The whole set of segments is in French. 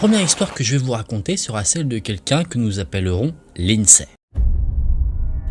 Première histoire que je vais vous raconter sera celle de quelqu'un que nous appellerons Lindsay.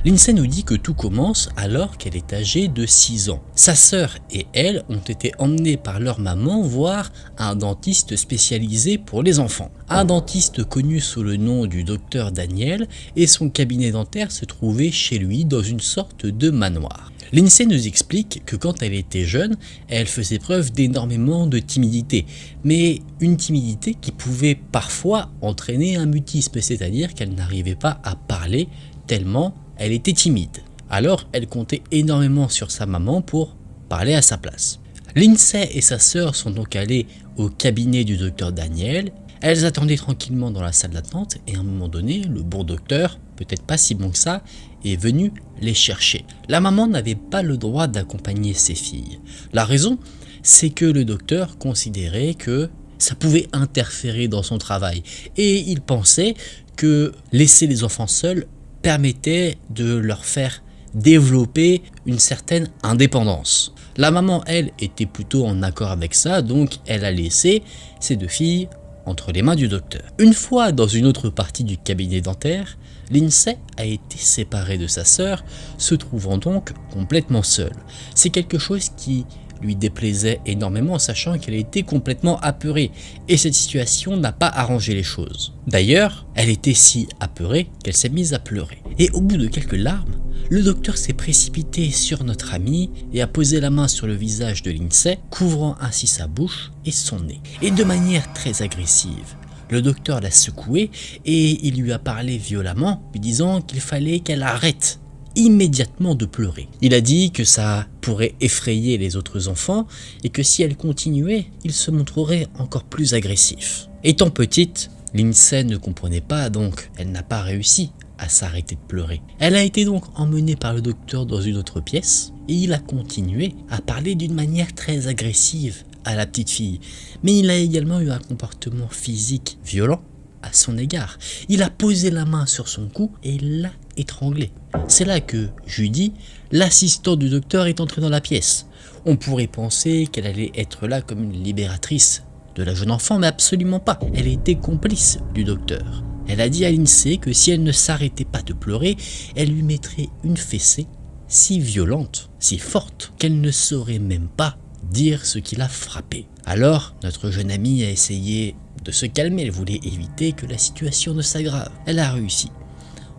Lindsay nous dit que tout commence alors qu'elle est âgée de 6 ans. Sa sœur et elle ont été emmenées par leur maman voir un dentiste spécialisé pour les enfants. Un dentiste connu sous le nom du docteur Daniel, et son cabinet dentaire se trouvait chez lui dans une sorte de manoir. Lindsay nous explique que quand elle était jeune, elle faisait preuve d'énormément de timidité, mais une timidité qui pouvait parfois entraîner un mutisme, c'est-à-dire qu'elle n'arrivait pas à parler tellement elle était timide. Alors elle comptait énormément sur sa maman pour parler à sa place. Lindsay et sa sœur sont donc allées au cabinet du docteur Daniel. Elles attendaient tranquillement dans la salle d'attente et à un moment donné, le bon docteur, peut-être pas si bon que ça, est venu les chercher. La maman n'avait pas le droit d'accompagner ses filles. La raison, c'est que le docteur considérait que ça pouvait interférer dans son travail et il pensait que laisser les enfants seuls permettait de leur faire développer une certaine indépendance. La maman, elle, était plutôt en accord avec ça, donc elle a laissé ses deux filles entre les mains du docteur. Une fois dans une autre partie du cabinet dentaire, Lindsay a été séparée de sa sœur, se trouvant donc complètement seule. C'est quelque chose qui lui déplaisait énormément, sachant qu'elle était complètement apeurée, et cette situation n'a pas arrangé les choses. D'ailleurs, elle était si apeurée qu'elle s'est mise à pleurer. Et au bout de quelques larmes, le docteur s'est précipité sur notre amie et a posé la main sur le visage de Lindsay, couvrant ainsi sa bouche et son nez. Et de manière très agressive, le docteur l'a secouée et il lui a parlé violemment, lui disant qu'il fallait qu'elle arrête immédiatement de pleurer. Il a dit que ça pourrait effrayer les autres enfants et que si elle continuait, il se montrerait encore plus agressif. Étant petite, Lindsay ne comprenait pas, donc elle n'a pas réussi à s'arrêter de pleurer. Elle a été donc emmenée par le docteur dans une autre pièce et il a continué à parler d'une manière très agressive à la petite fille. Mais il a également eu un comportement physique violent à son égard. Il a posé la main sur son cou et l'a étranglé. C'est là que Judy, l'assistante du docteur, est entrée dans la pièce. On pourrait penser qu'elle allait être là comme une libératrice de la jeune enfant, mais absolument pas. Elle était complice du docteur. Elle a dit à Lindsay que si elle ne s'arrêtait pas de pleurer, elle lui mettrait une fessée si violente, si forte, qu'elle ne saurait même pas dire ce qui l'a frappée. Alors, notre jeune amie a essayé de se calmer, elle voulait éviter que la situation ne s'aggrave. Elle a réussi.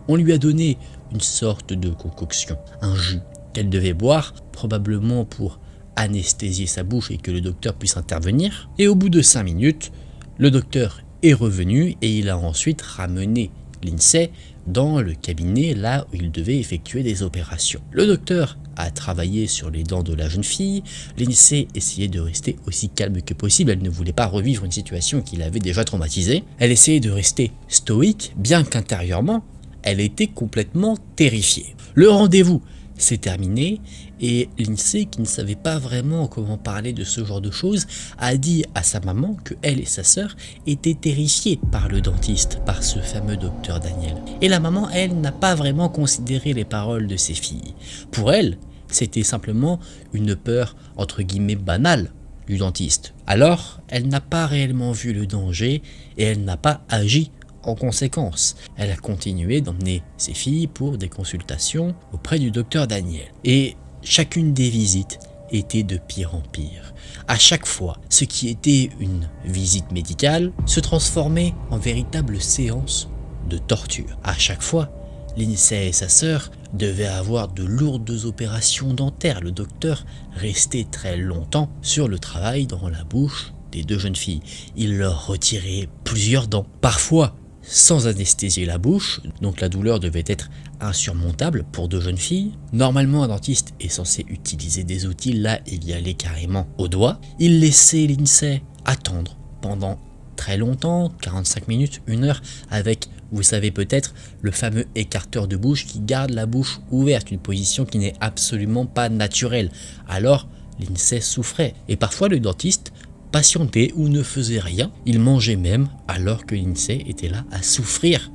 On lui a donné une sorte de concoction, un jus qu'elle devait boire, probablement pour anesthésier sa bouche et que le docteur puisse intervenir. Et au bout de 5 minutes, le docteur est revenu et il a ensuite ramené Lindsay dans le cabinet là où il devait effectuer des opérations. Le docteur a travaillé sur les dents de la jeune fille. Lindsay essayait de rester aussi calme que possible, elle ne voulait pas revivre une situation qui l'avait déjà traumatisée. Elle essayait de rester stoïque, bien qu'intérieurement, elle était complètement terrifiée. Le rendez-vous s'est terminé et Lindsay, qui ne savait pas vraiment comment parler de ce genre de choses, a dit à sa maman que elle et sa sœur étaient terrifiées par le dentiste, par ce fameux docteur Daniel. Et la maman, elle, n'a pas vraiment considéré les paroles de ses filles. Pour elle, c'était simplement une peur entre guillemets banale du dentiste. Alors, elle n'a pas réellement vu le danger et elle n'a pas agi en conséquence. Elle a continué d'emmener ses filles pour des consultations auprès du docteur Daniel. Et chacune des visites était de pire en pire. À chaque fois, ce qui était une visite médicale se transformait en véritable séance de torture. À chaque fois, Lindsay et sa sœur devaient avoir de lourdes opérations dentaires. Le docteur restait très longtemps sur le travail dans la bouche des deux jeunes filles. Il leur retirait plusieurs dents. Parfois, sans anesthésier la bouche, donc la douleur devait être insurmontable pour deux jeunes filles. Normalement, un dentiste est censé utiliser des outils, là il y allait carrément au doigt. Il laissait Lindsay attendre pendant très longtemps, 45 minutes, 1 heure, avec, vous savez peut-être, le fameux écarteur de bouche qui garde la bouche ouverte, une position qui n'est absolument pas naturelle. Alors, Lindsay souffrait, et parfois le dentiste patientait ou ne faisait rien. Il mangeait même alors que Lindsay était là à souffrir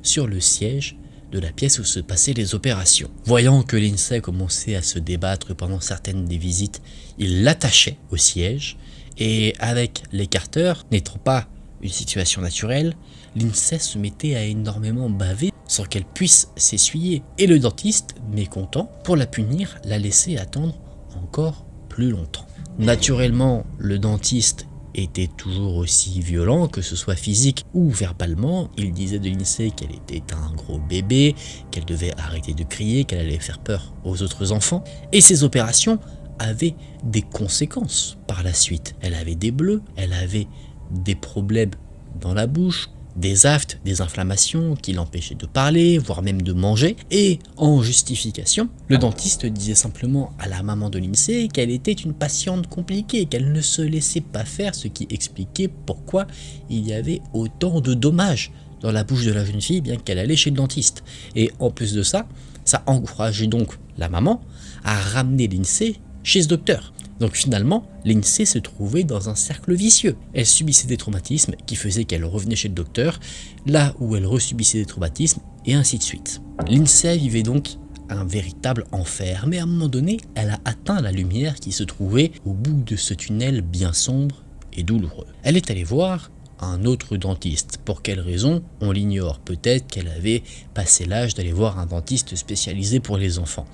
sur le siège de la pièce où se passaient les opérations. Voyant que Lindsay commençait à se débattre pendant certaines des visites, il l'attachait au siège et avec l'écarteur, n'étant pas une situation naturelle, Lindsay se mettait à énormément baver sans qu'elle puisse s'essuyer. Et le dentiste, mécontent, pour la punir, la laissait attendre encore plus longtemps. Naturellement, le dentiste était toujours aussi violent, que ce soit physique ou verbalement. Il disait de Lindsay qu'elle était un gros bébé, qu'elle devait arrêter de crier, qu'elle allait faire peur aux autres enfants. Et ces opérations avaient des conséquences par la suite. Elle avait des bleus, elle avait des problèmes dans la bouche, des aftes, des inflammations qui l'empêchaient de parler, voire même de manger. Et en justification, le dentiste disait simplement à la maman de Lindsay qu'elle était une patiente compliquée, qu'elle ne se laissait pas faire, ce qui expliquait pourquoi il y avait autant de dommages dans la bouche de la jeune fille bien qu'elle allait chez le dentiste. Et en plus de ça, ça encourageait donc la maman à ramener Lindsay chez ce docteur. Donc finalement, Lindsay se trouvait dans un cercle vicieux. Elle subissait des traumatismes qui faisaient qu'elle revenait chez le docteur, là où elle resubissait des traumatismes, et ainsi de suite. Lindsay vivait donc un véritable enfer, mais à un moment donné, elle a atteint la lumière qui se trouvait au bout de ce tunnel bien sombre et douloureux. Elle est allée voir un autre dentiste. Pour quelle raison? On l'ignore. Peut-être qu'elle avait passé l'âge d'aller voir un dentiste spécialisé pour les enfants.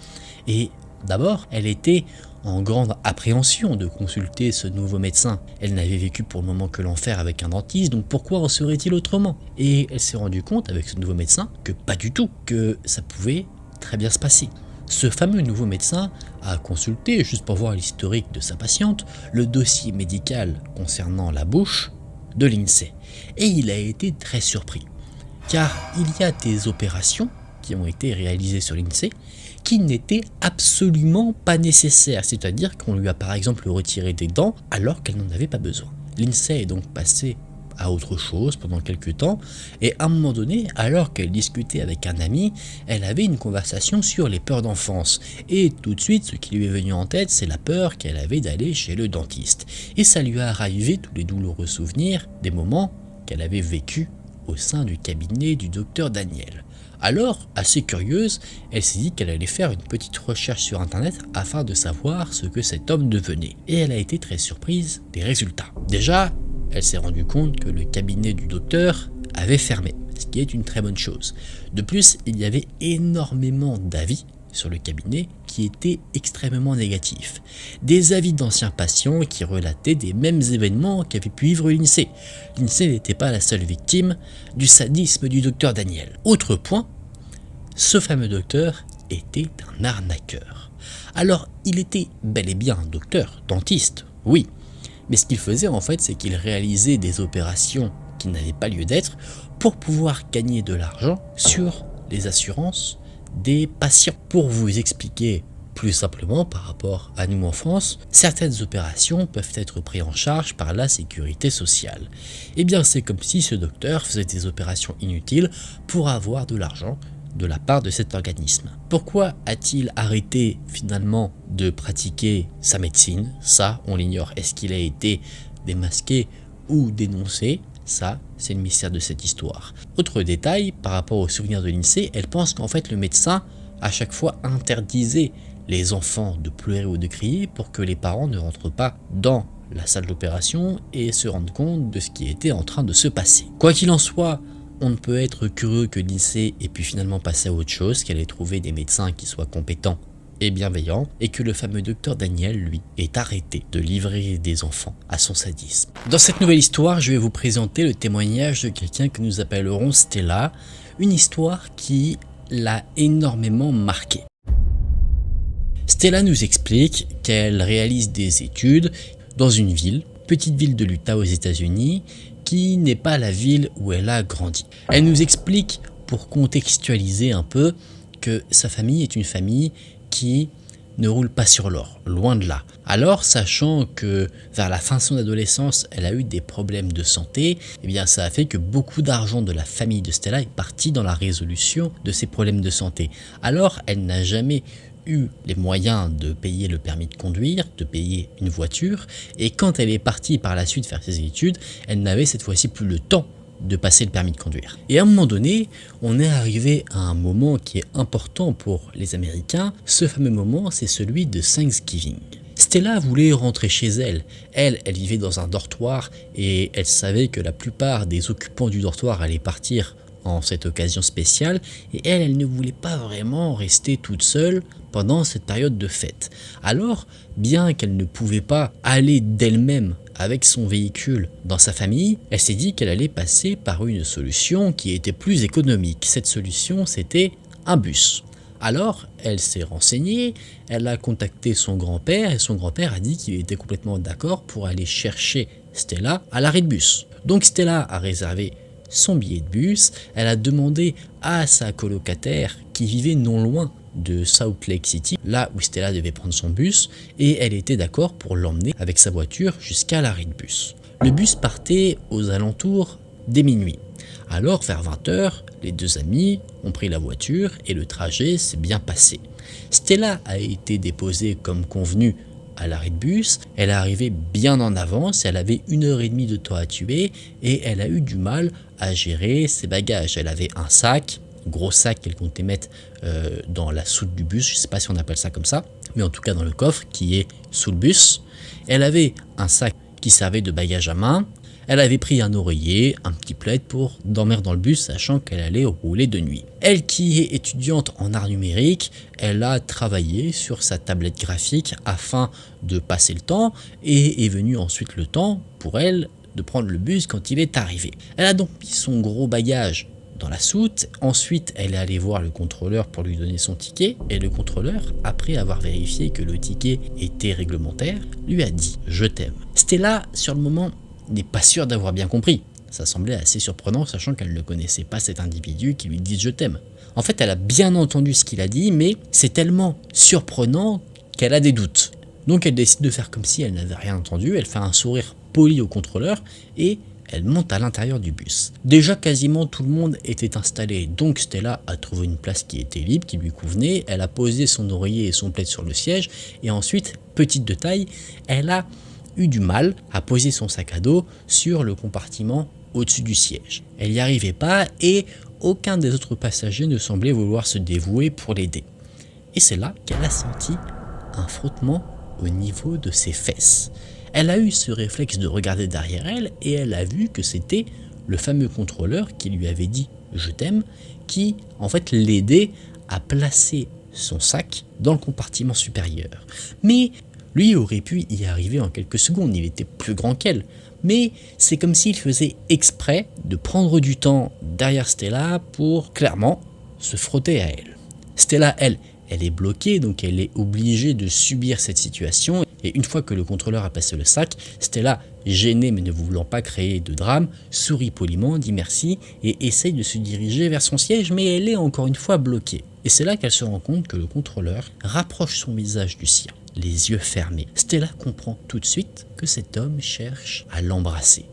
Et d'abord, elle était en grande appréhension de consulter ce nouveau médecin. Elle n'avait vécu pour le moment que l'enfer avec un dentiste, donc pourquoi en serait-il autrement? Et elle s'est rendue compte avec ce nouveau médecin que pas du tout, que ça pouvait très bien se passer. Ce fameux nouveau médecin a consulté, juste pour voir l'historique de sa patiente, le dossier médical concernant la bouche de Lindsay. Et il a été très surpris, car il y a des opérations qui ont été réalisées sur Lindsay qui n'étaient absolument pas nécessaires, c'est-à-dire qu'on lui a par exemple retiré des dents alors qu'elle n'en avait pas besoin. Lindsay est donc passée à autre chose pendant quelques temps, et à un moment donné, alors qu'elle discutait avec un ami, elle avait une conversation sur les peurs d'enfance, et tout de suite ce qui lui est venu en tête, c'est la peur qu'elle avait d'aller chez le dentiste, et ça lui a ravivé tous les douloureux souvenirs des moments qu'elle avait vécus au sein du cabinet du docteur Daniel. Alors, assez curieuse, elle s'est dit qu'elle allait faire une petite recherche sur internet afin de savoir ce que cet homme devenait. Et elle a été très surprise des résultats. Déjà, elle s'est rendue compte que le cabinet du docteur avait fermé, ce qui est une très bonne chose. De plus, il y avait énormément d'avis sur le cabinet qui étaient extrêmement négatifs. Des avis d'anciens patients qui relataient des mêmes événements qu'avait pu vivre Lindsay. Lindsay n'était pas la seule victime du sadisme du docteur Daniel. Autre point, ce fameux docteur était un arnaqueur. Alors, il était bel et bien un docteur, dentiste, oui. Mais ce qu'il faisait en fait, c'est qu'il réalisait des opérations qui n'avaient pas lieu d'être pour pouvoir gagner de l'argent sur les assurances des patients. Pour vous expliquer plus simplement par rapport à nous en France, certaines opérations peuvent être prises en charge par la sécurité sociale. Et bien c'est comme si ce docteur faisait des opérations inutiles pour avoir de l'argent de la part de cet organisme. Pourquoi a-t-il arrêté finalement de pratiquer sa médecine? Ça, on l'ignore. Est-ce qu'il a été démasqué ou dénoncé? Ça, c'est le mystère de cette histoire. Autre détail, par rapport aux souvenirs de Lindsay, elle pense qu'en fait le médecin, à chaque fois, interdisait les enfants de pleurer ou de crier pour que les parents ne rentrent pas dans la salle d'opération et se rendent compte de ce qui était en train de se passer. Quoi qu'il en soit, on ne peut être curieux que Lindsay ait pu finalement passer à autre chose, qu'elle ait trouvé des médecins qui soient compétents et bienveillant, et que le fameux docteur Daniel, lui, ait arrêté de livrer des enfants à son sadisme. Dans cette nouvelle histoire, je vais vous présenter le témoignage de quelqu'un que nous appellerons Stella, une histoire qui l'a énormément marquée. Stella nous explique qu'elle réalise des études dans une ville, petite ville de l'Utah aux États-Unis, qui n'est pas la ville où elle a grandi. Elle nous explique, pour contextualiser un peu, que sa famille est une famille qui ne roule pas sur l'or, loin de là. Alors, sachant que vers la fin de son adolescence, elle a eu des problèmes de santé, eh bien ça a fait que beaucoup d'argent de la famille de Stella est parti dans la résolution de ces problèmes de santé. Alors, elle n'a jamais eu les moyens de payer le permis de conduire, de payer une voiture, et quand elle est partie par la suite faire ses études, elle n'avait cette fois-ci plus le temps de passer le permis de conduire. Et à un moment donné, on est arrivé à un moment qui est important pour les Américains. Ce fameux moment, c'est celui de Thanksgiving. Stella voulait rentrer chez elle. Elle vivait dans un dortoir et elle savait que la plupart des occupants du dortoir allaient partir en cette occasion spéciale et elle ne voulait pas vraiment rester toute seule pendant cette période de fête. Alors, bien qu'elle ne pouvait pas aller d'elle-même avec son véhicule dans sa famille, elle s'est dit qu'elle allait passer par une solution qui était plus économique. Cette solution, c'était un bus. Alors, elle s'est renseignée, elle a contacté son grand-père et son grand-père a dit qu'il était complètement d'accord pour aller chercher Stella à l'arrêt de bus. Donc Stella a réservé son billet de bus, elle a demandé à sa colocataire qui vivait non loin de Salt Lake City, là où Stella devait prendre son bus, et elle était d'accord pour l'emmener avec sa voiture jusqu'à l'arrêt de bus. Le bus partait aux alentours des minuit. Alors vers 20h, les deux amis ont pris la voiture et le trajet s'est bien passé. Stella a été déposée comme convenu à l'arrêt de bus, elle est arrivée bien en avance, elle avait 1h30 de temps à tuer et elle a eu du mal à gérer ses bagages. Elle avait un sac, gros sac qu'elle comptait mettre dans la soute du bus, je ne sais pas si on appelle ça comme ça, mais en tout cas dans le coffre qui est sous le bus. Elle avait un sac qui servait de bagage à main. Elle avait pris un oreiller, un petit plaid pour dormir dans le bus, sachant qu'elle allait rouler de nuit. Elle qui est étudiante en art numérique, elle a travaillé sur sa tablette graphique afin de passer le temps et est venu ensuite le temps pour elle de prendre le bus quand il est arrivé. Elle a donc mis son gros bagage dans la soute, ensuite elle est allée voir le contrôleur pour lui donner son ticket et le contrôleur, après avoir vérifié que le ticket était réglementaire, lui a dit « Je t'aime ». Stella, sur le moment, n'est pas sûre d'avoir bien compris. Ça semblait assez surprenant, sachant qu'elle ne connaissait pas cet individu qui lui dit « je t'aime ». En fait, elle a bien entendu ce qu'il a dit, mais c'est tellement surprenant qu'elle a des doutes. Donc elle décide de faire comme si elle n'avait rien entendu, elle fait un sourire poli au contrôleur et elle monte à l'intérieur du bus. Déjà quasiment tout le monde était installé, donc Stella a trouvé une place qui était libre, qui lui convenait, elle a posé son oreiller et son plaid sur le siège, et ensuite, petite de taille, elle a eu du mal à poser son sac à dos sur le compartiment au-dessus du siège. Elle n'y arrivait pas et aucun des autres passagers ne semblait vouloir se dévouer pour l'aider. Et c'est là qu'elle a senti un frottement au niveau de ses fesses. Elle a eu ce réflexe de regarder derrière elle et elle a vu que c'était le fameux contrôleur qui lui avait dit « je t'aime » qui en fait l'aidait à placer son sac dans le compartiment supérieur. Mais lui aurait pu y arriver en quelques secondes, il était plus grand qu'elle. Mais c'est comme s'il faisait exprès de prendre du temps derrière Stella pour clairement se frotter à elle. Stella, elle est bloquée, donc elle est obligée de subir cette situation. Et une fois que le contrôleur a passé le sac, Stella, gênée mais ne voulant pas créer de drame, sourit poliment, dit merci et essaye de se diriger vers son siège, mais elle est encore une fois bloquée. Et c'est là qu'elle se rend compte que le contrôleur rapproche son visage du sien, les yeux fermés. Stella comprend tout de suite que cet homme cherche à l'embrasser.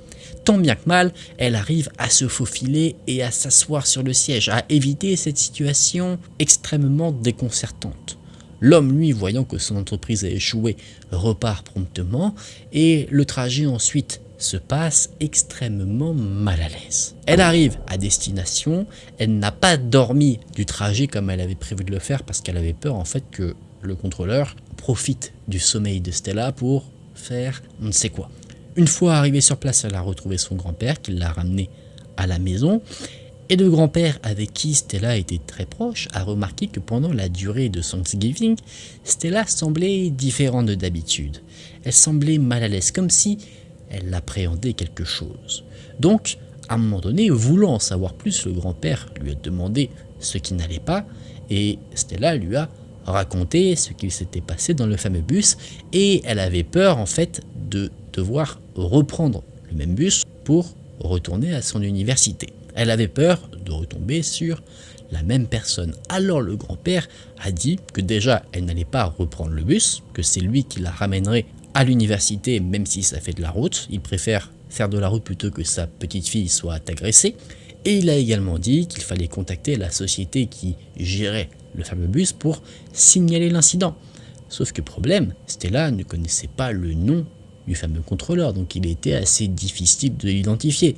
Tant bien que mal, elle arrive à se faufiler et à s'asseoir sur le siège, à éviter cette situation extrêmement déconcertante. L'homme, lui, voyant que son entreprise a échoué, repart promptement et le trajet ensuite se passe extrêmement mal à l'aise. Elle arrive à destination, elle n'a pas dormi du trajet comme elle avait prévu de le faire parce qu'elle avait peur en fait que le contrôleur profite du sommeil de Stella pour faire on ne sait quoi. Une fois arrivée sur place, elle a retrouvé son grand-père qui l'a ramenée à la maison. Et le grand-père avec qui Stella était très proche a remarqué que pendant la durée de Thanksgiving, Stella semblait différente de d'habitude. Elle semblait mal à l'aise, comme si elle appréhendait quelque chose. Donc, à un moment donné, voulant en savoir plus, le grand-père lui a demandé ce qui n'allait pas et Stella lui a raconté ce qu'il s'était passé dans le fameux bus et elle avait peur en fait de devoir reprendre le même bus pour retourner à son université. Elle avait peur de retomber sur la même personne. Alors le grand-père a dit que déjà elle n'allait pas reprendre le bus, que c'est lui qui la ramènerait à l'université même si ça fait de la route. Il préfère faire de la route plutôt que sa petite fille soit agressée. Et il a également dit qu'il fallait contacter la société qui gérait le fameux bus pour signaler l'incident. Sauf que problème, Stella ne connaissait pas le nom du fameux contrôleur, donc il était assez difficile de l'identifier.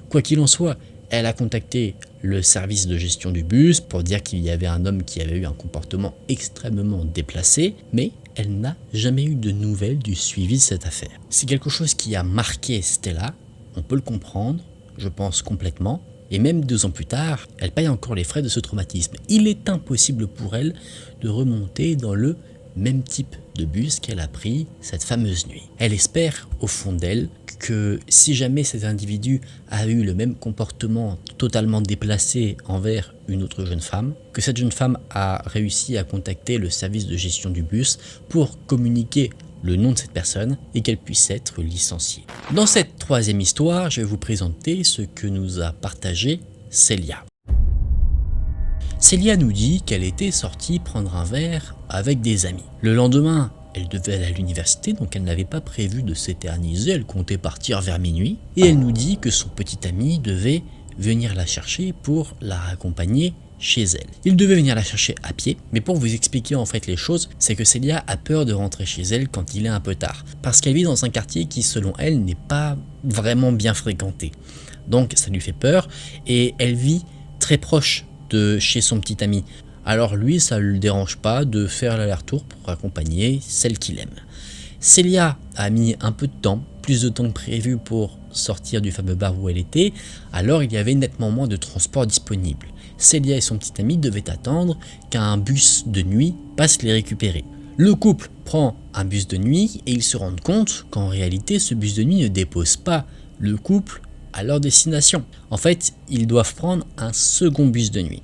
Quoi qu'il en soit, elle a contacté le service de gestion du bus pour dire qu'il y avait un homme qui avait eu un comportement extrêmement déplacé, mais elle n'a jamais eu de nouvelles du suivi de cette affaire. C'est quelque chose qui a marqué Stella, on peut le comprendre, je pense complètement, et même 2 ans plus tard, elle paye encore les frais de ce traumatisme. Il est impossible pour elle de remonter dans le même type de bus qu'elle a pris cette fameuse nuit. Elle espère au fond d'elle que si jamais cet individu a eu le même comportement totalement déplacé envers une autre jeune femme, que cette jeune femme a réussi à contacter le service de gestion du bus pour communiquer le nom de cette personne et qu'elle puisse être licenciée. Dans cette 3e histoire, je vais vous présenter ce que nous a partagé Célia. Célia nous dit qu'elle était sortie prendre un verre avec des amis. Le lendemain, elle devait aller à l'université, donc elle n'avait pas prévu de s'éterniser, elle comptait partir vers minuit. Et elle nous dit que son petit ami devait venir la chercher pour la raccompagner chez elle. Il devait venir la chercher à pied, mais pour vous expliquer en fait les choses, c'est que Célia a peur de rentrer chez elle quand il est un peu tard, parce qu'elle vit dans un quartier qui selon elle n'est pas vraiment bien fréquenté. Donc ça lui fait peur et elle vit très proche de chez son petit ami. Alors lui, ça ne le dérange pas de faire l'aller-retour pour accompagner celle qu'il aime. Célia a mis un peu de temps, plus de temps que prévu pour sortir du fameux bar où elle était, alors il y avait nettement moins de transport disponible. Célia et son petit ami devaient attendre qu'un bus de nuit passe les récupérer. Le couple prend un bus de nuit et ils se rendent compte qu'en réalité ce bus de nuit ne dépose pas le couple à leur destination. En fait, ils doivent prendre un second bus de nuit.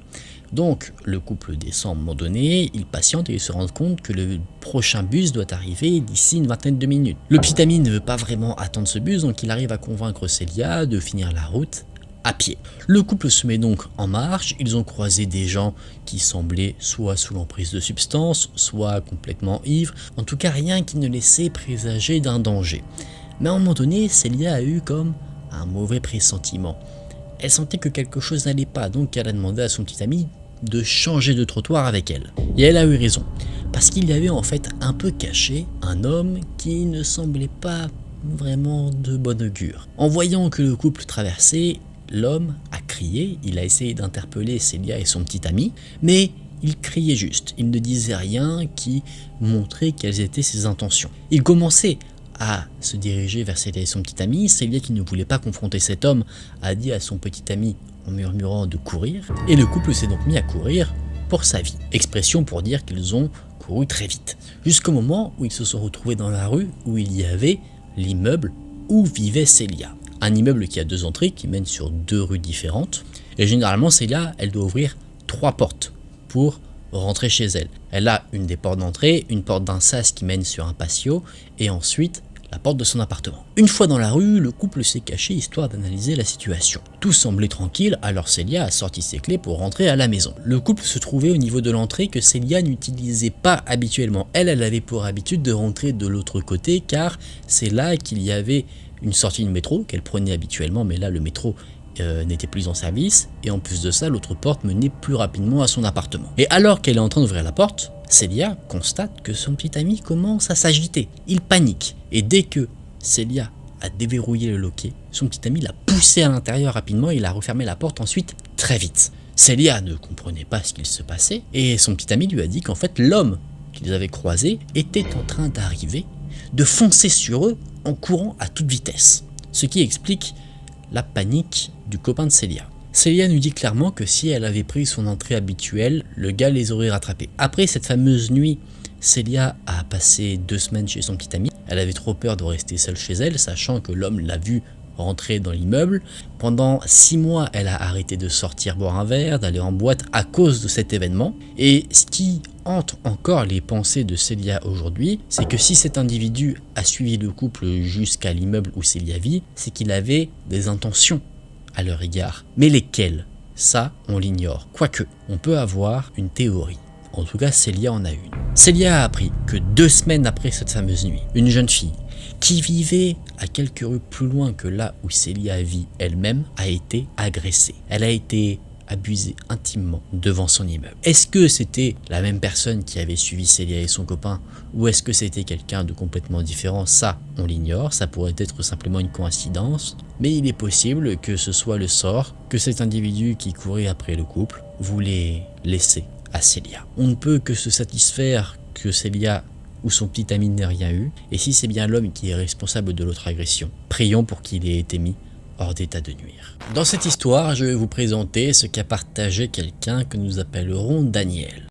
Donc le couple descend à un moment donné, ils patientent et ils se rendent compte que le prochain bus doit arriver d'ici une vingtaine de minutes. Le petit ami ne veut pas vraiment attendre ce bus, donc il arrive à convaincre Célia de finir la route à pied. Le couple se met donc en marche, ils ont croisé des gens qui semblaient soit sous l'emprise de substances, soit complètement ivres, en tout cas rien qui ne laissait présager d'un danger. Mais à un moment donné, Célia a eu comme un mauvais pressentiment. Elle sentait que quelque chose n'allait pas, donc elle a demandé à son petit ami de changer de trottoir avec elle. Et elle a eu raison, parce qu'il y avait en fait un peu caché un homme qui ne semblait pas vraiment de bon augure. En voyant que le couple traversait, l'homme a crié, il a essayé d'interpeller Célia et son petit ami, mais il criait juste, il ne disait rien qui montrait quelles étaient ses intentions. Il commençait à se diriger vers Célia et son petit ami. Célia, qui ne voulait pas confronter cet homme, a dit à son petit ami en murmurant de courir, et le couple s'est donc mis à courir pour sa vie. Expression pour dire qu'ils ont couru très vite, jusqu'au moment où ils se sont retrouvés dans la rue où il y avait l'immeuble où vivait Célia. Un immeuble qui a 2 entrées, qui mène sur 2 rues différentes, et généralement Célia, elle doit ouvrir 3 portes pour rentrer chez elle. Elle a une des portes d'entrée, une porte d'un sas qui mène sur un patio, et ensuite la porte de son appartement. Une fois dans la rue, le couple s'est caché histoire d'analyser la situation. Tout semblait tranquille, alors Célia a sorti ses clés pour rentrer à la maison. Le couple se trouvait au niveau de l'entrée que Célia n'utilisait pas habituellement. Elle avait pour habitude de rentrer de l'autre côté, car c'est là qu'il y avait une sortie de métro qu'elle prenait habituellement, mais là le métro n'était plus en service, et en plus de ça, l'autre porte menait plus rapidement à son appartement. Et alors qu'elle est en train d'ouvrir la porte, Célia constate que son petit ami commence à s'agiter. Il panique, et dès que Célia a déverrouillé le loquet, son petit ami l'a poussé à l'intérieur rapidement et il a refermé la porte ensuite très vite. Célia ne comprenait pas ce qu'il se passait, et son petit ami lui a dit qu'en fait l'homme qu'ils avaient croisé était en train d'arriver, de foncer sur eux en courant à toute vitesse. Ce qui explique la panique du copain de Célia. Célia nous dit clairement que si elle avait pris son entrée habituelle, le gars les aurait rattrapés. Après cette fameuse nuit, Célia a passé 2 semaines chez son petit ami. Elle avait trop peur de rester seule chez elle, sachant que l'homme l'a vue rentrer dans l'immeuble. Pendant 6 mois, elle a arrêté de sortir boire un verre, d'aller en boîte à cause de cet événement. Et ce qui hante encore les pensées de Célia aujourd'hui, c'est que si cet individu a suivi le couple jusqu'à l'immeuble où Célia vit, c'est qu'il avait des intentions à leur égard. Mais lesquelles? Ça, on l'ignore. Quoique, on peut avoir une théorie. En tout cas, Célia en a une. Célia a appris que 2 semaines après cette fameuse nuit, une jeune fille qui vivait à quelques rues plus loin que là où Célia vit elle-même a été agressée. Elle a été abusée intimement devant son immeuble. Est-ce que c'était la même personne qui avait suivi Célia et son copain, ou est-ce que c'était quelqu'un de complètement différent? Ça, on l'ignore, ça pourrait être simplement une coïncidence, mais il est possible que ce soit le sort que cet individu qui courait après le couple voulait laisser à Célia. On ne peut que se satisfaire que Célia ou son petit ami n'ait rien eu, et si c'est bien l'homme qui est responsable de l'autre agression, prions pour qu'il ait été mis hors d'état de nuire. Dans cette histoire, je vais vous présenter ce qu'a partagé quelqu'un que nous appellerons Daniel.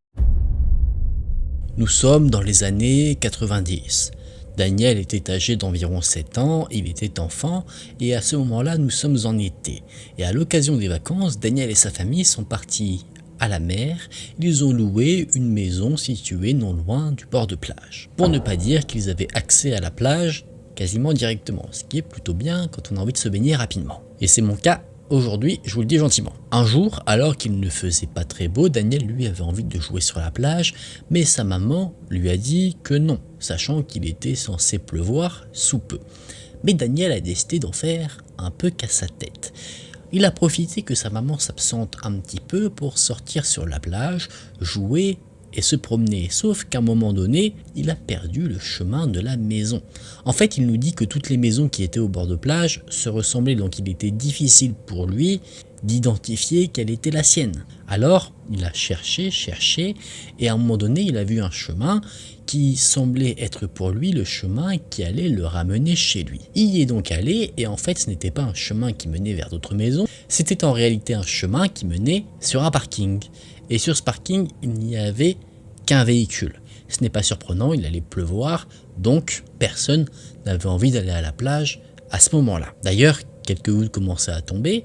Nous sommes dans les années 90. Daniel était âgé d'environ 7 ans, il était enfant, et à ce moment-là, nous sommes en été. Et à l'occasion des vacances, Daniel et sa famille sont partis à la mer. Ils ont loué une maison située non loin du bord de plage. Pour ne pas dire qu'ils avaient accès à la plage quasiment directement, ce qui est plutôt bien quand on a envie de se baigner rapidement. Et c'est mon cas aujourd'hui, je vous le dis gentiment. Un jour, alors qu'il ne faisait pas très beau, Daniel lui avait envie de jouer sur la plage, mais sa maman lui a dit que non, sachant qu'il était censé pleuvoir sous peu. Mais Daniel a décidé d'en faire un peu qu'à sa tête. Il a profité que sa maman s'absente un petit peu pour sortir sur la plage, jouer et se promener, sauf qu'à un moment donné, il a perdu le chemin de la maison. En fait, il nous dit que toutes les maisons qui étaient au bord de plage se ressemblaient, donc il était difficile pour lui d'identifier quelle était la sienne. Alors, il a cherché, et à un moment donné, il a vu un chemin qui semblait être pour lui le chemin qui allait le ramener chez lui. Il y est donc allé, et en fait, ce n'était pas un chemin qui menait vers d'autres maisons, c'était en réalité un chemin qui menait sur un parking. Et sur ce parking, il n'y avait qu'un véhicule. Ce n'est pas surprenant, il allait pleuvoir, donc personne n'avait envie d'aller à la plage à ce moment-là. D'ailleurs, quelques gouttes commençaient à tomber,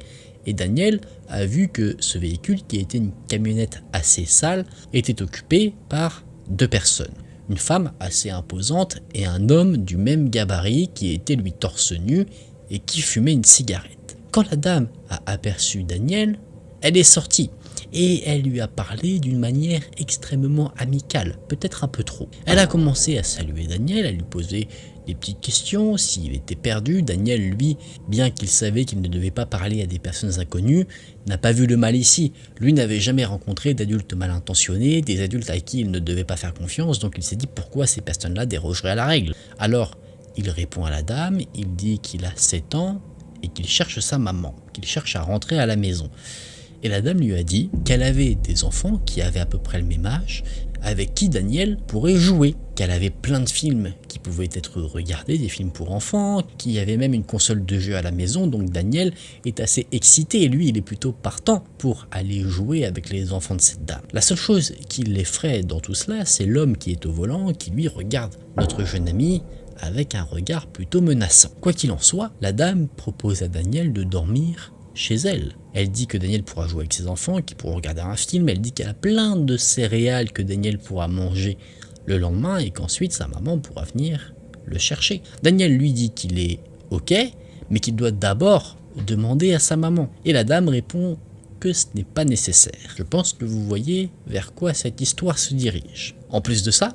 et Daniel a vu que ce véhicule, qui était une camionnette assez sale, était occupé par 2 personnes. Une femme assez imposante et un homme du même gabarit qui était lui torse nu et qui fumait une cigarette. Quand la dame a aperçu Daniel, elle est sortie. Et elle lui a parlé d'une manière extrêmement amicale, peut-être un peu trop. Elle a commencé à saluer Daniel, à lui poser des petites questions, s'il était perdu. Daniel, lui, bien qu'il savait qu'il ne devait pas parler à des personnes inconnues, n'a pas vu le mal ici. Lui n'avait jamais rencontré d'adultes mal intentionnés, des adultes à qui il ne devait pas faire confiance, donc il s'est dit pourquoi ces personnes-là dérogeraient à la règle. Alors, il répond à la dame, il dit qu'il a 7 ans et qu'il cherche sa maman, qu'il cherche à rentrer à la maison. Et la dame lui a dit qu'elle avait des enfants qui avaient à peu près le même âge, avec qui Daniel pourrait jouer, qu'elle avait plein de films qui pouvaient être regardés, des films pour enfants, qu'il y avait même une console de jeu à la maison, donc Daniel est assez excité et lui il est plutôt partant pour aller jouer avec les enfants de cette dame. La seule chose qui l'effraie dans tout cela, c'est l'homme qui est au volant, qui lui regarde notre jeune ami avec un regard plutôt menaçant. Quoi qu'il en soit, la dame propose à Daniel de dormir chez elle. Elle dit que Daniel pourra jouer avec ses enfants, qu'ils pourront regarder un film, elle dit qu'elle a plein de céréales que Daniel pourra manger le lendemain et qu'ensuite sa maman pourra venir le chercher. Daniel lui dit qu'il est ok, mais qu'il doit d'abord demander à sa maman. Et la dame répond que ce n'est pas nécessaire. Je pense que vous voyez vers quoi cette histoire se dirige. En plus de ça,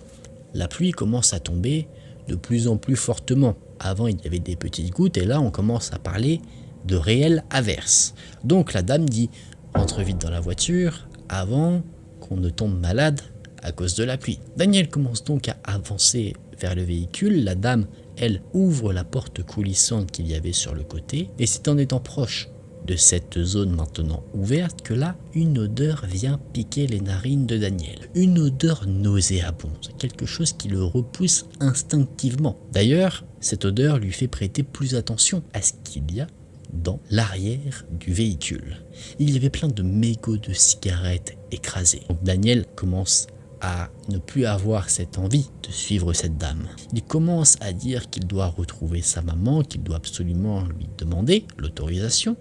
la pluie commence à tomber de plus en plus fortement. Avant, il y avait des petites gouttes et là, on commence à parler de réelles averses. Donc la dame dit « Rentre vite dans la voiture avant qu'on ne tombe malade à cause de la pluie ». Daniel commence donc à avancer vers le véhicule. La dame, elle, ouvre la porte coulissante qu'il y avait sur le côté. Et c'est en étant proche de cette zone maintenant ouverte que là, une odeur vient piquer les narines de Daniel. Une odeur nauséabonde, quelque chose qui le repousse instinctivement. D'ailleurs, cette odeur lui fait prêter plus attention à ce qu'il y a dans l'arrière du véhicule. Il y avait plein de mégots de cigarettes écrasés. Donc Daniel commence à ne plus avoir cette envie de suivre cette dame. Il commence à dire qu'il doit retrouver sa maman, qu'il doit absolument lui demander l'autorisation.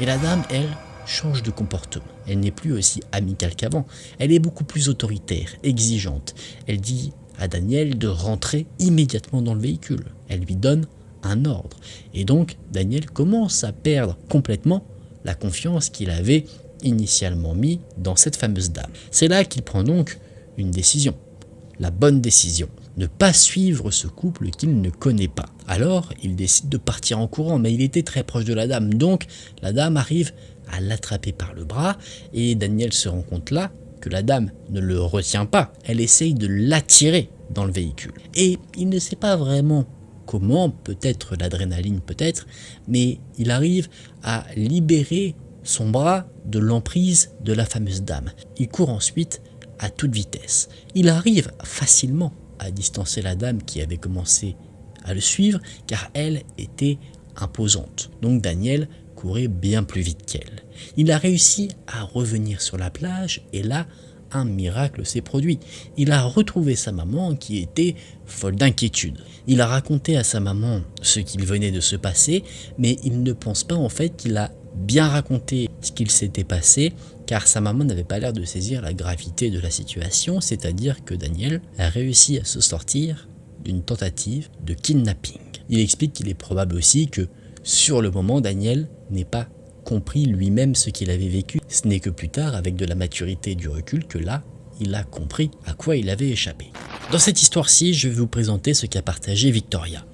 Et la dame, elle, change de comportement. Elle n'est plus aussi amicale qu'avant. Elle est beaucoup plus autoritaire, exigeante. Elle dit à Daniel de rentrer immédiatement dans le véhicule. Elle lui donne un ordre. Et donc, Daniel commence à perdre complètement la confiance qu'il avait initialement mis dans cette fameuse dame. C'est là qu'il prend donc une décision, la bonne décision, ne pas suivre ce couple qu'il ne connaît pas. Alors, il décide de partir en courant, mais il était très proche de la dame, donc la dame arrive à l'attraper par le bras, et Daniel se rend compte là que la dame ne le retient pas, elle essaye de l'attirer dans le véhicule. Et il ne sait pas vraiment comment, peut-être l'adrénaline, peut-être, mais il arrive à libérer son bras de l'emprise de la fameuse dame. Il court ensuite à toute vitesse. Il arrive facilement à distancer la dame qui avait commencé à le suivre, car elle était imposante. Donc Daniel courait bien plus vite qu'elle. Il a réussi à revenir sur la plage et là, un miracle s'est produit. Il a retrouvé sa maman qui était folle d'inquiétude. Il a raconté à sa maman ce qu'il venait de se passer, mais il ne pense pas en fait qu'il a bien raconté ce qu'il s'était passé, car sa maman n'avait pas l'air de saisir la gravité de la situation, c'est-à-dire que Daniel a réussi à se sortir d'une tentative de kidnapping. Il explique qu'il est probable aussi que sur le moment, Daniel n'ait pas compris lui-même ce qu'il avait vécu. Ce n'est que plus tard, avec de la maturité et du recul, que là, il a compris à quoi il avait échappé. Dans cette histoire-ci, je vais vous présenter ce qu'a partagé Victoria.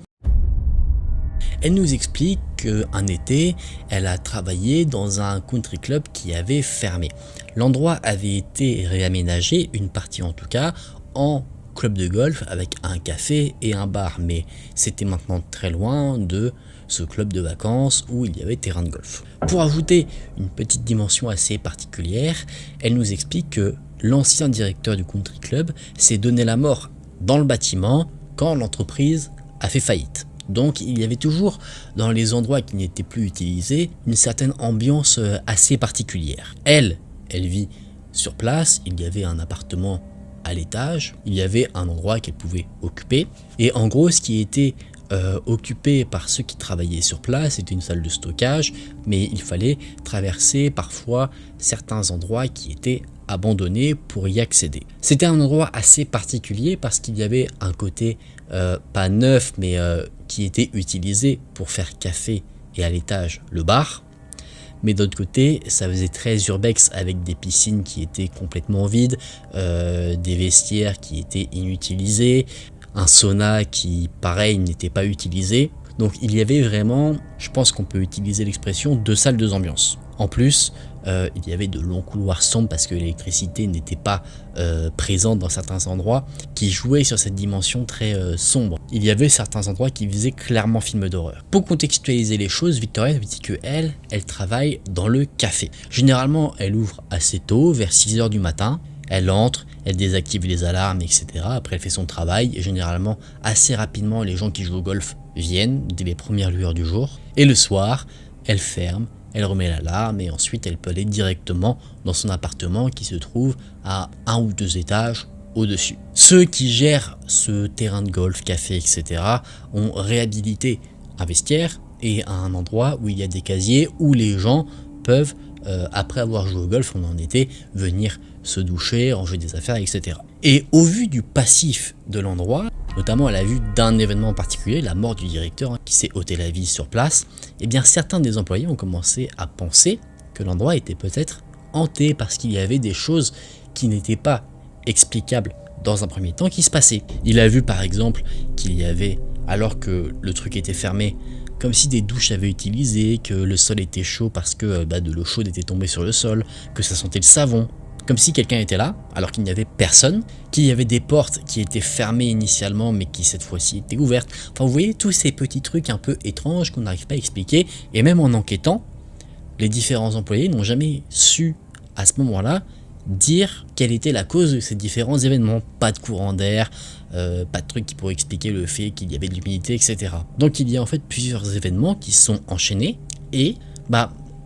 Elle nous explique qu'un été, elle a travaillé dans un country club qui avait fermé. L'endroit avait été réaménagé, une partie en tout cas, en club de golf avec un café et un bar. Mais c'était maintenant très loin de ce club de vacances où il y avait terrain de golf. Pour ajouter une petite dimension assez particulière, elle nous explique que l'ancien directeur du country club s'est donné la mort dans le bâtiment quand l'entreprise a fait faillite. Donc il y avait toujours dans les endroits qui n'étaient plus utilisés une certaine ambiance assez particulière. Elle vit sur place, il y avait un appartement à l'étage, il y avait un endroit qu'elle pouvait occuper et en gros ce qui était occupé par ceux qui travaillaient sur place, c'était une salle de stockage, mais il fallait traverser parfois certains endroits qui étaient abandonnés pour y accéder. C'était un endroit assez particulier parce qu'il y avait un côté pas neuf mais qui était utilisé pour faire café et à l'étage le bar. Mais d'autre côté, ça faisait très urbex avec des piscines qui étaient complètement vides, des vestiaires qui étaient inutilisés, un sauna qui, pareil, n'était pas utilisé. Donc il y avait vraiment, je pense qu'on peut utiliser l'expression, 2 salles, 2 ambiances. En plus, il y avait de longs couloirs sombres parce que l'électricité n'était pas présente dans certains endroits qui jouaient sur cette dimension très sombre. Il y avait certains endroits qui faisaient clairement film d'horreur. Pour contextualiser les choses, Victoria nous dit que elle travaille dans le café. Généralement, elle ouvre assez tôt, vers 6h du matin. Elle entre, elle désactive les alarmes, etc. Après, elle fait son travail et généralement, assez rapidement, les gens qui jouent au golf viennent dès les premières lueurs du jour. Et le soir, elle ferme, elle remet l'alarme et ensuite elle peut aller directement dans son appartement qui se trouve à 1 ou 2 étages au-dessus. Ceux qui gèrent ce terrain de golf, café, etc. ont réhabilité un vestiaire et un endroit où il y a des casiers où les gens peuvent, après avoir joué au golf, on en était, venir se doucher, ranger des affaires, etc. Et au vu du passif de l'endroit, notamment à la vue d'un événement particulier, la mort du directeur qui s'est ôté la vie sur place, eh bien certains des employés ont commencé à penser que l'endroit était peut-être hanté parce qu'il y avait des choses qui n'étaient pas explicables dans un premier temps qui se passaient. Il a vu par exemple qu'il y avait, alors que le truc était fermé, comme si des douches avaient utilisé, que le sol était chaud parce que de l'eau chaude était tombée sur le sol, que ça sentait le savon, comme si quelqu'un était là alors qu'il n'y avait personne, qu'il y avait des portes qui étaient fermées initialement mais qui cette fois-ci étaient ouvertes. Enfin vous voyez tous ces petits trucs un peu étranges qu'on n'arrive pas à expliquer, et même en enquêtant, les différents employés n'ont jamais su à ce moment-là dire quelle était la cause de ces différents événements. Pas de courant d'air, pas de trucs qui pourraient expliquer le fait qu'il y avait de l'humidité, etc. Donc il y a en fait plusieurs événements qui sont enchaînés et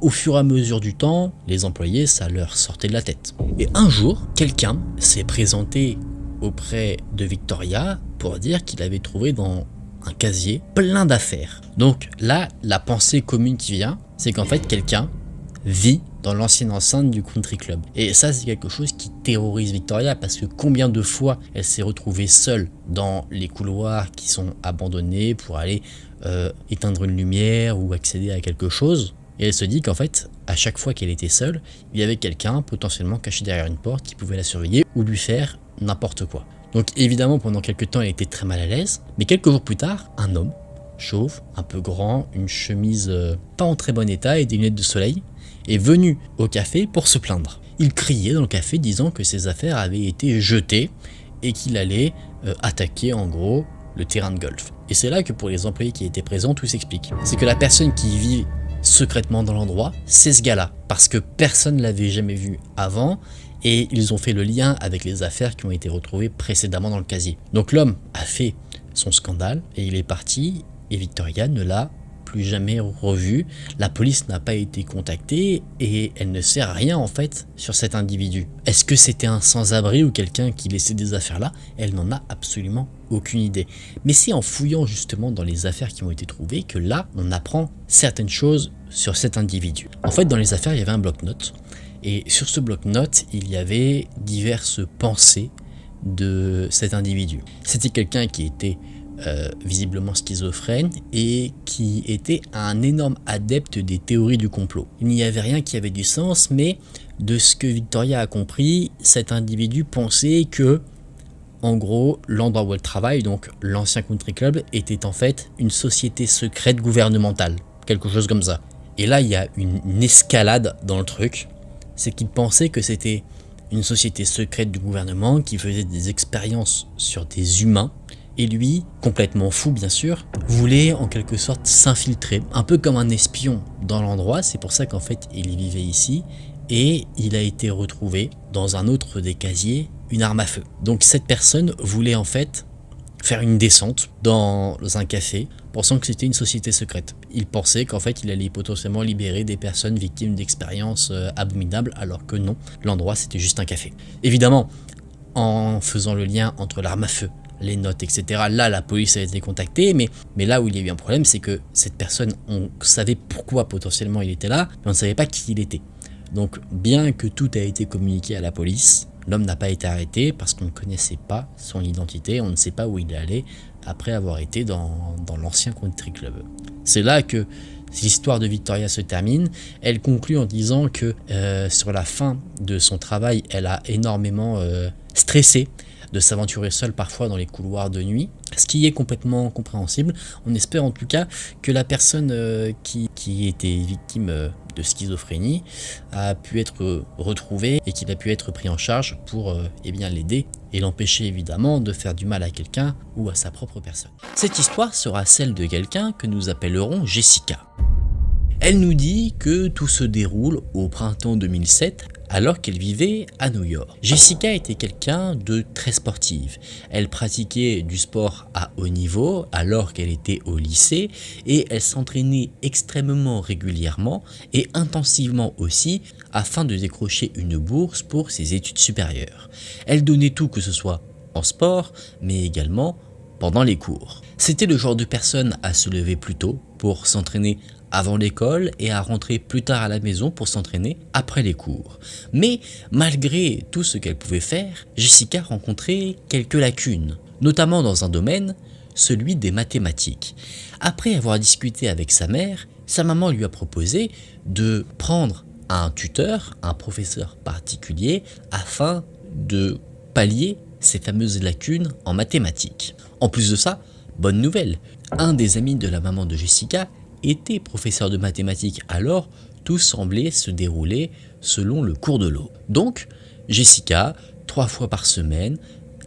au fur et à mesure du temps, les employés, ça leur sortait de la tête. Et un jour, quelqu'un s'est présenté auprès de Victoria pour dire qu'il avait trouvé dans un casier plein d'affaires. Donc là, la pensée commune qui vient, c'est qu'en fait, quelqu'un vit dans l'ancienne enceinte du country club. Et ça, c'est quelque chose qui terrorise Victoria parce que combien de fois elle s'est retrouvée seule dans les couloirs qui sont abandonnés pour aller éteindre une lumière ou accéder à quelque chose. Et elle se dit qu'en fait, à chaque fois qu'elle était seule, il y avait quelqu'un potentiellement caché derrière une porte qui pouvait la surveiller ou lui faire n'importe quoi. Donc évidemment, pendant quelques temps, elle était très mal à l'aise. Mais quelques jours plus tard, un homme, chauve, un peu grand, une chemise pas en très bon état et des lunettes de soleil, est venu au café pour se plaindre. Il criait dans le café disant que ses affaires avaient été jetées et qu'il allait attaquer en gros le terrain de golf. Et c'est là que pour les employés qui étaient présents, tout s'explique. C'est que la personne qui vit secrètement dans l'endroit, c'est ce gars-là, parce que personne ne l'avait jamais vu avant et ils ont fait le lien avec les affaires qui ont été retrouvées précédemment dans le casier. Donc l'homme a fait son scandale et il est parti et Victoria ne l'a plus jamais revu. La police n'a pas été contactée et elle ne sait rien en fait sur cet individu. Est-ce que c'était un sans-abri ou quelqu'un qui laissait des affaires là? Elle n'en a absolument aucune idée. Mais c'est en fouillant justement dans les affaires qui ont été trouvées que là on apprend certaines choses sur cet individu. En fait dans les affaires il y avait un bloc-notes et sur ce bloc-notes il y avait diverses pensées de cet individu. C'était quelqu'un qui était visiblement schizophrène et qui était un énorme adepte des théories du complot. Il n'y avait rien qui avait du sens, mais de ce que Victoria a compris, cet individu pensait que, en gros, l'endroit où elle travaille, donc l'ancien country club, était en fait une société secrète gouvernementale, quelque chose comme ça. Et là, il y a une escalade dans le truc, c'est qu'il pensait que c'était une société secrète du gouvernement qui faisait des expériences sur des humains. Et lui, complètement fou bien sûr, voulait en quelque sorte s'infiltrer, un peu comme un espion dans l'endroit. C'est pour ça qu'en fait il y vivait ici et il a été retrouvé dans un autre des casiers, une arme à feu. Donc cette personne voulait en fait faire une descente dans un café, pensant que c'était une société secrète. Il pensait qu'en fait il allait potentiellement libérer des personnes victimes d'expériences abominables, alors que non, l'endroit c'était juste un café. Évidemment, en faisant le lien entre l'arme à feu, les notes, etc. Là, la police a été contactée, mais là où il y a eu un problème, c'est que cette personne, on savait pourquoi potentiellement il était là, mais on ne savait pas qui il était. Donc, bien que tout a été communiqué à la police, l'homme n'a pas été arrêté parce qu'on ne connaissait pas son identité, on ne sait pas où il est allé après avoir été dans l'ancien country club. C'est là que l'histoire de Victoria se termine. Elle conclut en disant que sur la fin de son travail, elle a énormément stressé de s'aventurer seule parfois dans les couloirs de nuit, ce qui est complètement compréhensible. On espère en tout cas que la personne qui était victime de schizophrénie a pu être retrouvée et qu'il a pu être pris en charge pour l'aider et l'empêcher évidemment de faire du mal à quelqu'un ou à sa propre personne. Cette histoire sera celle de quelqu'un que nous appellerons Jessica. Elle nous dit que tout se déroule au printemps 2007 alors qu'elle vivait à New York. Jessica était quelqu'un de très sportive. Elle pratiquait du sport à haut niveau alors qu'elle était au lycée et elle s'entraînait extrêmement régulièrement et intensivement aussi afin de décrocher une bourse pour ses études supérieures. Elle donnait tout, que ce soit en sport mais également pendant les cours. C'était le genre de personne à se lever plus tôt pour s'entraîner avant l'école et à rentrer plus tard à la maison pour s'entraîner après les cours. Mais malgré tout ce qu'elle pouvait faire, Jessica rencontrait quelques lacunes, notamment dans un domaine, celui des mathématiques. Après avoir discuté avec sa mère, sa maman lui a proposé de prendre un tuteur, un professeur particulier, afin de pallier ces fameuses lacunes en mathématiques. En plus de ça, bonne nouvelle, un des amis de la maman de Jessica était professeur de mathématiques, alors tout semblait se dérouler selon le cours de l'eau. Donc, Jessica, 3 fois par semaine,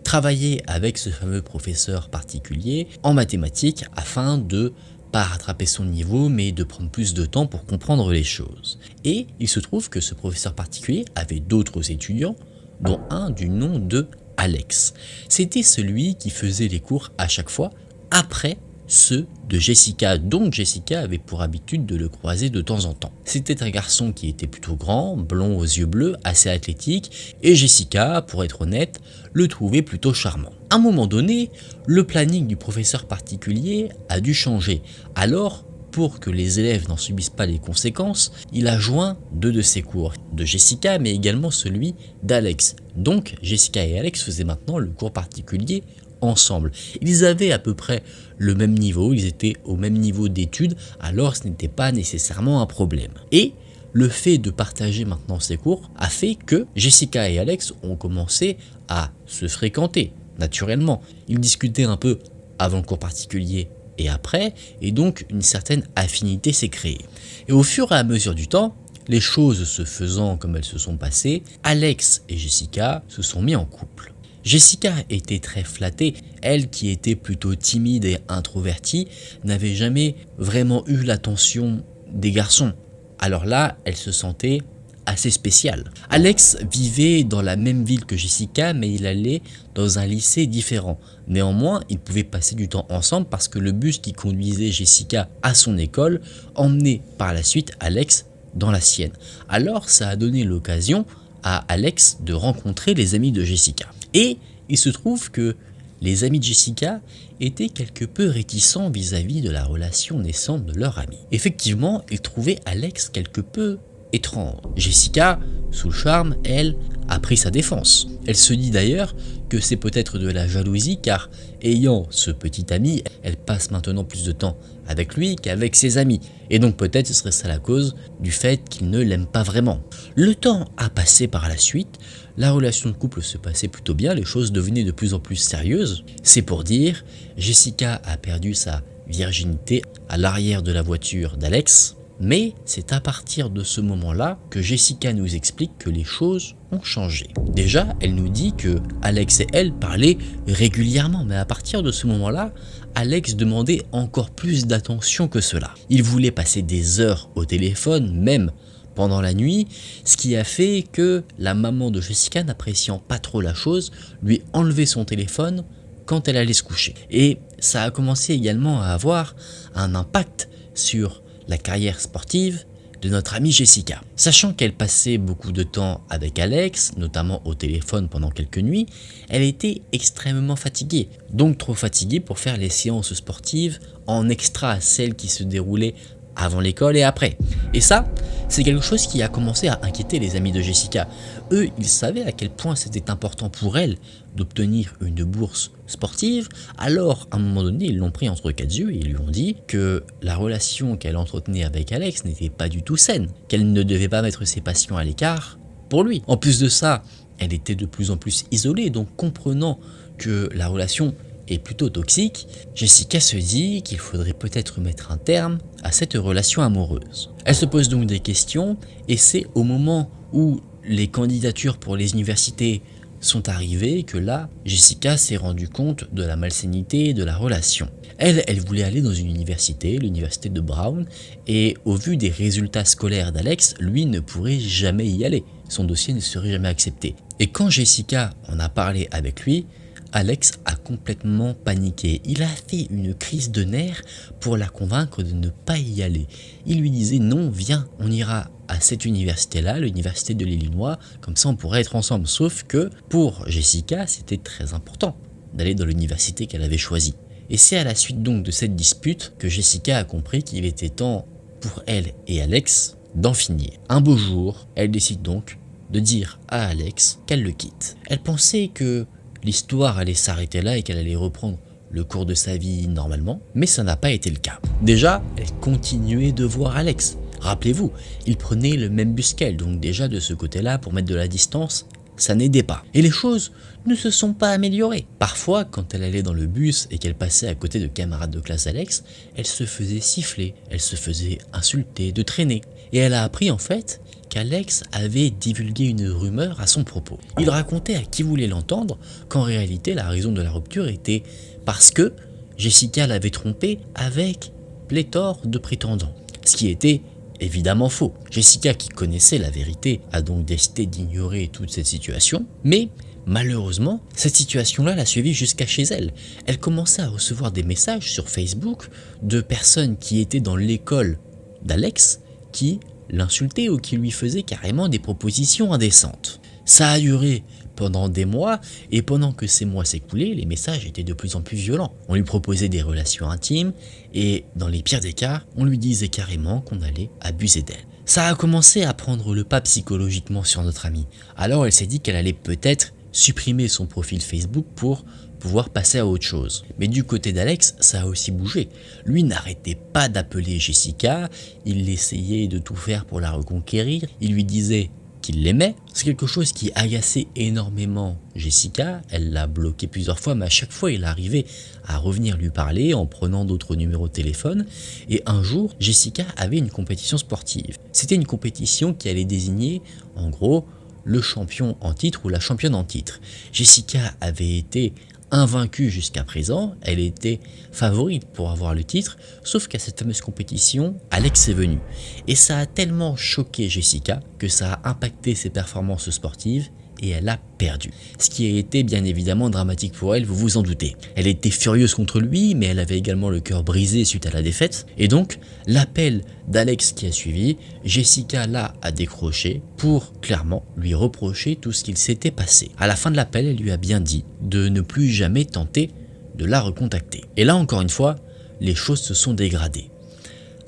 travaillait avec ce fameux professeur particulier en mathématiques afin de pas rattraper son niveau, mais de prendre plus de temps pour comprendre les choses. Et il se trouve que ce professeur particulier avait d'autres étudiants, dont un du nom de Alex. C'était celui qui faisait les cours à chaque fois après ceux de Jessica, donc Jessica avait pour habitude de le croiser de temps en temps. C'était un garçon qui était plutôt grand, blond aux yeux bleus, assez athlétique, et Jessica, pour être honnête, le trouvait plutôt charmant. À un moment donné, le planning du professeur particulier a dû changer, alors pour que les élèves n'en subissent pas les conséquences, il a joint 2 de ses cours, de Jessica mais également celui d'Alex. Donc Jessica et Alex faisaient maintenant le cours particulier ensemble. Ils avaient à peu près le même niveau, ils étaient au même niveau d'études, alors ce n'était pas nécessairement un problème. Et le fait de partager maintenant ces cours a fait que Jessica et Alex ont commencé à se fréquenter, naturellement. Ils discutaient un peu avant le cours particulier et après, et donc une certaine affinité s'est créée. Et au fur et à mesure du temps, les choses se faisant comme elles se sont passées, Alex et Jessica se sont mis en couple. Jessica était très flattée, elle qui était plutôt timide et introvertie, n'avait jamais vraiment eu l'attention des garçons. Alors là, elle se sentait assez spécial. Alex vivait dans la même ville que Jessica, mais il allait dans un lycée différent. Néanmoins, ils pouvaient passer du temps ensemble parce que le bus qui conduisait Jessica à son école emmenait par la suite Alex dans la sienne. Alors ça a donné l'occasion à Alex de rencontrer les amis de Jessica. Et il se trouve que les amis de Jessica étaient quelque peu réticents vis-à-vis de la relation naissante de leur ami. Effectivement, ils trouvaient Alex quelque peu étrange. Jessica, sous le charme, elle, a pris sa défense. Elle se dit d'ailleurs que c'est peut-être de la jalousie car, ayant ce petit ami, elle passe maintenant plus de temps avec lui qu'avec ses amis. Et donc peut-être ce serait ça la cause du fait qu'il ne l'aime pas vraiment. Le temps a passé par la suite, la relation de couple se passait plutôt bien, les choses devenaient de plus en plus sérieuses. C'est pour dire, Jessica a perdu sa virginité à l'arrière de la voiture d'Alex. Mais c'est à partir de ce moment-là que Jessica nous explique que les choses ont changé. Déjà, elle nous dit que Alex et elle parlaient régulièrement, mais à partir de ce moment-là, Alex demandait encore plus d'attention que cela. Il voulait passer des heures au téléphone, même pendant la nuit, ce qui a fait que la maman de Jessica, n'appréciant pas trop la chose, lui enlevait son téléphone quand elle allait se coucher. Et ça a commencé également à avoir un impact sur la carrière sportive de notre amie Jessica. Sachant qu'elle passait beaucoup de temps avec Alex, notamment au téléphone pendant quelques nuits, elle était extrêmement fatiguée. Donc trop fatiguée pour faire les séances sportives en extra à celles qui se déroulaient avant l'école et après. Et ça, c'est quelque chose qui a commencé à inquiéter les amis de Jessica. Eux, ils savaient à quel point c'était important pour elle d'obtenir une bourse sportive, alors à un moment donné, ils l'ont pris entre quatre yeux et ils lui ont dit que la relation qu'elle entretenait avec Alex n'était pas du tout saine, qu'elle ne devait pas mettre ses passions à l'écart pour lui. En plus de ça, elle était de plus en plus isolée, donc comprenant que la relation est plutôt toxique, Jessica se dit qu'il faudrait peut-être mettre un terme à cette relation amoureuse. Elle se pose donc des questions et c'est au moment où les candidatures pour les universités sont arrivées que là, Jessica s'est rendue compte de la malsainité de la relation. Elle voulait aller dans une université, l'université de Brown, et au vu des résultats scolaires d'Alex, lui ne pourrait jamais y aller. Son dossier ne serait jamais accepté. Et quand Jessica en a parlé avec lui, Alex a complètement paniqué. Il a fait une crise de nerfs pour la convaincre de ne pas y aller. Il lui disait non, viens, on ira à cette université-là, l'université de l'Illinois, comme ça on pourrait être ensemble. Sauf que pour Jessica, c'était très important d'aller dans l'université qu'elle avait choisie. Et c'est à la suite donc de cette dispute que Jessica a compris qu'il était temps pour elle et Alex d'en finir. Un beau jour, elle décide donc de dire à Alex qu'elle le quitte. Elle pensait que l'histoire allait s'arrêter là et qu'elle allait reprendre le cours de sa vie normalement, mais ça n'a pas été le cas. Déjà, elle continuait de voir Alex. Rappelez-vous, il prenait le même bus qu'elle, donc déjà de ce côté-là, pour mettre de la distance, ça n'aidait pas. Et les choses ne se sont pas améliorées. Parfois, quand elle allait dans le bus et qu'elle passait à côté de camarades de classe Alex, elle se faisait siffler, elle se faisait insulter, de traîner. Et elle a appris en fait qu'Alex avait divulgué une rumeur à son propos. Il racontait à qui voulait l'entendre qu'en réalité la raison de la rupture était parce que Jessica l'avait trompé avec pléthore de prétendants. Ce qui était évidemment faux. Jessica, qui connaissait la vérité, a donc décidé d'ignorer toute cette situation, mais malheureusement, cette situation-là l'a suivie jusqu'à chez elle. Elle commençait à recevoir des messages sur Facebook de personnes qui étaient dans l'école d'Alex qui l'insultaient ou qui lui faisaient carrément des propositions indécentes. Ça a duré pendant des mois, et pendant que ces mois s'écoulaient, les messages étaient de plus en plus violents. On lui proposait des relations intimes, et dans les pires des cas, on lui disait carrément qu'on allait abuser d'elle. Ça a commencé à prendre le pas psychologiquement sur notre amie. Alors elle s'est dit qu'elle allait peut-être supprimer son profil Facebook pour pouvoir passer à autre chose. Mais du côté d'Alex, ça a aussi bougé. Lui n'arrêtait pas d'appeler Jessica, il essayait de tout faire pour la reconquérir, il lui disait qu'il l'aimait. C'est quelque chose qui agaçait énormément Jessica, elle l'a bloqué plusieurs fois, mais à chaque fois il arrivait à revenir lui parler en prenant d'autres numéros de téléphone. Et un jour, Jessica avait une compétition sportive. C'était une compétition qui allait désigner, en gros, le champion en titre ou la championne en titre. Jessica avait été invaincue jusqu'à présent, elle était favorite pour avoir le titre, sauf qu'à cette fameuse compétition, Alex est venue. Et ça a tellement choqué Jessica que ça a impacté ses performances sportives et elle a perdu. Ce qui a été bien évidemment dramatique pour elle, vous vous en doutez. Elle était furieuse contre lui, mais elle avait également le cœur brisé suite à la défaite. Et donc, l'appel d'Alex qui a suivi, Jessica là a décroché pour clairement lui reprocher tout ce qu'il s'était passé. À la fin de l'appel, elle lui a bien dit de ne plus jamais tenter de la recontacter. Et là encore une fois, les choses se sont dégradées.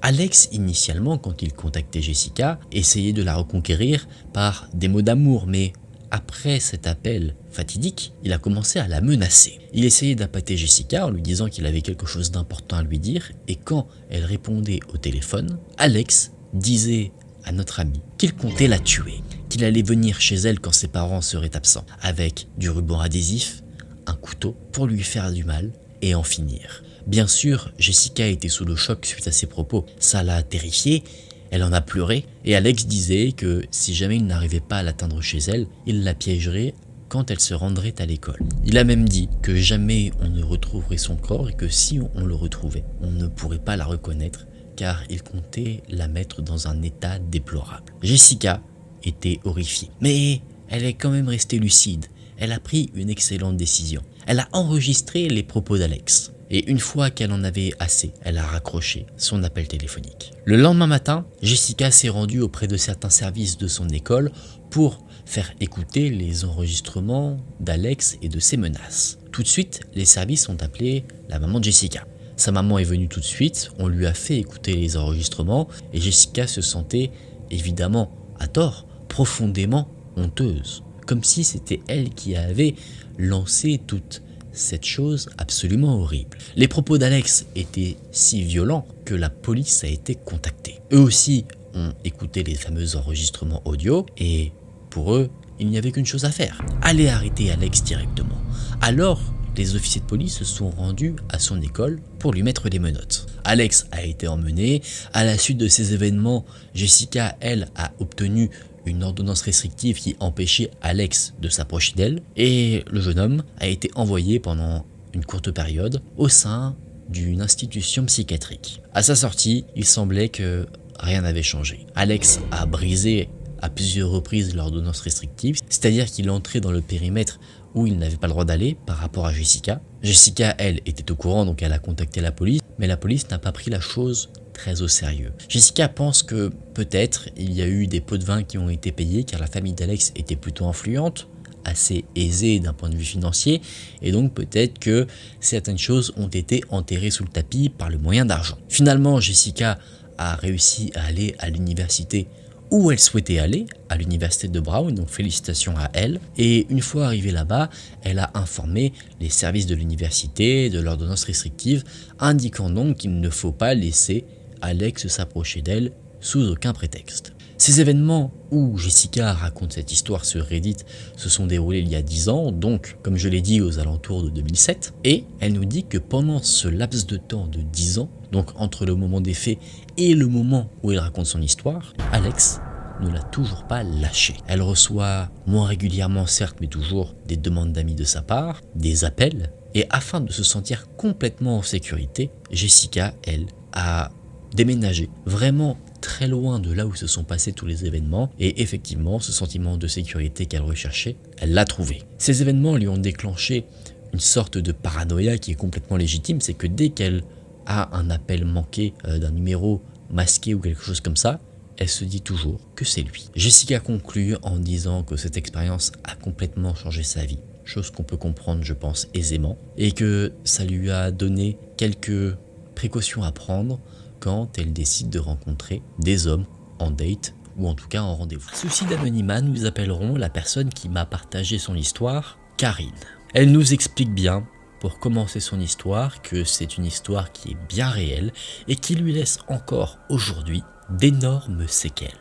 Alex, initialement, quand il contactait Jessica, essayait de la reconquérir par des mots d'amour, mais après cet appel fatidique, il a commencé à la menacer. Il essayait d'appâter Jessica en lui disant qu'il avait quelque chose d'important à lui dire, et quand elle répondait au téléphone, Alex disait à notre ami qu'il comptait la tuer, qu'il allait venir chez elle quand ses parents seraient absents, avec du ruban adhésif, un couteau pour lui faire du mal et en finir. Bien sûr, Jessica était sous le choc suite à ses propos, ça l'a terrifiée. Elle en a pleuré et Alex disait que si jamais il n'arrivait pas à l'atteindre chez elle, il la piégerait quand elle se rendrait à l'école. Il a même dit que jamais on ne retrouverait son corps et que si on le retrouvait, on ne pourrait pas la reconnaître car il comptait la mettre dans un état déplorable. Jessica était horrifiée, mais elle est quand même restée lucide. Elle a pris une excellente décision. Elle a enregistré les propos d'Alex. Et une fois qu'elle en avait assez, elle a raccroché son appel téléphonique. Le lendemain matin, Jessica s'est rendue auprès de certains services de son école pour faire écouter les enregistrements d'Alex et de ses menaces. Tout de suite, les services ont appelé la maman de Jessica. Sa maman est venue tout de suite, on lui a fait écouter les enregistrements et Jessica se sentait évidemment, à tort, profondément honteuse. Comme si c'était elle qui avait lancé toute cette chose absolument horrible. Les propos d'Alex étaient si violents que la police a été contactée. Eux aussi ont écouté les fameux enregistrements audio et pour eux, il n'y avait qu'une chose à faire. Aller arrêter Alex directement. Alors, les officiers de police se sont rendus à son école pour lui mettre des menottes. Alex a été emmené. À la suite de ces événements, Jessica, elle, a obtenu une ordonnance restrictive qui empêchait Alex de s'approcher d'elle et le jeune homme a été envoyé pendant une courte période au sein d'une institution psychiatrique. À sa sortie, il semblait que rien n'avait changé. Alex a brisé à plusieurs reprises l'ordonnance restrictive, c'est-à-dire qu'il entrait dans le périmètre où il n'avait pas le droit d'aller par rapport à Jessica. Jessica, elle, était au courant, donc elle a contacté la police, mais la police n'a pas pris la chose très au sérieux. Jessica pense que peut-être il y a eu des pots de vin qui ont été payés car la famille d'Alex était plutôt influente, assez aisée d'un point de vue financier, et donc peut-être que certaines choses ont été enterrées sous le tapis par le moyen d'argent. Finalement, Jessica a réussi à aller à l'université où elle souhaitait aller, à l'université de Brown, donc félicitations à elle. Et une fois arrivée là-bas, elle a informé les services de l'université de l'ordonnance restrictive, indiquant donc qu'il ne faut pas laisser Alex s'approcher d'elle sous aucun prétexte. Ces événements où Jessica raconte cette histoire sur Reddit se sont déroulés il y a 10 ans, donc comme je l'ai dit aux alentours de 2007, et elle nous dit que pendant ce laps de temps de 10 ans, donc entre le moment des faits et le moment où elle raconte son histoire, Alex ne l'a toujours pas lâché. Elle reçoit moins régulièrement certes, mais toujours des demandes d'amis de sa part, des appels, et afin de se sentir complètement en sécurité, Jessica, elle, a déménagé vraiment très loin de là où se sont passés tous les événements et effectivement ce sentiment de sécurité qu'elle recherchait, elle l'a trouvé. Ces événements lui ont déclenché une sorte de paranoïa qui est complètement légitime, c'est que dès qu'elle a un appel manqué d'un numéro masqué ou quelque chose comme ça, elle se dit toujours que c'est lui. Jessica conclut en disant que cette expérience a complètement changé sa vie, chose qu'on peut comprendre je pense aisément, et que ça lui a donné quelques précautions à prendre quand elle décide de rencontrer des hommes en date ou en tout cas en rendez-vous. Souci d'anonymat, nous appellerons la personne qui m'a partagé son histoire, Karine. Elle nous explique bien, pour commencer son histoire, que c'est une histoire qui est bien réelle et qui lui laisse encore aujourd'hui d'énormes séquelles.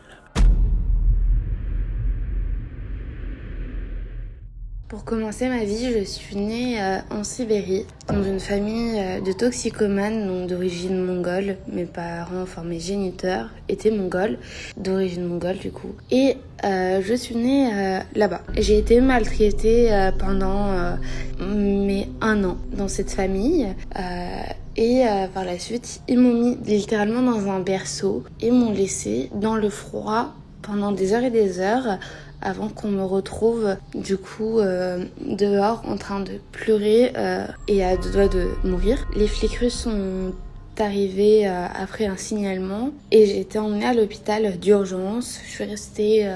Pour commencer ma vie, je suis née en Sibérie, dans une famille de toxicomanes, donc d'origine mongole. Mes parents, enfin mes géniteurs, étaient mongols, d'origine mongole du coup. Et je suis née là-bas. J'ai été maltraitée pendant mes 1 an dans cette famille. Et par la suite, ils m'ont mis littéralement dans un berceau et m'ont laissé dans le froid pendant des heures et des heures avant qu'on me retrouve du coup dehors en train de pleurer et à 2 doigts de mourir. Les flics russes sont arrivés après un signalement et j'ai été emmenée à l'hôpital d'urgence. Je suis restée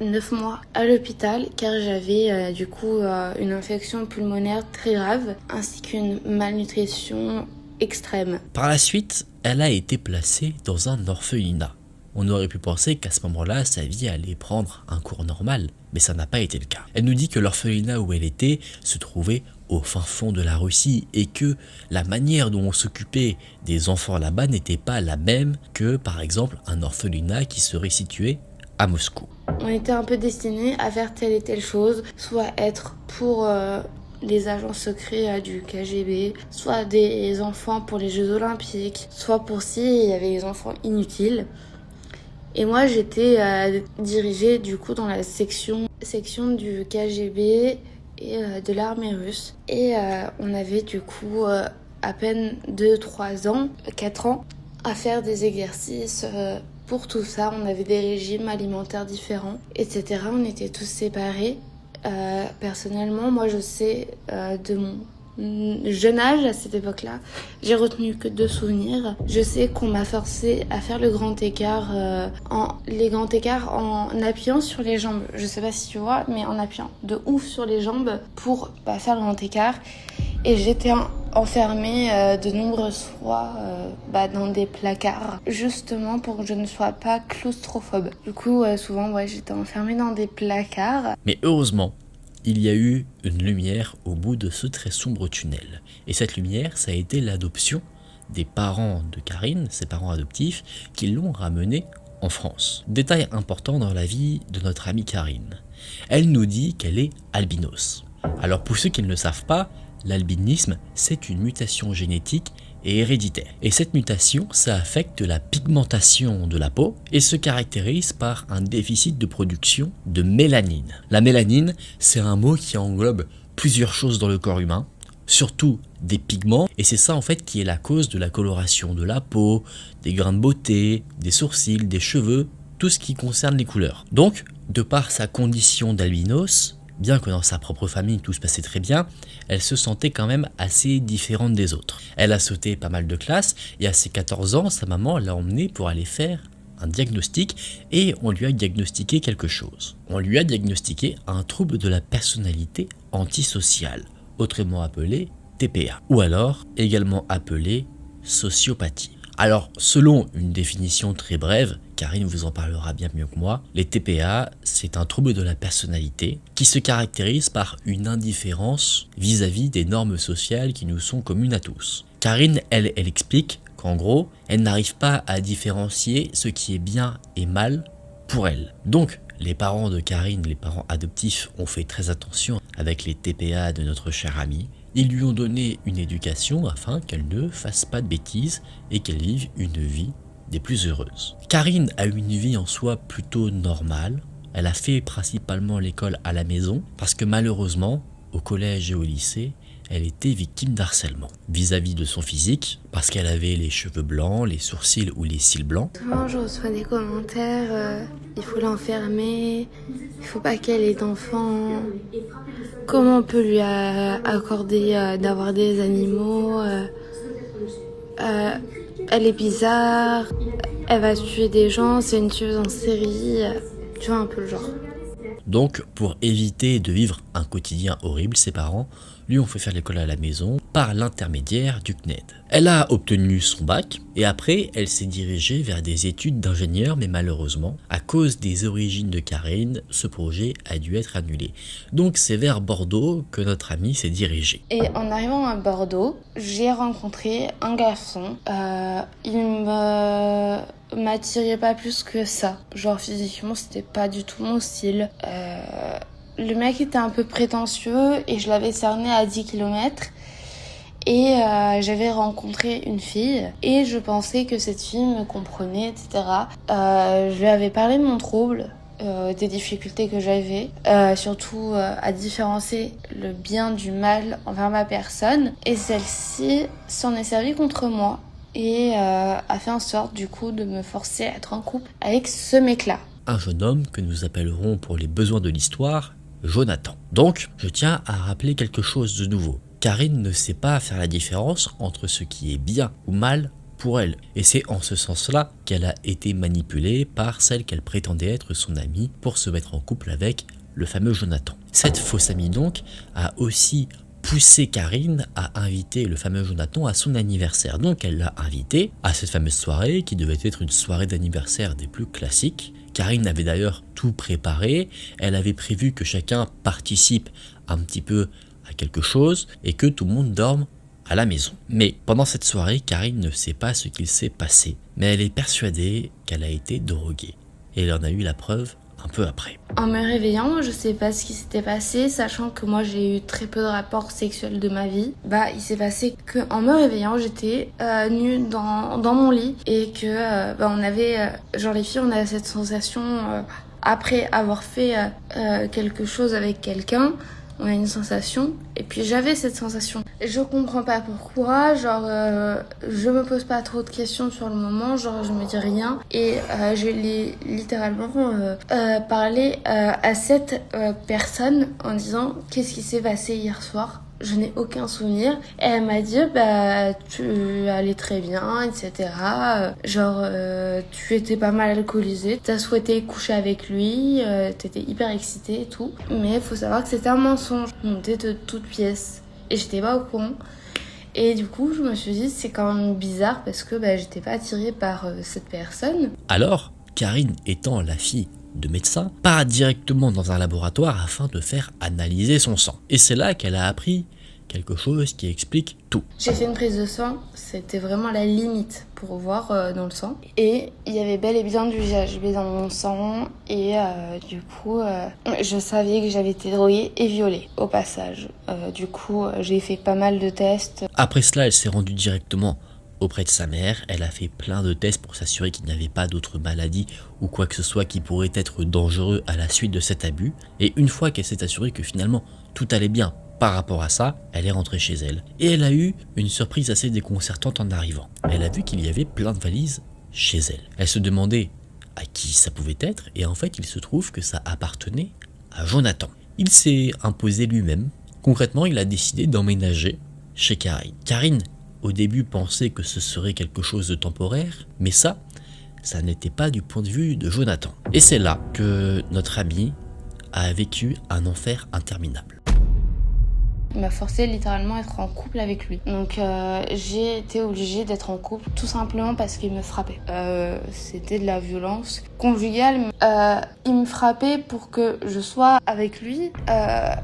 8-9 mois à l'hôpital car j'avais du coup une infection pulmonaire très grave ainsi qu'une malnutrition extrême. Par la suite, elle a été placée dans un orphelinat. On aurait pu penser qu'à ce moment-là, sa vie allait prendre un cours normal, mais ça n'a pas été le cas. Elle nous dit que l'orphelinat où elle était se trouvait au fin fond de la Russie et que la manière dont on s'occupait des enfants là-bas n'était pas la même que, par exemple, un orphelinat qui serait situé à Moscou. On était un peu destinés à faire telle et telle chose, soit être pour les agents secrets du KGB, soit des enfants pour les Jeux Olympiques, soit pour il y avait les enfants inutiles. Et moi, j'étais dirigée du coup dans la section du KGB et de l'armée russe. Et on avait du coup à peine 2-3 ans, 4 ans, à faire des exercices pour tout ça. On avait des régimes alimentaires différents, etc. On était tous séparés. Personnellement, moi, je sais de mon jeune âge à cette époque-là, j'ai retenu que 2 souvenirs. Je sais qu'on m'a forcé à faire le grand écart en appuyant sur les jambes. Je sais pas si tu vois, mais en appuyant de ouf sur les jambes pour faire le grand écart. Et j'étais enfermée de nombreuses fois dans des placards, justement pour que je ne sois pas claustrophobe. Du coup, souvent, j'étais enfermée dans des placards. Mais heureusement, il y a eu une lumière au bout de ce très sombre tunnel. Et cette lumière, ça a été l'adoption des parents de Karine, ses parents adoptifs, qui l'ont ramenée en France. Détail important dans la vie de notre amie Karine. Elle nous dit qu'elle est albinos. Alors pour ceux qui ne le savent pas, l'albinisme, c'est une mutation génétique et héréditaire. Et cette mutation, ça affecte la pigmentation de la peau et se caractérise par un déficit de production de mélanine. La mélanine, c'est un mot qui englobe plusieurs choses dans le corps humain, surtout des pigments, et c'est ça en fait qui est la cause de la coloration de la peau, des grains de beauté, des sourcils, des cheveux, tout ce qui concerne les couleurs. Donc, de par sa condition d'albinos, bien que dans sa propre famille tout se passait très bien, elle se sentait quand même assez différente des autres. Elle a sauté pas mal de classes et à ses 14 ans, sa maman l'a emmenée pour aller faire un diagnostic et on lui a diagnostiqué quelque chose. On lui a diagnostiqué un trouble de la personnalité antisociale, autrement appelé TPA, ou alors également appelé sociopathie. Alors, selon une définition très brève, Karine vous en parlera bien mieux que moi, les TPA, c'est un trouble de la personnalité qui se caractérise par une indifférence vis-à-vis des normes sociales qui nous sont communes à tous. Karine, elle explique qu'en gros, elle n'arrive pas à différencier ce qui est bien et mal pour elle. Donc, les parents de Karine, les parents adoptifs, ont fait très attention avec les TPA de notre chère amie. Ils lui ont donné une éducation afin qu'elle ne fasse pas de bêtises et qu'elle vive une vie des plus heureuses. Karine a eu une vie en soi plutôt normale. Elle a fait principalement l'école à la maison parce que malheureusement, au collège et au lycée, elle était victime d'harcèlement vis-à-vis de son physique parce qu'elle avait les cheveux blancs, les sourcils ou les cils blancs. Souvent, je reçois des commentaires, il faut l'enfermer, il faut pas qu'elle ait d'enfants, comment on peut lui accorder d'avoir des animaux, elle est bizarre, elle va tuer des gens, c'est une tueuse en série, tu vois un peu le genre. Donc, pour éviter de vivre un quotidien horrible, ses parents lui ont fait faire l'école à la maison par l'intermédiaire du CNED. Elle a obtenu son bac et après, elle s'est dirigée vers des études d'ingénieur, mais malheureusement, à cause des origines de Karine, ce projet a dû être annulé. Donc, c'est vers Bordeaux que notre amie s'est dirigée. Et en arrivant à Bordeaux, j'ai rencontré un garçon. Il m'attirait pas plus que ça. Genre physiquement, c'était pas du tout mon style. Le mec était un peu prétentieux et je l'avais cerné à 10 km. Et j'avais rencontré une fille et je pensais que cette fille me comprenait, etc. Je lui avais parlé de mon trouble, des difficultés que j'avais, surtout à différencier le bien du mal envers ma personne. Et celle-ci s'en est servie contre moi et a fait en sorte du coup de me forcer à être en couple avec ce mec-là. Un jeune homme que nous appellerons pour les besoins de l'histoire Jonathan. Donc, je tiens à rappeler quelque chose de nouveau. Karine ne sait pas faire la différence entre ce qui est bien ou mal pour elle. Et c'est en ce sens-là qu'elle a été manipulée par celle qu'elle prétendait être son amie pour se mettre en couple avec le fameux Jonathan. Cette fausse amie donc a aussi poussé Karine à inviter le fameux Jonathan à son anniversaire. Donc elle l'a invité à cette fameuse soirée qui devait être une soirée d'anniversaire des plus classiques. Karine avait d'ailleurs tout préparé, elle avait prévu que chacun participe un petit peu à quelque chose et que tout le monde dorme à la maison. Mais pendant cette soirée, Karine ne sait pas ce qu'il s'est passé, mais elle est persuadée qu'elle a été droguée. Et elle en a eu la preuve un peu après. En me réveillant, je sais pas ce qui s'était passé, sachant que moi j'ai eu très peu de rapports sexuels de ma vie. Il s'est passé que en me réveillant, j'étais nue dans mon lit et que on avait genre les filles, on avait cette sensation après avoir fait quelque chose avec quelqu'un. On a une sensation, et puis j'avais cette sensation. Je comprends pas pourquoi, je me pose pas trop de questions sur le moment, je me dis rien. Et je l'ai littéralement parlé à cette personne en disant « Qu'est-ce qui s'est passé hier soir ?» Je n'ai aucun souvenir. Et elle m'a dit, tu allais très bien, etc. Tu étais pas mal alcoolisée. T'as souhaité coucher avec lui, t'étais hyper excitée et tout. Mais il faut savoir que c'était un mensonge. On était de toutes pièces. Et j'étais pas au courant. Et du coup, je me suis dit, c'est quand même bizarre parce que j'étais pas attirée par cette personne. Alors, Karine étant la fille de médecin, part directement dans un laboratoire afin de faire analyser son sang. Et c'est là qu'elle a appris quelque chose qui explique tout. J'ai fait une prise de sang, c'était vraiment la limite pour voir dans le sang. Et il y avait bel et bien du GHB dans mon sang. Et du coup, je savais que j'avais été droguée et violée au passage. Du coup, j'ai fait pas mal de tests. Après cela, elle s'est rendue directement auprès de sa mère, elle a fait plein de tests pour s'assurer qu'il n'y avait pas d'autres maladies ou quoi que ce soit qui pourrait être dangereux à la suite de cet abus. Et une fois qu'elle s'est assurée que finalement tout allait bien par rapport à ça, elle est rentrée chez elle. Et elle a eu une surprise assez déconcertante en arrivant. Elle a vu qu'il y avait plein de valises chez elle. Elle se demandait à qui ça pouvait être et en fait il se trouve que ça appartenait à Jonathan. Il s'est imposé lui-même. Concrètement, il a décidé d'emménager chez Karine. Karine au début pensait que ce serait quelque chose de temporaire, mais ça n'était pas du point de vue de Jonathan. Et c'est là que notre ami a vécu un enfer interminable. Il m'a forcé littéralement à être en couple avec lui. Donc j'ai été obligée d'être en couple tout simplement parce qu'il me frappait. C'était de la violence conjugale. Il me frappait pour que je sois avec lui.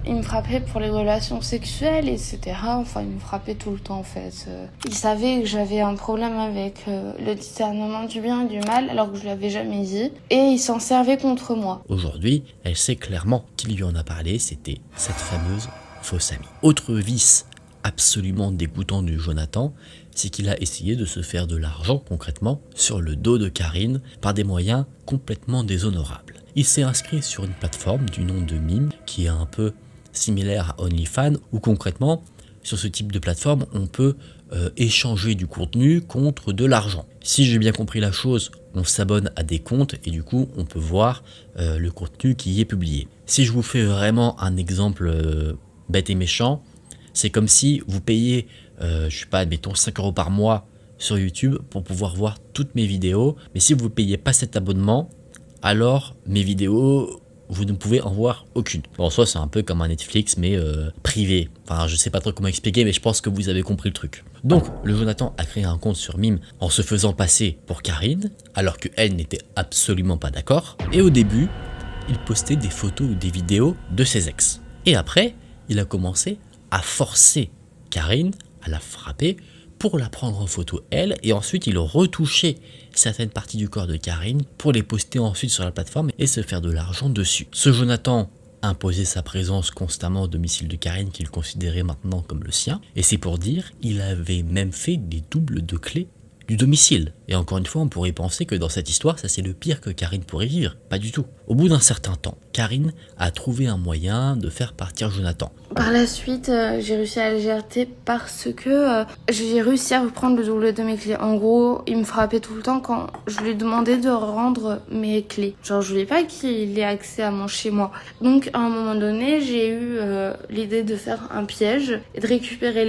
Il me frappait pour les relations sexuelles, etc. Enfin, il me frappait tout le temps en fait. Il savait que j'avais un problème avec le discernement du bien et du mal alors que je l'avais jamais dit. Et il s'en servait contre moi. Aujourd'hui, elle sait clairement qui lui en a parlé. C'était cette fameuse fausse amie. Autre vice absolument dégoûtant du Jonathan, c'est qu'il a essayé de se faire de l'argent concrètement sur le dos de Karine par des moyens complètement déshonorables. Il s'est inscrit sur une plateforme du nom de Mime qui est un peu similaire à OnlyFans où concrètement sur ce type de plateforme on peut échanger du contenu contre de l'argent. Si j'ai bien compris la chose, on s'abonne à des comptes et du coup on peut voir le contenu qui y est publié. Si je vous fais vraiment un exemple bête et méchant, c'est comme si vous payez, je sais pas, admettons 5 € par mois sur YouTube pour pouvoir voir toutes mes vidéos. Mais si vous ne payez pas cet abonnement, alors mes vidéos, vous ne pouvez en voir aucune. Bon, en soi, c'est un peu comme un Netflix, mais privé. Enfin, je sais pas trop comment expliquer, mais je pense que vous avez compris le truc. Donc, le Jonathan a créé un compte sur Mime en se faisant passer pour Karine, alors qu'elle n'était absolument pas d'accord. Et au début, il postait des photos ou des vidéos de ses ex. Et après, il a commencé à forcer Karine à la frapper pour la prendre en photo elle, et ensuite il retouchait certaines parties du corps de Karine pour les poster ensuite sur la plateforme et se faire de l'argent dessus. Ce Jonathan imposé sa présence constamment au domicile de Karine qu'il considérait maintenant comme le sien. Et c'est pour dire, il avait même fait des doubles de clés du domicile. Et encore une fois, on pourrait penser que dans cette histoire, ça c'est le pire que Karine pourrait vivre. Pas du tout. Au bout d'un certain temps, Karine a trouvé un moyen de faire partir Jonathan. Par la suite, j'ai réussi à le gérer parce que j'ai réussi à reprendre le double de mes clés. En gros, il me frappait tout le temps quand je lui demandais de rendre mes clés. Genre, je voulais pas qu'il ait accès à mon chez moi. Donc, à un moment donné, j'ai eu l'idée de faire un piège et de récupérer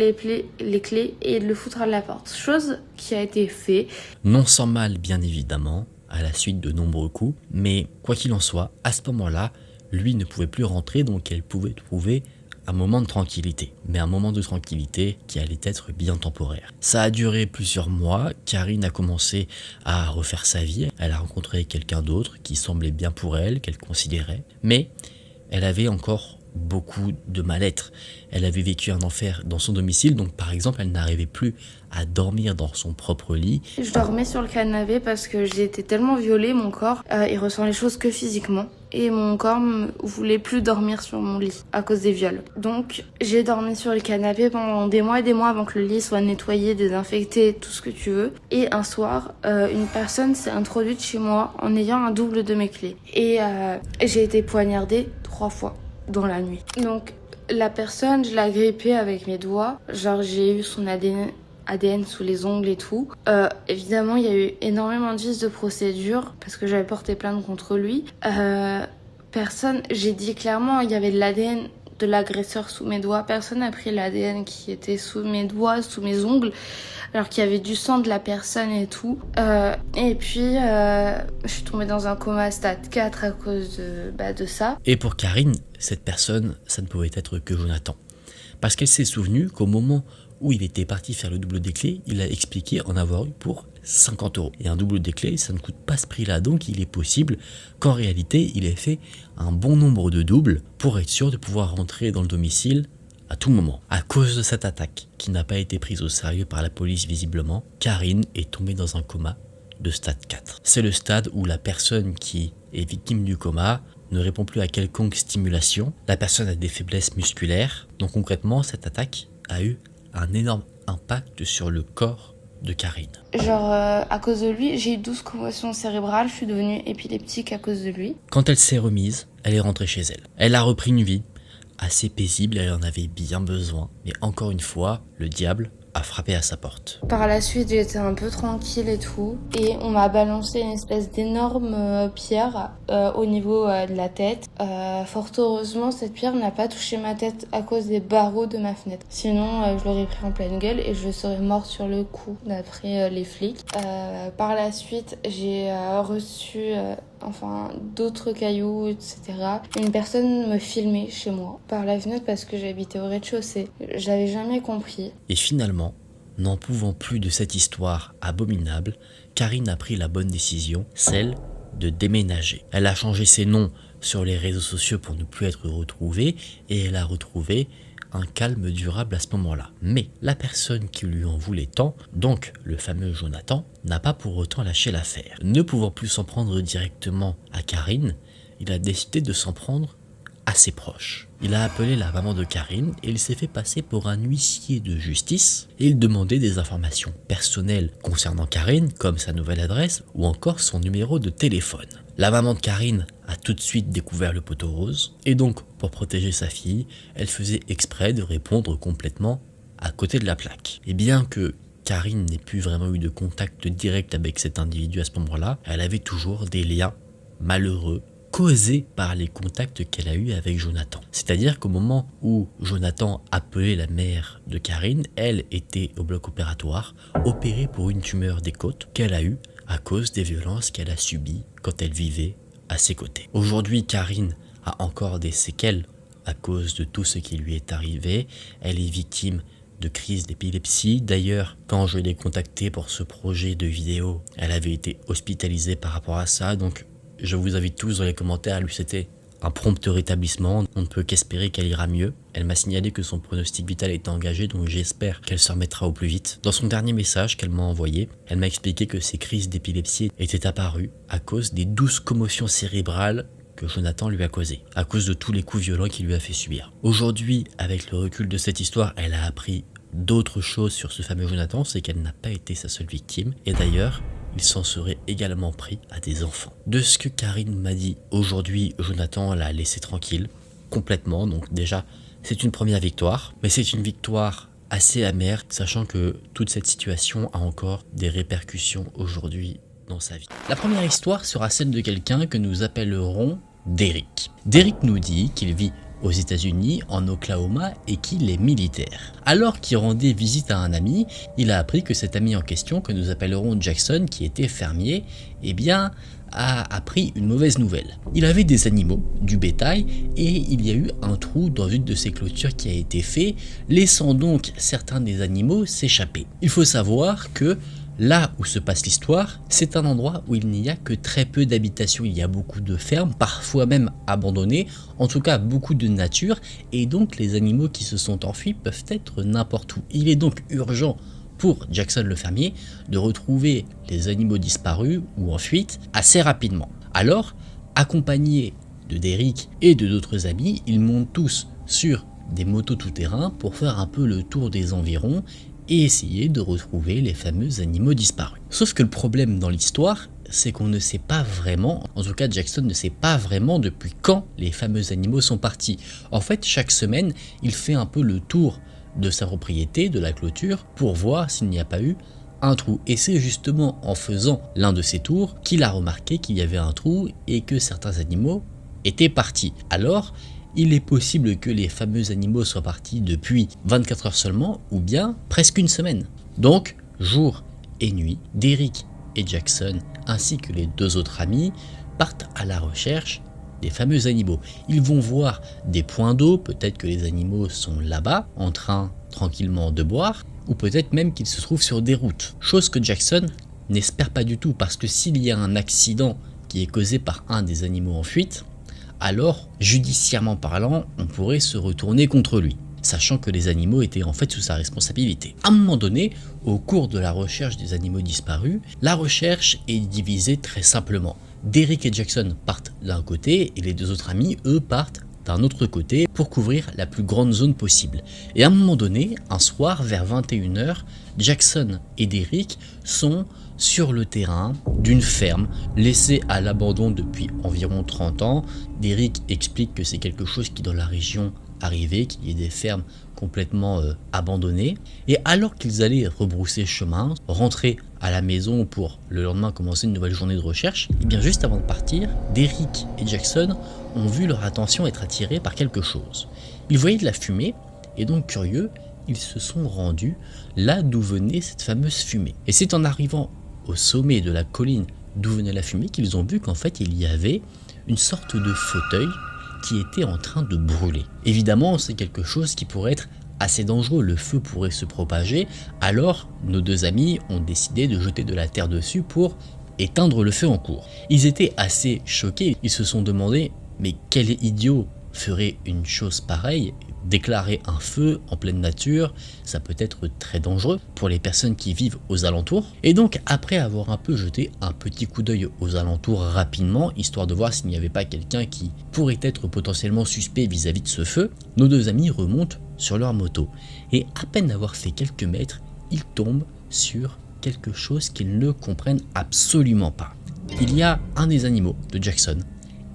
les clés et de le foutre à la porte. Chose qui a été fait. Non sans mal, bien évidemment, à la suite de nombreux coups, mais quoi qu'il en soit, à ce moment-là, lui ne pouvait plus rentrer, donc elle pouvait trouver un moment de tranquillité, mais un moment de tranquillité qui allait être bien temporaire. Ça a duré plusieurs mois, Karine a commencé à refaire sa vie, elle a rencontré quelqu'un d'autre qui semblait bien pour elle, qu'elle considérait, mais elle avait encore beaucoup de mal-être. Elle avait vécu un enfer dans son domicile, donc par exemple, elle n'arrivait plus à dormir dans son propre lit. Je dormais sur le canapé parce que j'ai été tellement violée, mon corps, il ressent les choses que physiquement. Et mon corps ne voulait plus dormir sur mon lit à cause des viols. Donc j'ai dormi sur le canapé pendant des mois et des mois avant que le lit soit nettoyé, désinfecté, tout ce que tu veux. Et un soir, une personne s'est introduite chez moi en ayant un double de mes clés. Et j'ai été poignardée 3 fois dans la nuit. Donc la personne, je l'ai agrippée avec mes doigts. Genre j'ai eu son ADN sous les ongles et tout. Évidemment, il y a eu énormément de vices de procédure parce que j'avais porté plainte contre lui. J'ai dit clairement, il y avait de l'ADN de l'agresseur sous mes doigts. Personne n'a pris l'ADN qui était sous mes doigts, sous mes ongles, alors qu'il y avait du sang de la personne et tout. Et puis, je suis tombée dans un coma stade 4 à cause de ça. Et pour Karine, cette personne, ça ne pouvait être que Jonathan. Parce qu'elle s'est souvenue qu'au moment où il était parti faire le double des clés, il a expliqué en avoir eu pour 50 €. Et un double des clés, ça ne coûte pas ce prix-là, donc il est possible qu'en réalité, il ait fait un bon nombre de doubles pour être sûr de pouvoir rentrer dans le domicile à tout moment. À cause de cette attaque, qui n'a pas été prise au sérieux par la police visiblement, Karine est tombée dans un coma de stade 4. C'est le stade où la personne qui est victime du coma ne répond plus à quelconque stimulation, la personne a des faiblesses musculaires, donc concrètement, cette attaque a eu un énorme impact sur le corps de Karine. Genre, à cause de lui, j'ai eu 12 commotions cérébrales, je suis devenue épileptique à cause de lui. Quand elle s'est remise, elle est rentrée chez elle. Elle a repris une vie assez paisible, elle en avait bien besoin, mais encore une fois, le diable a frappé à sa porte. Par la suite, j'étais un peu tranquille et tout, et on m'a balancé une espèce d'énorme pierre au niveau de la tête. Fort heureusement, cette pierre n'a pas touché ma tête à cause des barreaux de ma fenêtre. Sinon, je l'aurais pris en pleine gueule et je serais morte sur le coup, d'après les flics. Par la suite, j'ai reçu d'autres cailloux, etc. Une personne me filmait chez moi par la fenêtre parce que j'habitais au rez-de-chaussée. J'avais jamais compris. Et finalement, n'en pouvant plus de cette histoire abominable, Karine a pris la bonne décision, celle de déménager. Elle a changé ses noms sur les réseaux sociaux pour ne plus être retrouvée et elle a retrouvé un calme durable à ce moment-là. Mais la personne qui lui en voulait tant, donc le fameux Jonathan, n'a pas pour autant lâché l'affaire. Ne pouvant plus s'en prendre directement à Karine, il a décidé de s'en prendre à ses proches. Il a appelé la maman de Karine et il s'est fait passer pour un huissier de justice et il demandait des informations personnelles concernant Karine, comme sa nouvelle adresse ou encore son numéro de téléphone. La maman de Karine a tout de suite découvert le poteau rose et donc, pour protéger sa fille, elle faisait exprès de répondre complètement à côté de la plaque. Et bien que Karine n'ait plus vraiment eu de contact direct avec cet individu à ce moment-là, elle avait toujours des liens malheureux causés par les contacts qu'elle a eus avec Jonathan. C'est-à-dire qu'au moment où Jonathan appelait la mère de Karine, elle était au bloc opératoire, opérée pour une tumeur des côtes qu'elle a eue à cause des violences qu'elle a subies quand elle vivait à ses côtés. Aujourd'hui, Karine a encore des séquelles à cause de tout ce qui lui est arrivé. Elle est victime de crise d'épilepsie. D'ailleurs, quand je l'ai contactée pour ce projet de vidéo, elle avait été hospitalisée par rapport à ça. Donc, je vous invite tous dans les commentaires à lui souhaiter un prompt rétablissement. On ne peut qu'espérer qu'elle ira mieux. Elle m'a signalé que son pronostic vital était engagé, donc j'espère qu'elle se remettra au plus vite. Dans son dernier message qu'elle m'a envoyé, elle m'a expliqué que ces crises d'épilepsie étaient apparues à cause des 12 commotions cérébrales que Jonathan lui a causé, à cause de tous les coups violents qu'il lui a fait subir. Aujourd'hui, avec le recul de cette histoire, elle a appris d'autres choses sur ce fameux Jonathan, c'est qu'elle n'a pas été sa seule victime, et d'ailleurs, il s'en serait également pris à des enfants. De ce que Karine m'a dit, aujourd'hui, Jonathan l'a laissé tranquille, complètement, donc déjà, c'est une première victoire, mais c'est une victoire assez amère, sachant que toute cette situation a encore des répercussions aujourd'hui dans sa vie. La première histoire sera celle de quelqu'un que nous appellerons Derrick. Derrick nous dit qu'il vit aux États-Unis, en Oklahoma, et qu'il est militaire. Alors qu'il rendait visite à un ami, il a appris que cet ami en question, que nous appellerons Jackson, qui était fermier, eh bien, a appris une mauvaise nouvelle. Il avait des animaux, du bétail, et il y a eu un trou dans une de ses clôtures qui a été fait, laissant donc certains des animaux s'échapper. Il faut savoir que là où se passe l'histoire, c'est un endroit où il n'y a que très peu d'habitations, il y a beaucoup de fermes, parfois même abandonnées, en tout cas beaucoup de nature, et donc les animaux qui se sont enfuis peuvent être n'importe où. Il est donc urgent pour Jackson le fermier de retrouver les animaux disparus ou en fuite assez rapidement. Alors, accompagné de Derrick et de d'autres amis, ils montent tous sur des motos tout-terrain pour faire un peu le tour des environs et essayer de retrouver les fameux animaux disparus. Sauf que le problème dans l'histoire, c'est qu'on ne sait pas vraiment, en tout cas Jackson ne sait pas vraiment depuis quand les fameux animaux sont partis. En fait, chaque semaine, il fait un peu le tour de sa propriété, de la clôture, pour voir s'il n'y a pas eu un trou. Et c'est justement en faisant l'un de ces tours qu'il a remarqué qu'il y avait un trou et que certains animaux étaient partis. Alors, il est possible que les fameux animaux soient partis depuis 24 heures seulement, ou bien presque une semaine. Donc, jour et nuit, Derrick et Jackson, ainsi que les deux autres amis, partent à la recherche des fameux animaux. Ils vont voir des points d'eau, peut-être que les animaux sont là-bas, en train tranquillement de boire, ou peut-être même qu'ils se trouvent sur des routes. Chose que Jackson n'espère pas du tout, parce que s'il y a un accident qui est causé par un des animaux en fuite, alors, judiciairement parlant, on pourrait se retourner contre lui, sachant que les animaux étaient en fait sous sa responsabilité. À un moment donné, au cours de la recherche des animaux disparus, la recherche est divisée très simplement. Derrick et Jackson partent d'un côté et les deux autres amis, eux, partent d'un autre côté pour couvrir la plus grande zone possible. Et à un moment donné, un soir, vers 21 h, Jackson et Derrick sont sur le terrain d'une ferme laissée à l'abandon depuis environ 30 ans. Derrick explique que c'est quelque chose qui dans la région arrivait, qu'il y ait des fermes complètement abandonnées. Et alors qu'ils allaient rebrousser chemin, rentrer à la maison pour le lendemain commencer une nouvelle journée de recherche, et bien juste avant de partir, Derrick et Jackson ont vu leur attention être attirée par quelque chose. Ils voyaient de la fumée et donc curieux, ils se sont rendus là d'où venait cette fameuse fumée. Et c'est en arrivant au sommet de la colline d'où venait la fumée qu'ils ont vu qu'en fait il y avait une sorte de fauteuil qui était en train de brûler. Évidemment, c'est quelque chose qui pourrait être assez dangereux, le feu pourrait se propager, alors nos deux amis ont décidé de jeter de la terre dessus pour éteindre le feu en cours. Ils étaient assez choqués, ils se sont demandé mais quel idiot ferait une chose pareille? Déclarer un feu en pleine nature, ça peut être très dangereux pour les personnes qui vivent aux alentours. Et donc après avoir un peu jeté un petit coup d'œil aux alentours rapidement, histoire de voir s'il n'y avait pas quelqu'un qui pourrait être potentiellement suspect vis-à-vis de ce feu, nos deux amis remontent sur leur moto. Et à peine avoir fait quelques mètres, ils tombent sur quelque chose qu'ils ne comprennent absolument pas. Il y a un des animaux de Jackson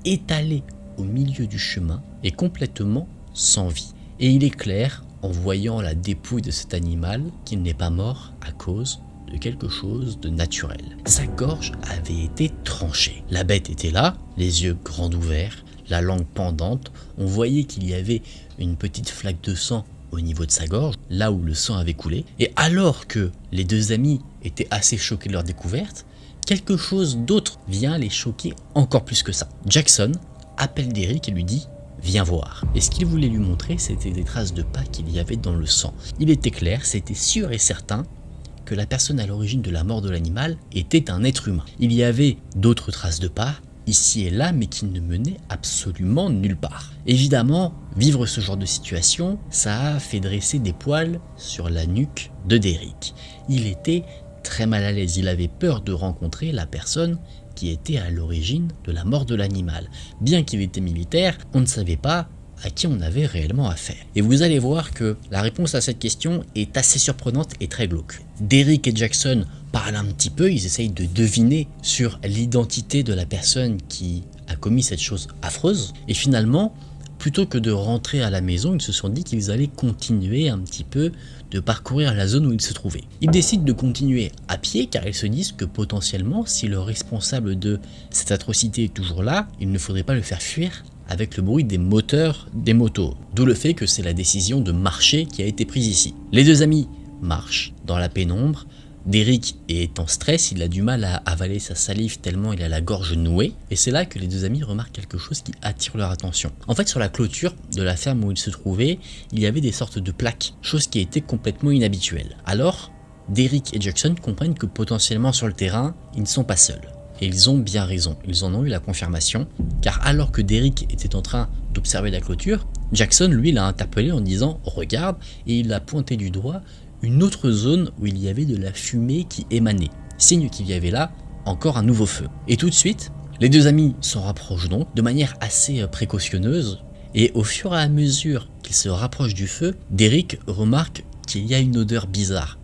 étalé au milieu du chemin et complètement sans vie. Et il est clair, en voyant la dépouille de cet animal, qu'il n'est pas mort à cause de quelque chose de naturel. Sa gorge avait été tranchée. La bête était là, les yeux grands ouverts, la langue pendante. On voyait qu'il y avait une petite flaque de sang au niveau de sa gorge, là où le sang avait coulé. Et alors que les deux amis étaient assez choqués de leur découverte, quelque chose d'autre vient les choquer encore plus que ça. Jackson appelle Derrick et lui dit « Viens voir ». Et ce qu'il voulait lui montrer, c'était des traces de pas qu'il y avait dans le sang. Il était clair, c'était sûr et certain que la personne à l'origine de la mort de l'animal était un être humain. Il y avait d'autres traces de pas, ici et là, mais qui ne menaient absolument nulle part. Évidemment, vivre ce genre de situation, ça a fait dresser des poils sur la nuque de Derrick. Il était très mal à l'aise, il avait peur de rencontrer la personne qui était à l'origine de la mort de l'animal. Bien qu'il était militaire, on ne savait pas à qui on avait réellement affaire. Et vous allez voir que la réponse à cette question est assez surprenante et très glauque. Derrick et Jackson parlent un petit peu, ils essayent de deviner sur l'identité de la personne qui a commis cette chose affreuse. Et finalement, plutôt que de rentrer à la maison, ils se sont dit qu'ils allaient continuer un petit peu de parcourir la zone où ils se trouvaient. Ils décident de continuer à pied car ils se disent que potentiellement, si le responsable de cette atrocité est toujours là, il ne faudrait pas le faire fuir avec le bruit des moteurs des motos. D'où le fait que c'est la décision de marcher qui a été prise ici. Les deux amis marchent dans la pénombre. Derrick est en stress, il a du mal à avaler sa salive tellement il a la gorge nouée. Et c'est là que les deux amis remarquent quelque chose qui attire leur attention. En fait, sur la clôture de la ferme où ils se trouvaient, il y avait des sortes de plaques, chose qui était complètement inhabituelle. Alors, Derrick et Jackson comprennent que potentiellement sur le terrain, ils ne sont pas seuls. Et ils ont bien raison, ils en ont eu la confirmation, car alors que Derrick était en train d'observer la clôture, Jackson lui l'a interpellé en disant « Regarde » et il a pointé du doigt une autre zone où il y avait de la fumée qui émanait, signe qu'il y avait là encore un nouveau feu. Et tout de suite, les deux amis s'en rapprochent donc de manière assez précautionneuse, et au fur et à mesure qu'ils se rapprochent du feu, Derrick remarque qu'il y a une odeur bizarre.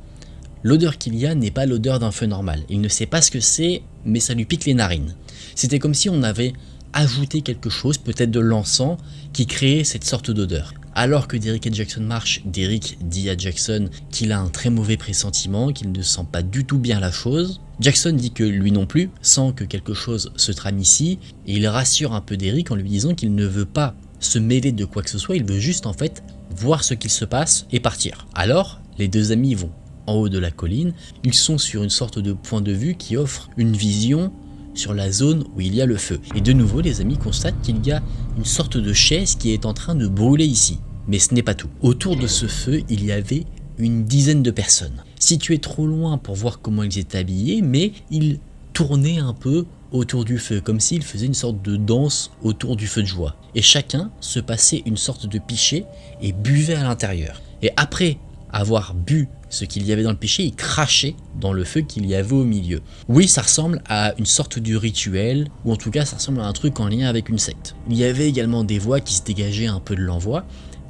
L'odeur qu'il y a n'est pas l'odeur d'un feu normal. Il ne sait pas ce que c'est, mais ça lui pique les narines. C'était comme si on avait ajouté quelque chose, peut-être de l'encens, qui créait cette sorte d'odeur. Alors que Derrick et Jackson marchent, Derrick dit à Jackson qu'il a un très mauvais pressentiment, qu'il ne sent pas du tout bien la chose. Jackson dit que lui non plus, sent que quelque chose se trame ici, et il rassure un peu Derrick en lui disant qu'il ne veut pas se mêler de quoi que ce soit, il veut juste en fait voir ce qu'il se passe et partir. Alors, les deux amis vont en haut de la colline, ils sont sur une sorte de point de vue qui offre une vision sur la zone où il y a le feu. Et de nouveau, les amis constatent qu'il y a une sorte de chaise qui est en train de brûler ici. Mais ce n'est pas tout. Autour de ce feu, il y avait une dizaine de personnes, situées trop loin pour voir comment ils étaient habillés, mais ils tournaient un peu autour du feu, comme s'ils faisaient une sorte de danse autour du feu de joie. Et chacun se passait une sorte de pichet et buvait à l'intérieur. Et après avoir bu ce qu'il y avait dans le pichet, il crachait dans le feu qu'il y avait au milieu. Oui, ça ressemble à une sorte de rituel, ou en tout cas ça ressemble à un truc en lien avec une secte. Il y avait également des voix qui se dégageaient un peu de l'envoi,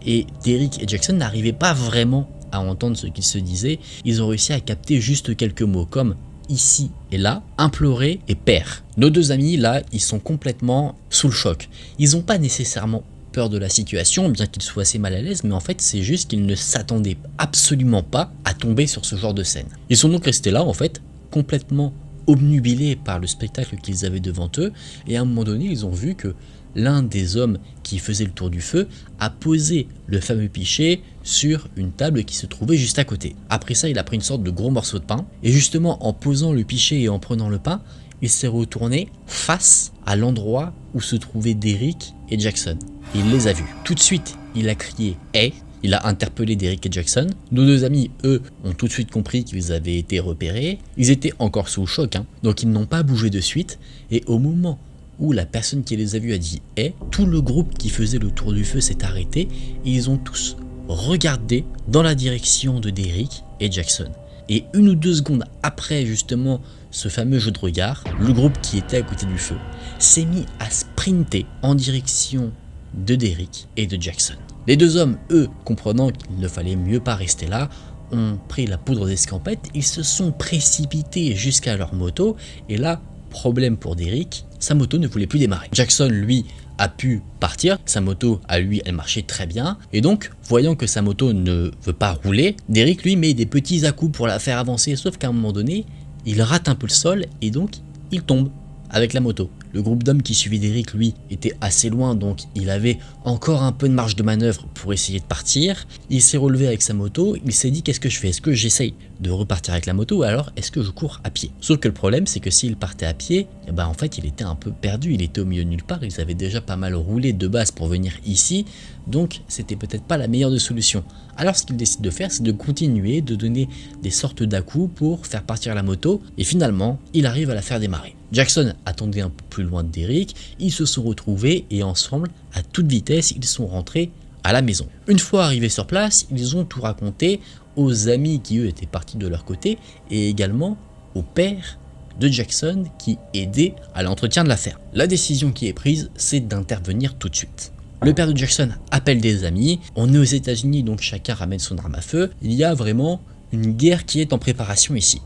et Derrick et Jackson n'arrivaient pas vraiment à entendre ce qu'ils se disaient. Ils ont réussi à capter juste quelques mots, comme ici et là, implorer et père. Nos deux amis, là, ils sont complètement sous le choc. Ils n'ont pas nécessairement peur de la situation, bien qu'ils soient assez mal à l'aise, mais en fait c'est juste qu'ils ne s'attendaient absolument pas à tomber sur ce genre de scène. Ils sont donc restés là en fait, complètement obnubilés par le spectacle qu'ils avaient devant eux, et à un moment donné ils ont vu que l'un des hommes qui faisait le tour du feu a posé le fameux pichet sur une table qui se trouvait juste à côté. Après ça, il a pris une sorte de gros morceau de pain, et justement en posant le pichet et en prenant le pain, il s'est retourné face à l'endroit où se trouvaient Derrick et Jackson. Il les a vus. Tout de suite, il a crié « Hey !» Il a interpellé Derrick et Jackson. Nos deux amis, eux, ont tout de suite compris qu'ils avaient été repérés. Ils étaient encore sous le choc, donc ils n'ont pas bougé de suite. Et au moment où la personne qui les a vus a dit « Hey !», tout le groupe qui faisait le tour du feu s'est arrêté et ils ont tous regardé dans la direction de Derrick et Jackson. Et 1 ou 2 secondes après justement ce fameux jeu de regard, le groupe qui était à côté du feu s'est mis à sprinter en direction de Derrick et de Jackson. Les deux hommes, eux, comprenant qu'il ne fallait mieux pas rester là, ont pris la poudre d'escampette, ils se sont précipités jusqu'à leur moto, et là, problème pour Derrick, sa moto ne voulait plus démarrer. Jackson, lui, a pu partir, sa moto, à lui, elle marchait très bien, et donc, voyant que sa moto ne veut pas rouler, Derrick, lui, met des petits à-coups pour la faire avancer, sauf qu'à un moment donné, il rate un peu le sol, et donc, il tombe avec la moto. Le groupe d'hommes qui suivait Derrick, lui, était assez loin, donc il avait encore un peu de marge de manœuvre pour essayer de partir. Il s'est relevé avec sa moto, il s'est dit qu'est-ce que je fais? Est-ce que j'essaye de repartir avec la moto ou alors est-ce que je cours à pied? Sauf que le problème, c'est que s'il partait à pied, en fait il était un peu perdu, il était au milieu de nulle part, ils avaient déjà pas mal roulé de base pour venir ici, donc c'était peut-être pas la meilleure des solutions. Alors ce qu'il décide de faire, c'est de continuer, de donner des sortes d'à-coups pour faire partir la moto, et finalement, il arrive à la faire démarrer. Jackson attendait un peu plus loin de Derrick, ils se sont retrouvés et ensemble, à toute vitesse, ils sont rentrés à la maison. Une fois arrivés sur place, ils ont tout raconté aux amis qui eux étaient partis de leur côté et également au père de Jackson qui aidait à l'entretien de la ferme. La décision qui est prise, c'est d'intervenir tout de suite. Le père de Jackson appelle des amis, on est aux États-Unis donc chacun ramène son arme à feu, il y a vraiment une guerre qui est en préparation ici.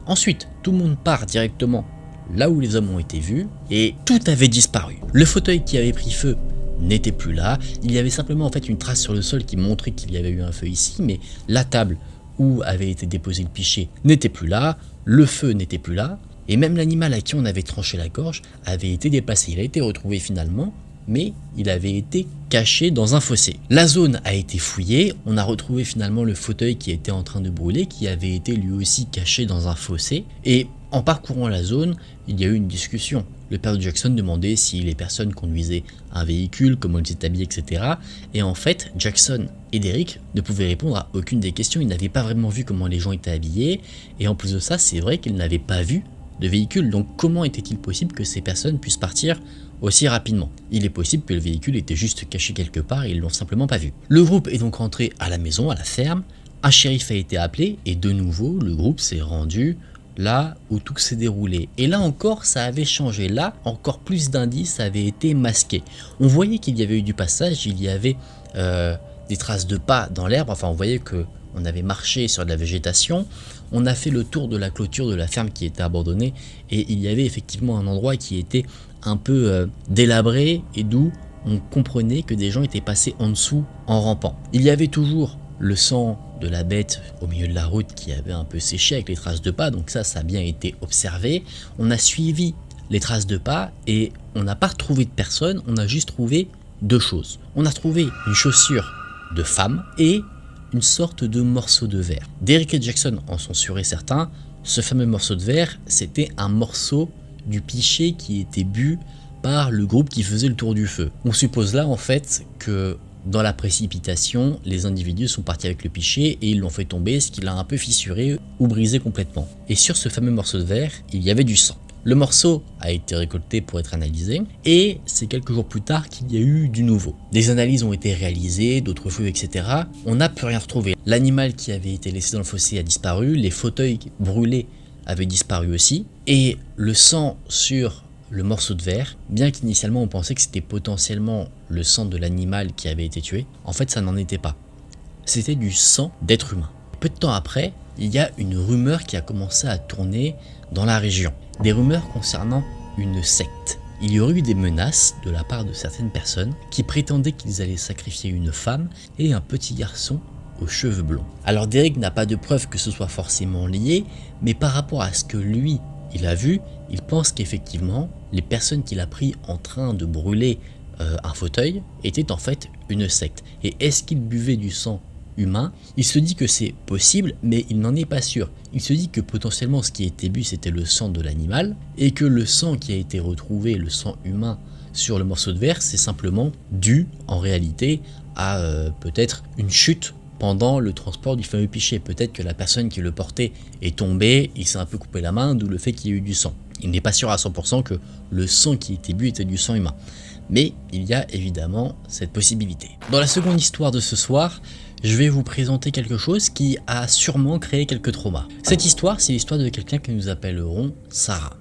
Ensuite, tout le monde part directement là où les hommes ont été vus et tout avait disparu. Le fauteuil qui avait pris feu n'était plus là, il y avait simplement en fait une trace sur le sol qui montrait qu'il y avait eu un feu ici, mais la table où avait été déposé le pichet n'était plus là, le feu n'était plus là, et même l'animal à qui on avait tranché la gorge avait été déplacé. Il a été retrouvé finalement, mais il avait été caché dans un fossé. La zone a été fouillée, on a retrouvé finalement le fauteuil qui était en train de brûler, qui avait été lui aussi caché dans un fossé, et en parcourant la zone, il y a eu une discussion. Le père de Jackson demandait si les personnes conduisaient un véhicule, comment ils étaient habillés, etc. Et en fait, Jackson et Derek ne pouvaient répondre à aucune des questions, ils n'avaient pas vraiment vu comment les gens étaient habillés, et en plus de ça, c'est vrai qu'ils n'avaient pas vu de véhicule, donc comment était-il possible que ces personnes puissent partir aussi rapidement? Il est possible que le véhicule était juste caché quelque part et ils l'ont simplement pas vu. Le groupe est donc rentré à la maison, à la ferme, un shérif a été appelé et de nouveau le groupe s'est rendu là où tout s'est déroulé. Et là encore, ça avait changé. Là, encore plus d'indices avaient été masqués. On voyait qu'il y avait eu du passage, il y avait des traces de pas dans l'herbe, enfin on voyait qu'on avait marché sur de la végétation. On a fait le tour de la clôture de la ferme qui était abandonnée et il y avait effectivement un endroit qui était un peu délabré et d'où on comprenait que des gens étaient passés en dessous en rampant. Il y avait toujours le sang de la bête au milieu de la route qui avait un peu séché avec les traces de pas, donc ça a bien été observé. On a suivi les traces de pas et on n'a pas retrouvé de personne, on a juste trouvé deux choses. On a trouvé une chaussure de femme et une sorte de morceau de verre. Derek et Jackson en sont sûrs et certains, ce fameux morceau de verre, c'était un morceau du pichet qui était bu par le groupe qui faisait le tour du feu. On suppose là en fait que dans la précipitation, les individus sont partis avec le pichet et ils l'ont fait tomber, ce qui l'a un peu fissuré ou brisé complètement. Et sur ce fameux morceau de verre, il y avait du sang. Le morceau a été récolté pour être analysé et c'est quelques jours plus tard qu'il y a eu du nouveau. Des analyses ont été réalisées, d'autres feux, etc. On n'a plus rien retrouvé. L'animal qui avait été laissé dans le fossé a disparu, les fauteuils brûlés avaient disparu aussi et le sang sur le morceau de verre, bien qu'initialement on pensait que c'était potentiellement le sang de l'animal qui avait été tué, en fait ça n'en était pas. C'était du sang d'être humain. Peu de temps après, il y a une rumeur qui a commencé à tourner dans la région. Des rumeurs concernant une secte. Il y aurait eu des menaces de la part de certaines personnes qui prétendaient qu'ils allaient sacrifier une femme et un petit garçon aux cheveux blonds. Alors Derek n'a pas de preuve que ce soit forcément lié, mais par rapport à ce que lui, il a vu, il pense qu'effectivement, les personnes qu'il a pris en train de brûler un fauteuil étaient en fait une secte. Et est-ce qu'il buvait du sang humain? Il se dit que c'est possible, mais il n'en est pas sûr. Il se dit que potentiellement ce qui a été bu c'était le sang de l'animal, et que le sang qui a été retrouvé, le sang humain sur le morceau de verre, c'est simplement dû en réalité à peut-être une chute pendant le transport du fameux pichet. Peut-être que la personne qui le portait est tombée, il s'est un peu coupé la main, d'où le fait qu'il y ait eu du sang. Il n'est pas sûr à 100% que le sang qui était bu était du sang humain. Mais il y a évidemment cette possibilité. Dans la seconde histoire de ce soir, je vais vous présenter quelque chose qui a sûrement créé quelques traumas. Cette histoire, c'est l'histoire de quelqu'un que nous appellerons Sarah.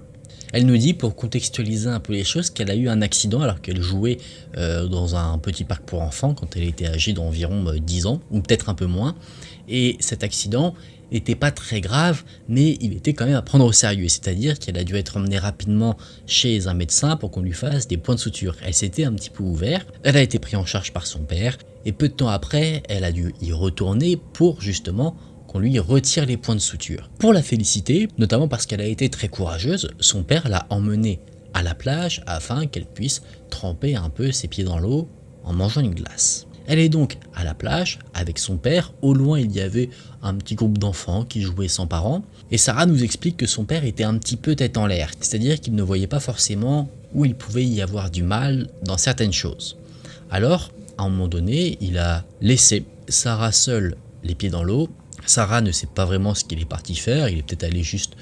Elle nous dit, pour contextualiser un peu les choses, qu'elle a eu un accident alors qu'elle jouait dans un petit parc pour enfants quand elle était âgée d'environ 10 ans, ou peut-être un peu moins. Et cet accident n'était pas très grave, mais il était quand même à prendre au sérieux. C'est-à-dire qu'elle a dû être emmenée rapidement chez un médecin pour qu'on lui fasse des points de suture. Elle s'était un petit peu ouverte, elle a été prise en charge par son père, et peu de temps après, elle a dû y retourner pour justement qu'on lui retire les points de suture. Pour la féliciter, notamment parce qu'elle a été très courageuse, son père l'a emmenée à la plage afin qu'elle puisse tremper un peu ses pieds dans l'eau en mangeant une glace. Elle est donc à la plage avec son père, au loin il y avait un petit groupe d'enfants qui jouaient sans parents, et Sarah nous explique que son père était un petit peu tête en l'air, c'est-à-dire qu'il ne voyait pas forcément où il pouvait y avoir du mal dans certaines choses. Alors, à un moment donné, il a laissé Sarah seule les pieds dans l'eau. Sarah ne sait pas vraiment ce qu'il est parti faire, il est peut-être allé juste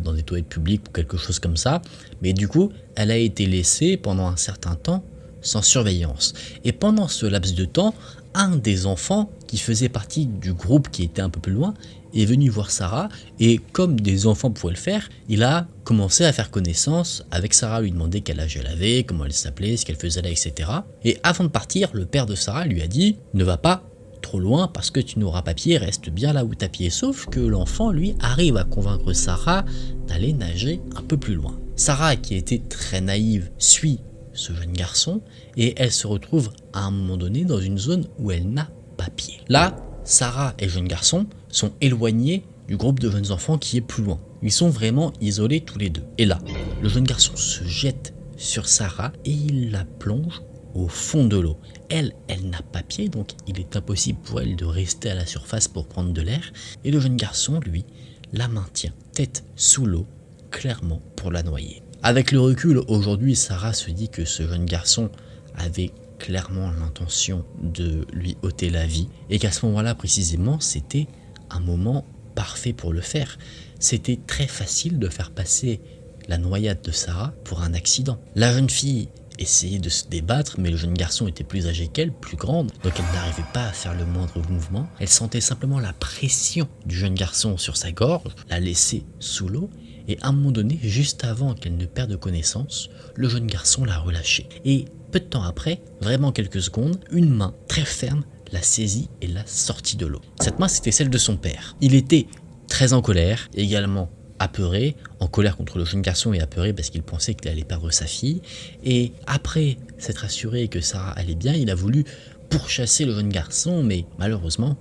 dans des toilettes publiques ou quelque chose comme ça, mais du coup, elle a été laissée pendant un certain temps sans surveillance. Et pendant ce laps de temps, un des enfants qui faisait partie du groupe qui était un peu plus loin est venu voir Sarah et comme des enfants pouvaient le faire, il a commencé à faire connaissance avec Sarah, lui demander quel âge elle avait, comment elle s'appelait, ce qu'elle faisait là, etc. Et avant de partir, le père de Sarah lui a dit « Ne va pas trop loin parce que tu n'auras pas pied, reste bien là où t'as pied. » Sauf que l'enfant, lui, arrive à convaincre Sarah d'aller nager un peu plus loin. Sarah, qui était très naïve, suit ce jeune garçon et elle se retrouve à un moment donné dans une zone où elle n'a pas pied. Là, Sarah et le jeune garçon sont éloignés du groupe de jeunes enfants qui est plus loin. Ils sont vraiment isolés tous les deux. Et là, le jeune garçon se jette sur Sarah et il la plonge au fond de l'eau. Elle n'a pas pied, donc il est impossible pour elle de rester à la surface pour prendre de l'air. Et le jeune garçon, lui, la maintient tête sous l'eau, clairement pour la noyer. Avec le recul, aujourd'hui, Sarah se dit que ce jeune garçon avait clairement l'intention de lui ôter la vie et qu'à ce moment-là, précisément, c'était un moment parfait pour le faire. C'était très facile de faire passer la noyade de Sarah pour un accident. La jeune fille essayait de se débattre, mais le jeune garçon était plus âgé qu'elle, plus grande, donc elle n'arrivait pas à faire le moindre mouvement. Elle sentait simplement la pression du jeune garçon sur sa gorge, la laisser sous l'eau, et à un moment donné, juste avant qu'elle ne perde connaissance, le jeune garçon l'a relâchée. Et peu de temps après, vraiment quelques secondes, une main très ferme l'a saisie et l'a sortie de l'eau. Cette main, c'était celle de son père. Il était très en colère, également apeuré, en colère contre le jeune garçon et apeuré parce qu'il pensait qu'il allait perdre sa fille. Et après s'être assuré que Sarah allait bien, il a voulu pourchasser le jeune garçon, mais malheureusement,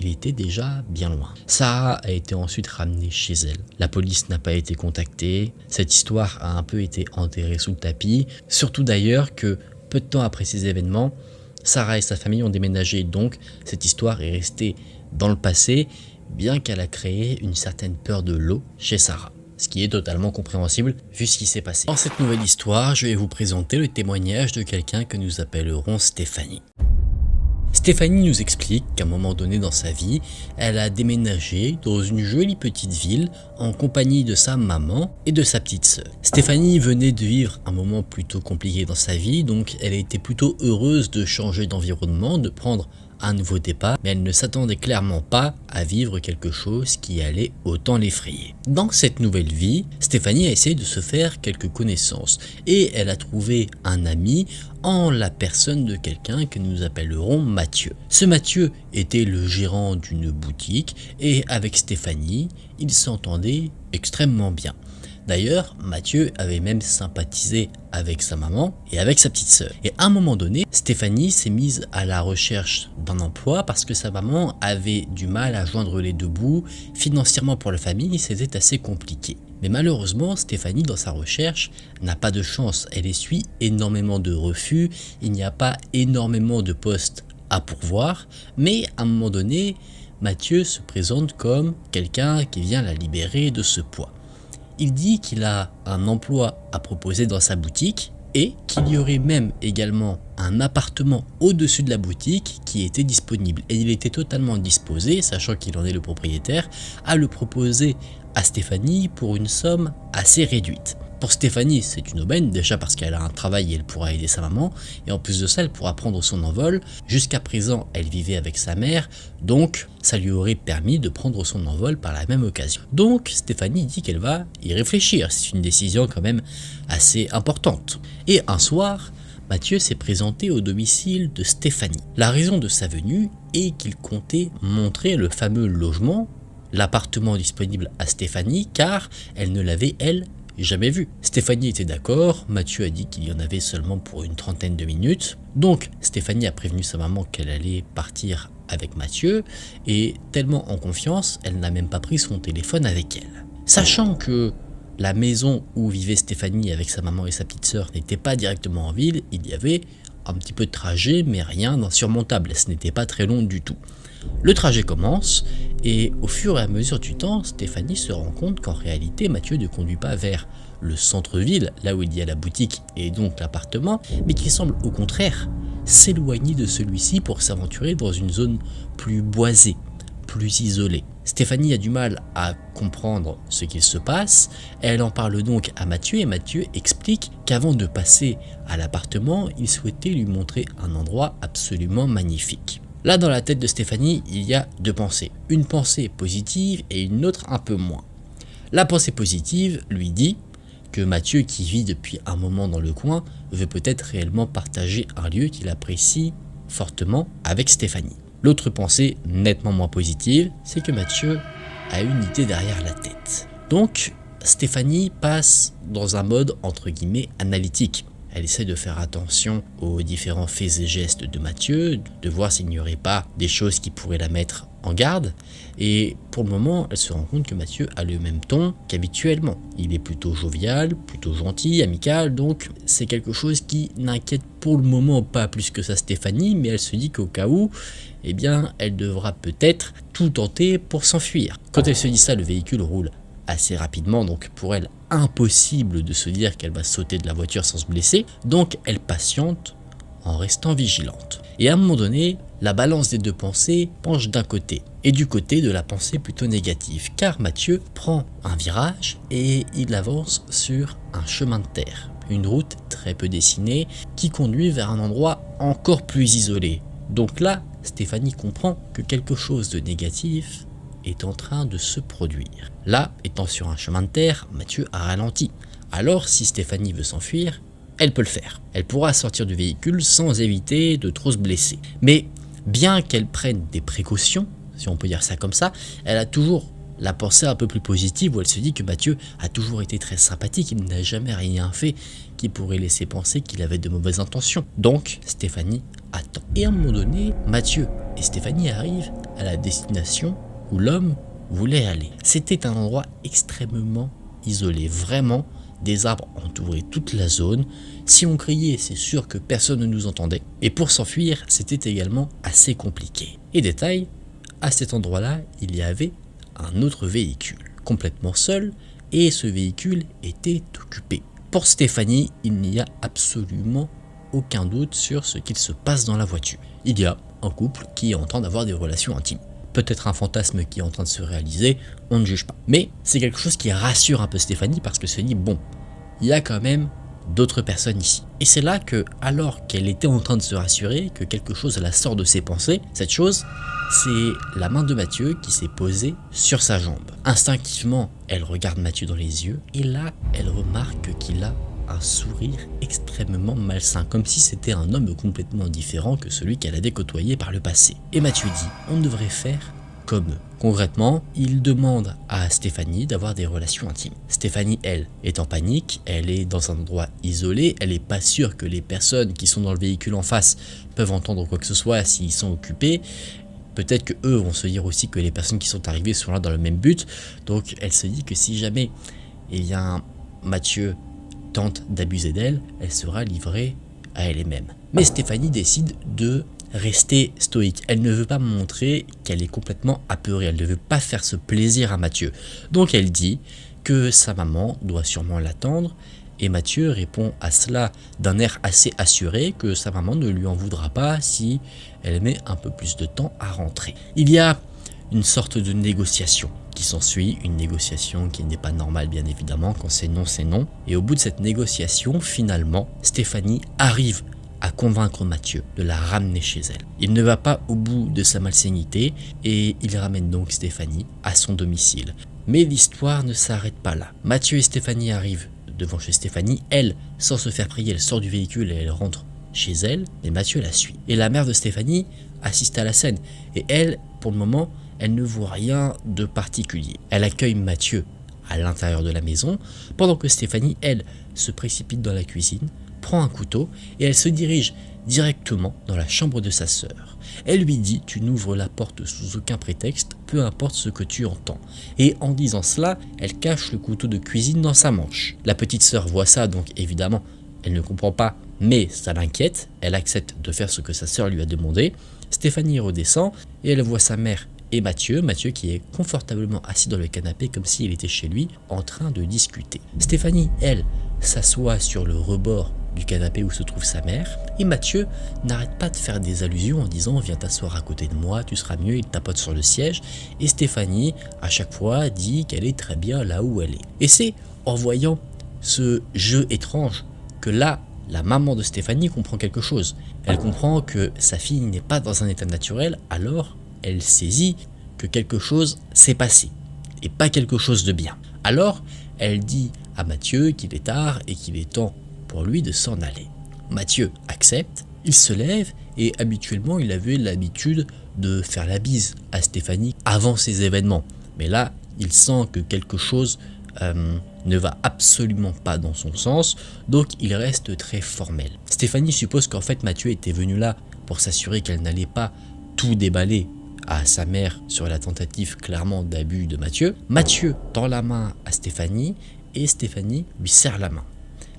il était déjà bien loin. Sarah a été ensuite ramenée chez elle. La police n'a pas été contactée. Cette histoire a un peu été enterrée sous le tapis. Surtout d'ailleurs que peu de temps après ces événements, Sarah et sa famille ont déménagé. Donc cette histoire est restée dans le passé, bien qu'elle a créé une certaine peur de l'eau chez Sarah. Ce qui est totalement compréhensible vu ce qui s'est passé. Dans cette nouvelle histoire, je vais vous présenter le témoignage de quelqu'un que nous appellerons Stéphanie. Stéphanie nous explique qu'à un moment donné dans sa vie, elle a déménagé dans une jolie petite ville en compagnie de sa maman et de sa petite sœur. Stéphanie venait de vivre un moment plutôt compliqué dans sa vie, donc elle était plutôt heureuse de changer d'environnement, de prendre un nouveau départ, mais elle ne s'attendait clairement pas à vivre quelque chose qui allait autant l'effrayer. Dans cette nouvelle vie, Stéphanie a essayé de se faire quelques connaissances et elle a trouvé un ami en la personne de quelqu'un que nous appellerons Mathieu. Ce Mathieu était le gérant d'une boutique et avec Stéphanie, ils s'entendaient extrêmement bien. D'ailleurs, Mathieu avait même sympathisé avec sa maman et avec sa petite sœur. Et à un moment donné, Stéphanie s'est mise à la recherche d'un emploi parce que sa maman avait du mal à joindre les deux bouts. Financièrement pour la famille, c'était assez compliqué. Mais malheureusement, Stéphanie, dans sa recherche, n'a pas de chance. Elle essuie énormément de refus. Il n'y a pas énormément de postes à pourvoir. Mais à un moment donné, Mathieu se présente comme quelqu'un qui vient la libérer de ce poids. Il dit qu'il a un emploi à proposer dans sa boutique et qu'il y aurait même également un appartement au-dessus de la boutique qui était disponible. Et il était totalement disposé, sachant qu'il en est le propriétaire, à le proposer à Stéphanie pour une somme assez réduite. Pour Stéphanie, c'est une aubaine, déjà parce qu'elle a un travail et elle pourra aider sa maman, et en plus de ça, elle pourra prendre son envol. Jusqu'à présent, elle vivait avec sa mère, donc ça lui aurait permis de prendre son envol par la même occasion. Donc Stéphanie dit qu'elle va y réfléchir, c'est une décision quand même assez importante. Et un soir, Mathieu s'est présenté au domicile de Stéphanie. La raison de sa venue est qu'il comptait montrer le fameux logement, l'appartement disponible à Stéphanie, car elle ne l'avait, elle, jamais vu. Stéphanie était d'accord, Mathieu a dit qu'il y en avait seulement pour une trentaine de minutes. Donc Stéphanie a prévenu sa maman qu'elle allait partir avec Mathieu et tellement en confiance, elle n'a même pas pris son téléphone avec elle. Sachant que la maison où vivait Stéphanie avec sa maman et sa petite sœur n'était pas directement en ville, il y avait un petit peu de trajet mais rien d'insurmontable, ce n'était pas très long du tout. Le trajet commence et au fur et à mesure du temps, Stéphanie se rend compte qu'en réalité, Mathieu ne conduit pas vers le centre-ville, là où il y a la boutique et donc l'appartement, mais qu'il semble au contraire s'éloigner de celui-ci pour s'aventurer dans une zone plus boisée, plus isolée. Stéphanie a du mal à comprendre ce qu'il se passe, elle en parle donc à Mathieu et Mathieu explique qu'avant de passer à l'appartement, il souhaitait lui montrer un endroit absolument magnifique. Là, dans la tête de Stéphanie, il y a deux pensées. Une pensée positive et une autre un peu moins. La pensée positive lui dit que Mathieu, qui vit depuis un moment dans le coin, veut peut-être réellement partager un lieu qu'il apprécie fortement avec Stéphanie. L'autre pensée, nettement moins positive, c'est que Mathieu a une idée derrière la tête. Donc, Stéphanie passe dans un mode entre guillemets analytique. Elle essaie de faire attention aux différents faits et gestes de Mathieu, de voir s'il n'y aurait pas des choses qui pourraient la mettre en garde. Et pour le moment, elle se rend compte que Mathieu a le même ton qu'habituellement. Il est plutôt jovial, plutôt gentil, amical, donc c'est quelque chose qui n'inquiète pour le moment pas plus que ça Stéphanie, mais elle se dit qu'au cas où, eh bien, elle devra peut-être tout tenter pour s'enfuir. Quand elle se dit ça, le véhicule roule assez rapidement, donc pour elle, impossible de se dire qu'elle va sauter de la voiture sans se blesser, donc elle patiente en restant vigilante. Et à un moment donné, la balance des deux pensées penche d'un côté, et du côté de la pensée plutôt négative, car Mathieu prend un virage et il avance sur un chemin de terre, une route très peu dessinée qui conduit vers un endroit encore plus isolé. Donc là, Stéphanie comprend que quelque chose de négatif est en train de se produire. Là, étant sur un chemin de terre, Mathieu a ralenti. Alors, si Stéphanie veut s'enfuir, elle peut le faire. Elle pourra sortir du véhicule sans éviter de trop se blesser. Mais bien qu'elle prenne des précautions, si on peut dire ça comme ça, elle a toujours la pensée un peu plus positive où elle se dit que Mathieu a toujours été très sympathique, il n'a jamais rien fait qui pourrait laisser penser qu'il avait de mauvaises intentions. Donc, Stéphanie attend. Et à un moment donné, Mathieu et Stéphanie arrivent à la destination où l'homme voulait aller. C'était un endroit extrêmement isolé, vraiment des arbres entouraient toute la zone. Si on criait, c'est sûr que personne ne nous entendait. Et pour s'enfuir, c'était également assez compliqué. Et détail, à cet endroit-là, il y avait un autre véhicule, complètement seul, et ce véhicule était occupé. Pour Stéphanie, il n'y a absolument aucun doute sur ce qu'il se passe dans la voiture. Il y a un couple qui est en train d'avoir des relations intimes. Peut-être un fantasme qui est en train de se réaliser, on ne juge pas. Mais c'est quelque chose qui rassure un peu Stéphanie parce que se dit, bon, il y a quand même d'autres personnes ici. Et c'est là que, alors qu'elle était en train de se rassurer, que quelque chose la sort de ses pensées, cette chose, c'est la main de Mathieu qui s'est posée sur sa jambe. Instinctivement, elle regarde Mathieu dans les yeux et là, elle remarque qu'il a un sourire extrêmement malsain, comme si c'était un homme complètement différent que celui qu'elle avait côtoyé par le passé. Et Mathieu dit, on devrait faire comme eux. Concrètement, il demande à Stéphanie d'avoir des relations intimes. Stéphanie, elle, est en panique, elle est dans un endroit isolé, elle n'est pas sûre que les personnes qui sont dans le véhicule en face peuvent entendre quoi que ce soit s'ils sont occupés. Peut-être que eux vont se dire aussi que les personnes qui sont arrivées sont là dans le même but. Donc elle se dit que si jamais Mathieu tente d'abuser d'elle, elle sera livrée à elle-même. Mais Stéphanie décide de rester stoïque. Elle ne veut pas montrer qu'elle est complètement apeurée. Elle ne veut pas faire ce plaisir à Mathieu. Donc elle dit que sa maman doit sûrement l'attendre. Et Mathieu répond à cela d'un air assez assuré que sa maman ne lui en voudra pas si elle met un peu plus de temps à rentrer. Il y a une sorte de négociation qui s'ensuit, une négociation qui n'est pas normale bien évidemment, quand c'est non c'est non. Et au bout de cette négociation, finalement, Stéphanie arrive à convaincre Mathieu de la ramener chez elle. Il ne va pas au bout de sa malsénité et il ramène donc Stéphanie à son domicile. Mais l'histoire ne s'arrête pas là. Mathieu et Stéphanie arrivent devant chez Stéphanie. Elle, sans se faire prier, elle sort du véhicule et elle rentre chez elle, mais Mathieu la suit. Et la mère de Stéphanie assiste à la scène. Et elle, pour le moment, elle ne voit rien de particulier. Elle accueille Mathieu à l'intérieur de la maison, pendant que Stéphanie, elle, se précipite dans la cuisine, prend un couteau et elle se dirige directement dans la chambre de sa sœur. Elle lui dit, tu n'ouvres la porte sous aucun prétexte, peu importe ce que tu entends. Et en disant cela, elle cache le couteau de cuisine dans sa manche. La petite sœur voit ça, donc évidemment, elle ne comprend pas, mais ça l'inquiète. Elle accepte de faire ce que sa sœur lui a demandé. Stéphanie redescend et elle voit sa mère et Mathieu qui est confortablement assis dans le canapé comme s'il était chez lui, en train de discuter. Stéphanie, elle, s'assoit sur le rebord du canapé où se trouve sa mère, et Mathieu n'arrête pas de faire des allusions en disant « Viens t'asseoir à côté de moi, tu seras mieux », il tapote sur le siège, et Stéphanie, à chaque fois, dit qu'elle est très bien là où elle est. Et c'est en voyant ce jeu étrange que là, la maman de Stéphanie comprend quelque chose. Elle comprend que sa fille n'est pas dans un état naturel, alors elle saisit que quelque chose s'est passé, et pas quelque chose de bien. Alors, elle dit à Mathieu qu'il est tard et qu'il est temps pour lui de s'en aller. Mathieu accepte, il se lève et habituellement il avait l'habitude de faire la bise à Stéphanie avant ces événements. Mais là, il sent que quelque chose ne va absolument pas dans son sens, donc il reste très formel. Stéphanie suppose qu'en fait Mathieu était venu là pour s'assurer qu'elle n'allait pas tout déballer à sa mère sur la tentative clairement d'abus de Mathieu. Mathieu tend la main à Stéphanie et Stéphanie lui serre la main.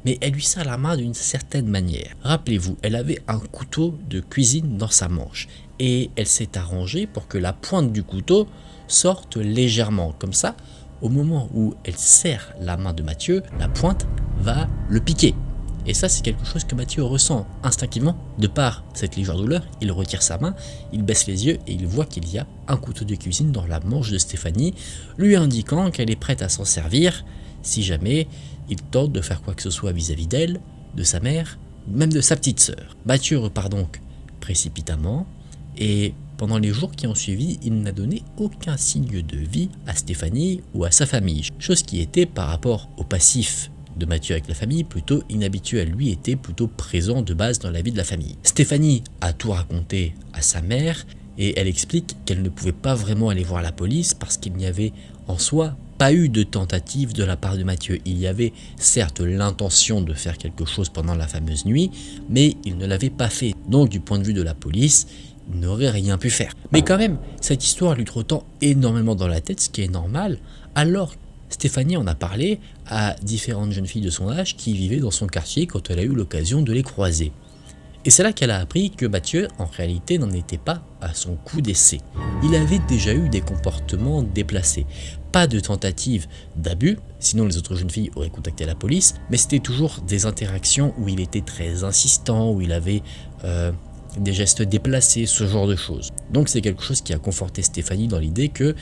Mais elle lui serre la main d'une certaine manière. Rappelez-vous, elle avait un couteau de cuisine dans sa manche et elle s'est arrangée pour que la pointe du couteau sorte légèrement. Comme ça, au moment où elle serre la main de Mathieu, la pointe va le piquer. Et ça, c'est quelque chose que Mathieu ressent instinctivement. De par cette légère douleur, il retire sa main, il baisse les yeux et il voit qu'il y a un couteau de cuisine dans la manche de Stéphanie, lui indiquant qu'elle est prête à s'en servir si jamais il tente de faire quoi que ce soit vis-à-vis d'elle, de sa mère, même de sa petite sœur. Mathieu repart donc précipitamment et pendant les jours qui ont suivi, il n'a donné aucun signe de vie à Stéphanie ou à sa famille, chose qui était par rapport au passif de Mathieu avec la famille plutôt inhabituel. Lui était plutôt présent de base dans la vie de la famille. Stéphanie a tout raconté à sa mère et elle explique qu'elle ne pouvait pas vraiment aller voir la police parce qu'il n'y avait en soi pas eu de tentative de la part de Mathieu. Il y avait certes l'intention de faire quelque chose pendant la fameuse nuit, mais il ne l'avait pas fait. Donc du point de vue de la police, il n'aurait rien pu faire. Mais quand même, cette histoire lui trottant énormément dans la tête, ce qui est normal, alors Stéphanie en a parlé à différentes jeunes filles de son âge qui vivaient dans son quartier quand elle a eu l'occasion de les croiser. Et c'est là qu'elle a appris que Mathieu, en réalité, n'en était pas à son coup d'essai. Il avait déjà eu des comportements déplacés. Pas de tentative d'abus, sinon les autres jeunes filles auraient contacté la police, mais c'était toujours des interactions où il était très insistant, où il avait des gestes déplacés, ce genre de choses. Donc c'est quelque chose qui a conforté Stéphanie dans l'idée que,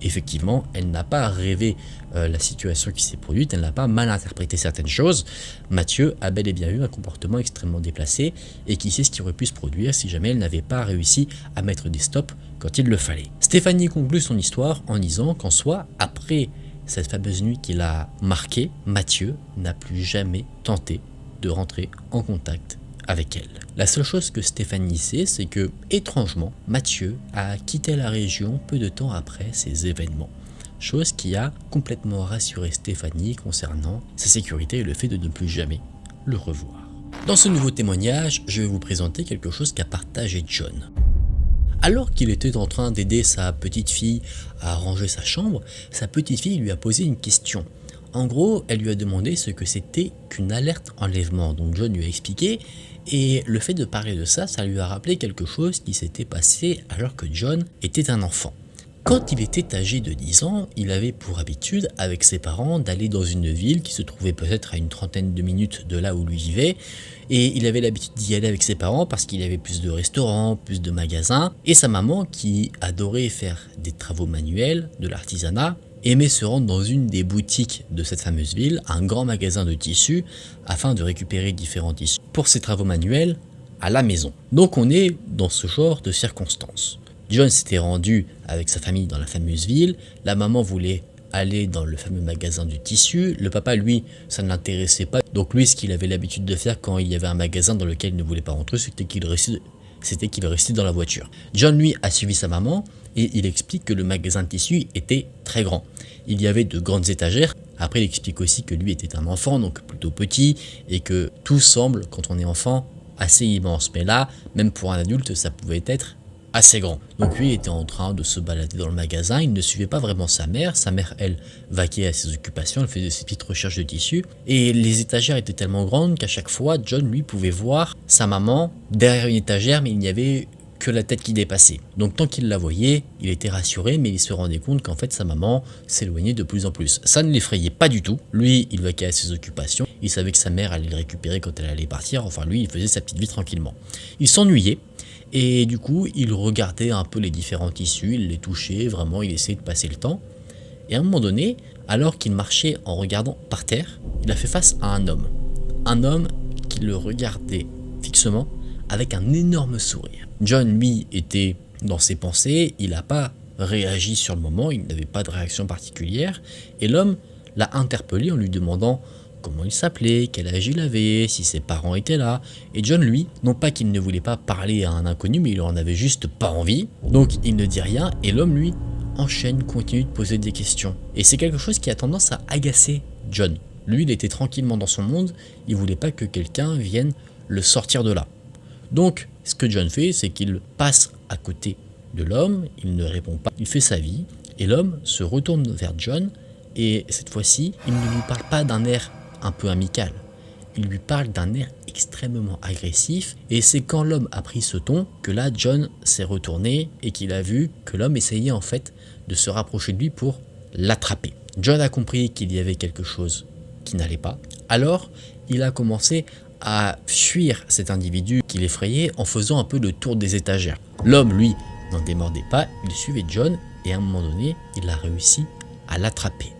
effectivement, elle n'a pas rêvé la situation qui s'est produite, elle n'a pas mal interprété certaines choses. Mathieu a bel et bien eu un comportement extrêmement déplacé et qui sait ce qui aurait pu se produire si jamais elle n'avait pas réussi à mettre des stops quand il le fallait. Stéphanie conclut son histoire en disant qu'en soi, après cette fameuse nuit qui l'a marquée, Mathieu n'a plus jamais tenté de rentrer en contact avec elle. La seule chose que Stéphanie sait, c'est que, étrangement, Mathieu a quitté la région peu de temps après ces événements. Chose qui a complètement rassuré Stéphanie concernant sa sécurité et le fait de ne plus jamais le revoir. Dans ce nouveau témoignage, je vais vous présenter quelque chose qu'a partagé John. Alors qu'il était en train d'aider sa petite fille à ranger sa chambre, sa petite fille lui a posé une question. En gros, elle lui a demandé ce que c'était qu'une alerte enlèvement. Donc John lui a expliqué, et le fait de parler de ça, ça lui a rappelé quelque chose qui s'était passé alors que John était un enfant. Quand il était âgé de 10 ans, il avait pour habitude, avec ses parents, d'aller dans une ville qui se trouvait peut-être à une trentaine de minutes de là où lui vivait, et il avait l'habitude d'y aller avec ses parents parce qu'il y avait plus de restaurants, plus de magasins, et sa maman, qui adorait faire des travaux manuels, de l'artisanat, aimait se rendre dans une des boutiques de cette fameuse ville, un grand magasin de tissus, afin de récupérer différents tissus pour ses travaux manuels à la maison. Donc on est dans ce genre de circonstances. John s'était rendu avec sa famille dans la fameuse ville, la maman voulait aller dans le fameux magasin de tissus, le papa lui ça ne l'intéressait pas, donc lui ce qu'il avait l'habitude de faire quand il y avait un magasin dans lequel il ne voulait pas rentrer, c'était qu'il restait dans la voiture. John lui a suivi sa maman et il explique que le magasin de tissus était très grand. Il y avait de grandes étagères. Après, il explique aussi que lui était un enfant, donc plutôt petit, et que tout semble, quand on est enfant, assez immense. Mais là, même pour un adulte, ça pouvait être assez grand. Donc lui était en train de se balader dans le magasin, il ne suivait pas vraiment sa mère, elle, vaquait à ses occupations, elle faisait ses petites recherches de tissus, et les étagères étaient tellement grandes qu'à chaque fois, John, lui, pouvait voir sa maman derrière une étagère, mais il n'y avait que la tête qui dépassait. Donc tant qu'il la voyait, il était rassuré, mais il se rendait compte qu'en fait sa maman s'éloignait de plus en plus. Ça ne l'effrayait pas du tout. Lui, il vaquait à ses occupations, il savait que sa mère allait le récupérer quand elle allait partir, enfin lui, il faisait sa petite vie tranquillement. Il s'ennuyait, et du coup, il regardait un peu les différents tissus, il les touchait, vraiment, il essayait de passer le temps. Et à un moment donné, alors qu'il marchait en regardant par terre, il a fait face à un homme qui le regardait fixement avec un énorme sourire. John, lui, était dans ses pensées, il n'a pas réagi sur le moment, il n'avait pas de réaction particulière, et l'homme l'a interpellé en lui demandant comment il s'appelait, quel âge il avait, si ses parents étaient là. Et John, lui, non pas qu'il ne voulait pas parler à un inconnu, mais il en avait juste pas envie. Donc il ne dit rien, et l'homme, lui, enchaîne, continue de poser des questions. Et c'est quelque chose qui a tendance à agacer John. Lui, il était tranquillement dans son monde, il voulait pas que quelqu'un vienne le sortir de là. Donc, ce que John fait, c'est qu'il passe à côté de l'homme, il ne répond pas, il fait sa vie, et l'homme se retourne vers John, et cette fois-ci, il ne lui parle pas d'un air un peu amical. Il lui parle d'un air extrêmement agressif, et c'est quand l'homme a pris ce ton que là John s'est retourné et qu'il a vu que l'homme essayait en fait de se rapprocher de lui pour l'attraper. John a compris qu'il y avait quelque chose qui n'allait pas, alors il a commencé à fuir cet individu qui l'effrayait en faisant un peu le tour des étagères. L'homme, lui, n'en démordait pas, il suivait John et à un moment donné, il a réussi à l'attraper.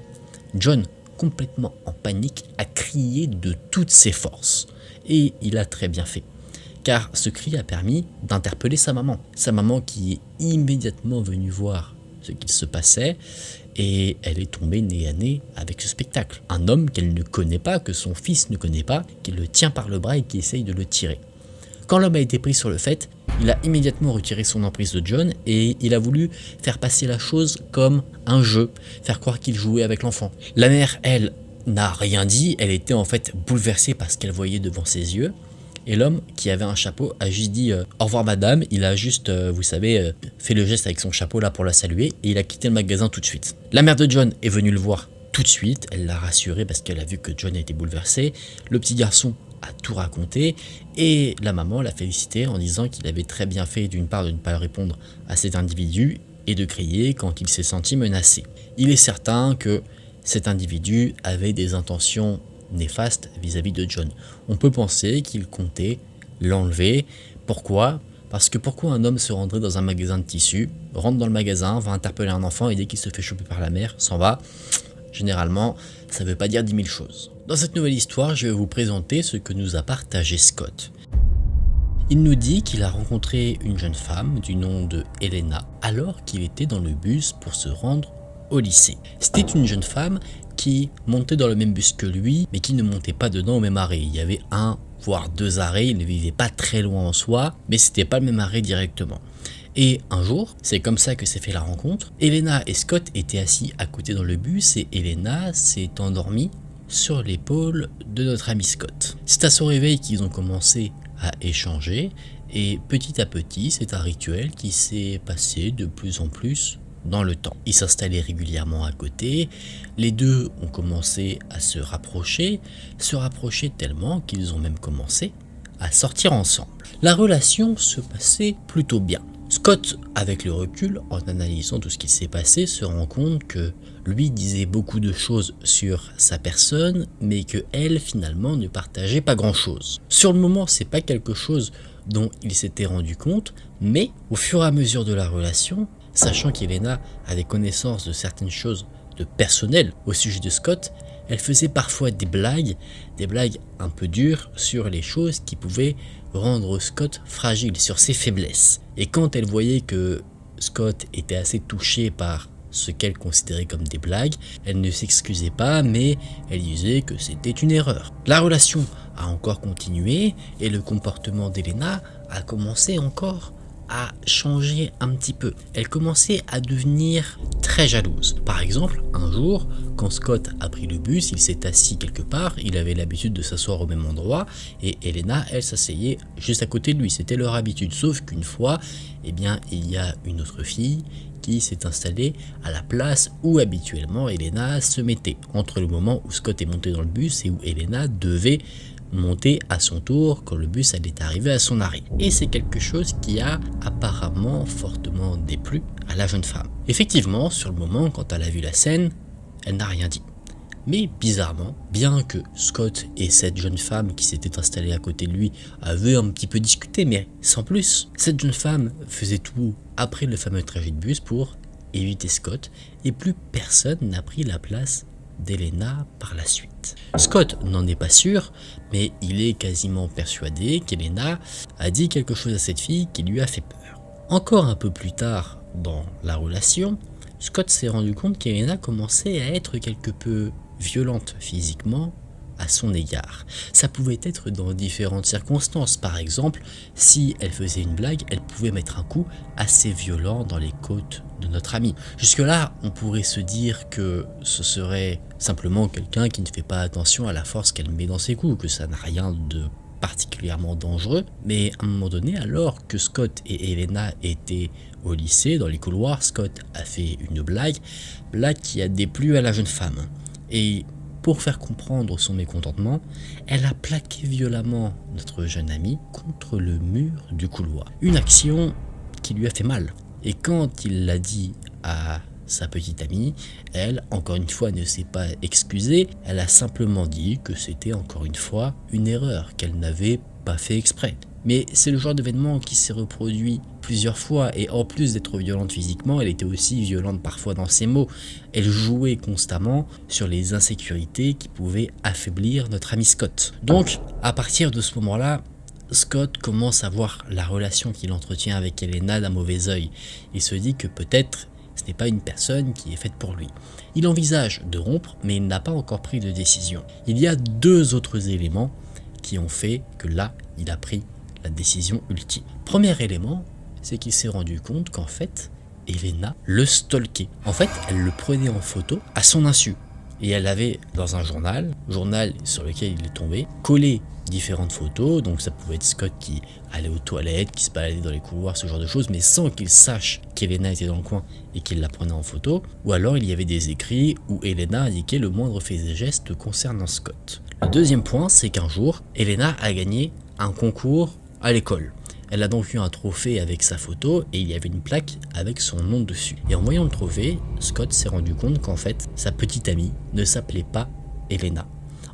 John, complètement en panique, a crié de toutes ses forces. Et il a très bien fait, car ce cri a permis d'interpeller sa maman qui est immédiatement venue voir ce qu'il se passait, et elle est tombée nez à nez avec ce spectacle. Un homme qu'elle ne connaît pas, que son fils ne connaît pas, qui le tient par le bras et qui essaye de le tirer. Quand l'homme a été pris sur le fait, il a immédiatement retiré son emprise de John et il a voulu faire passer la chose comme un jeu, faire croire qu'il jouait avec l'enfant. La mère, elle, n'a rien dit, elle était en fait bouleversée par ce qu'elle voyait devant ses yeux. Et l'homme qui avait un chapeau a juste dit au revoir madame, il a juste, vous savez, fait le geste avec son chapeau là pour la saluer et il a quitté le magasin tout de suite. La mère de John est venue le voir tout de suite, elle l'a rassuré parce qu'elle a vu que John a été bouleversé. Le petit garçon a tout raconté et la maman l'a félicité en disant qu'il avait très bien fait d'une part de ne pas répondre à cet individu et de crier quand il s'est senti menacé. Il est certain que cet individu avait des intentions néfastes vis-à-vis de John. On peut penser qu'il comptait l'enlever. Pourquoi ? Parce que pourquoi un homme se rendrait dans un magasin de tissus, rentre dans le magasin, va interpeller un enfant et dès qu'il se fait choper par la mère, s'en va. Généralement, ça ne veut pas dire 10 000 choses. Dans cette nouvelle histoire, je vais vous présenter ce que nous a partagé Scott. Il nous dit qu'il a rencontré une jeune femme du nom de Elena alors qu'il était dans le bus pour se rendre au lycée. C'était une jeune femme qui montait dans le même bus que lui, mais qui ne montait pas dedans au même arrêt. Il y avait un, voire deux arrêts, il ne vivait pas très loin en soi, mais c'était pas le même arrêt directement. Et un jour, c'est comme ça que s'est fait la rencontre, Elena et Scott étaient assis à côté dans le bus et Elena s'est endormie sur l'épaule de notre ami Scott. C'est à son réveil qu'ils ont commencé à échanger et petit à petit, c'est un rituel qui s'est passé de plus en plus dans le temps. Ils s'installaient régulièrement à côté, les deux ont commencé à se rapprocher tellement qu'ils ont même commencé à sortir ensemble. La relation se passait plutôt bien. Scott, avec le recul, en analysant tout ce qui s'est passé, se rend compte que lui disait beaucoup de choses sur sa personne, mais que elle, finalement, ne partageait pas grand-chose. Sur le moment, c'est pas quelque chose dont il s'était rendu compte, mais au fur et à mesure de la relation, sachant qu'Elena avait connaissance de certaines choses de personnelles au sujet de Scott, elle faisait parfois des blagues un peu dures sur les choses qui pouvaient rendre Scott fragile, sur ses faiblesses. Et quand elle voyait que Scott était assez touché par ce qu'elle considérait comme des blagues, elle ne s'excusait pas, mais elle disait que c'était une erreur. La relation a encore continué et le comportement d'Elena a commencé encore à changer un petit peu. Elle commençait à devenir très jalouse. Par exemple, un jour, quand Scott a pris le bus, il s'est assis quelque part, il avait l'habitude de s'asseoir au même endroit, et Elena, elle s'asseyait juste à côté de lui, c'était leur habitude. Sauf qu'une fois, eh bien, il y a une autre fille qui s'est installée à la place où habituellement Elena se mettait, entre le moment où Scott est monté dans le bus et où Elena devait monter à son tour quand le bus allait arriver à son arrêt. Et c'est quelque chose qui a apparemment fortement déplu à la jeune femme. Effectivement, sur le moment, quand elle a vu la scène, elle n'a rien dit. Mais bizarrement, bien que Scott et cette jeune femme qui s'était installée à côté de lui avaient un petit peu discuté, mais sans plus, cette jeune femme faisait tout après le fameux trajet de bus pour éviter Scott, et plus personne n'a pris la place d'Elena par la suite. Scott n'en est pas sûr, mais il est quasiment persuadé qu'Elena a dit quelque chose à cette fille qui lui a fait peur. Encore un peu plus tard dans la relation, Scott s'est rendu compte qu'Elena commençait à être quelque peu violente physiquement à son égard. Ça pouvait être dans différentes circonstances. Par exemple, si elle faisait une blague, elle pouvait mettre un coup assez violent dans les côtes de notre ami. Jusque-là, on pourrait se dire que ce serait simplement quelqu'un qui ne fait pas attention à la force qu'elle met dans ses coups, que ça n'a rien de particulièrement dangereux. Mais à un moment donné, alors que Scott et Elena étaient au lycée, dans les couloirs, Scott a fait une blague qui a déplu à la jeune femme. Et pour faire comprendre son mécontentement, elle a plaqué violemment notre jeune ami contre le mur du couloir. Une action qui lui a fait mal. Et quand il l'a dit à sa petite amie, elle, encore une fois, ne s'est pas excusée. Elle a simplement dit que c'était encore une fois une erreur, qu'elle n'avait pas fait exprès. Mais c'est le genre d'événement qui s'est reproduit plusieurs fois, et en plus d'être violente physiquement, elle était aussi violente parfois dans ses mots. Elle jouait constamment sur les insécurités qui pouvaient affaiblir notre ami Scott. Donc, à partir de ce moment-là, Scott commence à voir la relation qu'il entretient avec Elena d'un mauvais œil. Il se dit que peut-être ce n'est pas une personne qui est faite pour lui. Il envisage de rompre, mais il n'a pas encore pris de décision. Il y a deux autres éléments qui ont fait que là, il a pris la décision ultime. Premier élément, c'est qu'il s'est rendu compte qu'en fait, Elena le stalkait. En fait, elle le prenait en photo à son insu. Et elle avait dans un journal sur lequel il est tombé, collé différentes photos. Donc ça pouvait être Scott qui allait aux toilettes, qui se baladait dans les couloirs, ce genre de choses, mais sans qu'il sache qu'Elena était dans le coin et qu'il la prenait en photo. Ou alors il y avait des écrits où Elena indiquait le moindre fait et geste concernant Scott. Le deuxième point, c'est qu'un jour, Elena a gagné un concours à l'école. Elle a donc eu un trophée avec sa photo et il y avait une plaque avec son nom dessus. Et en voyant le trophée, Scott s'est rendu compte qu'en fait, sa petite amie ne s'appelait pas Elena.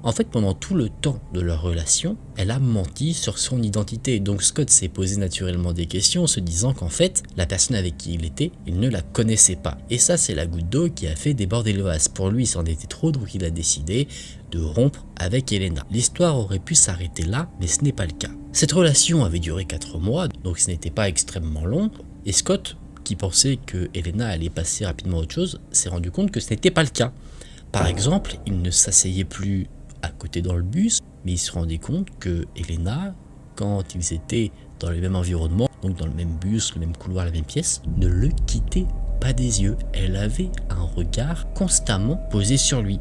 En fait, pendant tout le temps de leur relation, elle a menti sur son identité. Donc Scott s'est posé naturellement des questions en se disant qu'en fait, la personne avec qui il était, il ne la connaissait pas. Et ça, c'est la goutte d'eau qui a fait déborder le vase. Pour lui, c'en était trop, donc il a décidé de rompre avec Elena. L'histoire aurait pu s'arrêter là, mais ce n'est pas le cas. Cette relation avait duré 4 mois, donc ce n'était pas extrêmement long. Et Scott, qui pensait que Elena allait passer rapidement à autre chose, s'est rendu compte que ce n'était pas le cas. Par exemple, il ne s'asseyait plus à côté dans le bus, mais il se rendait compte que Elena, quand ils étaient dans le même environnement, donc dans le même bus, le même couloir, la même pièce, ne le quittait pas des yeux. Elle avait un regard constamment posé sur lui.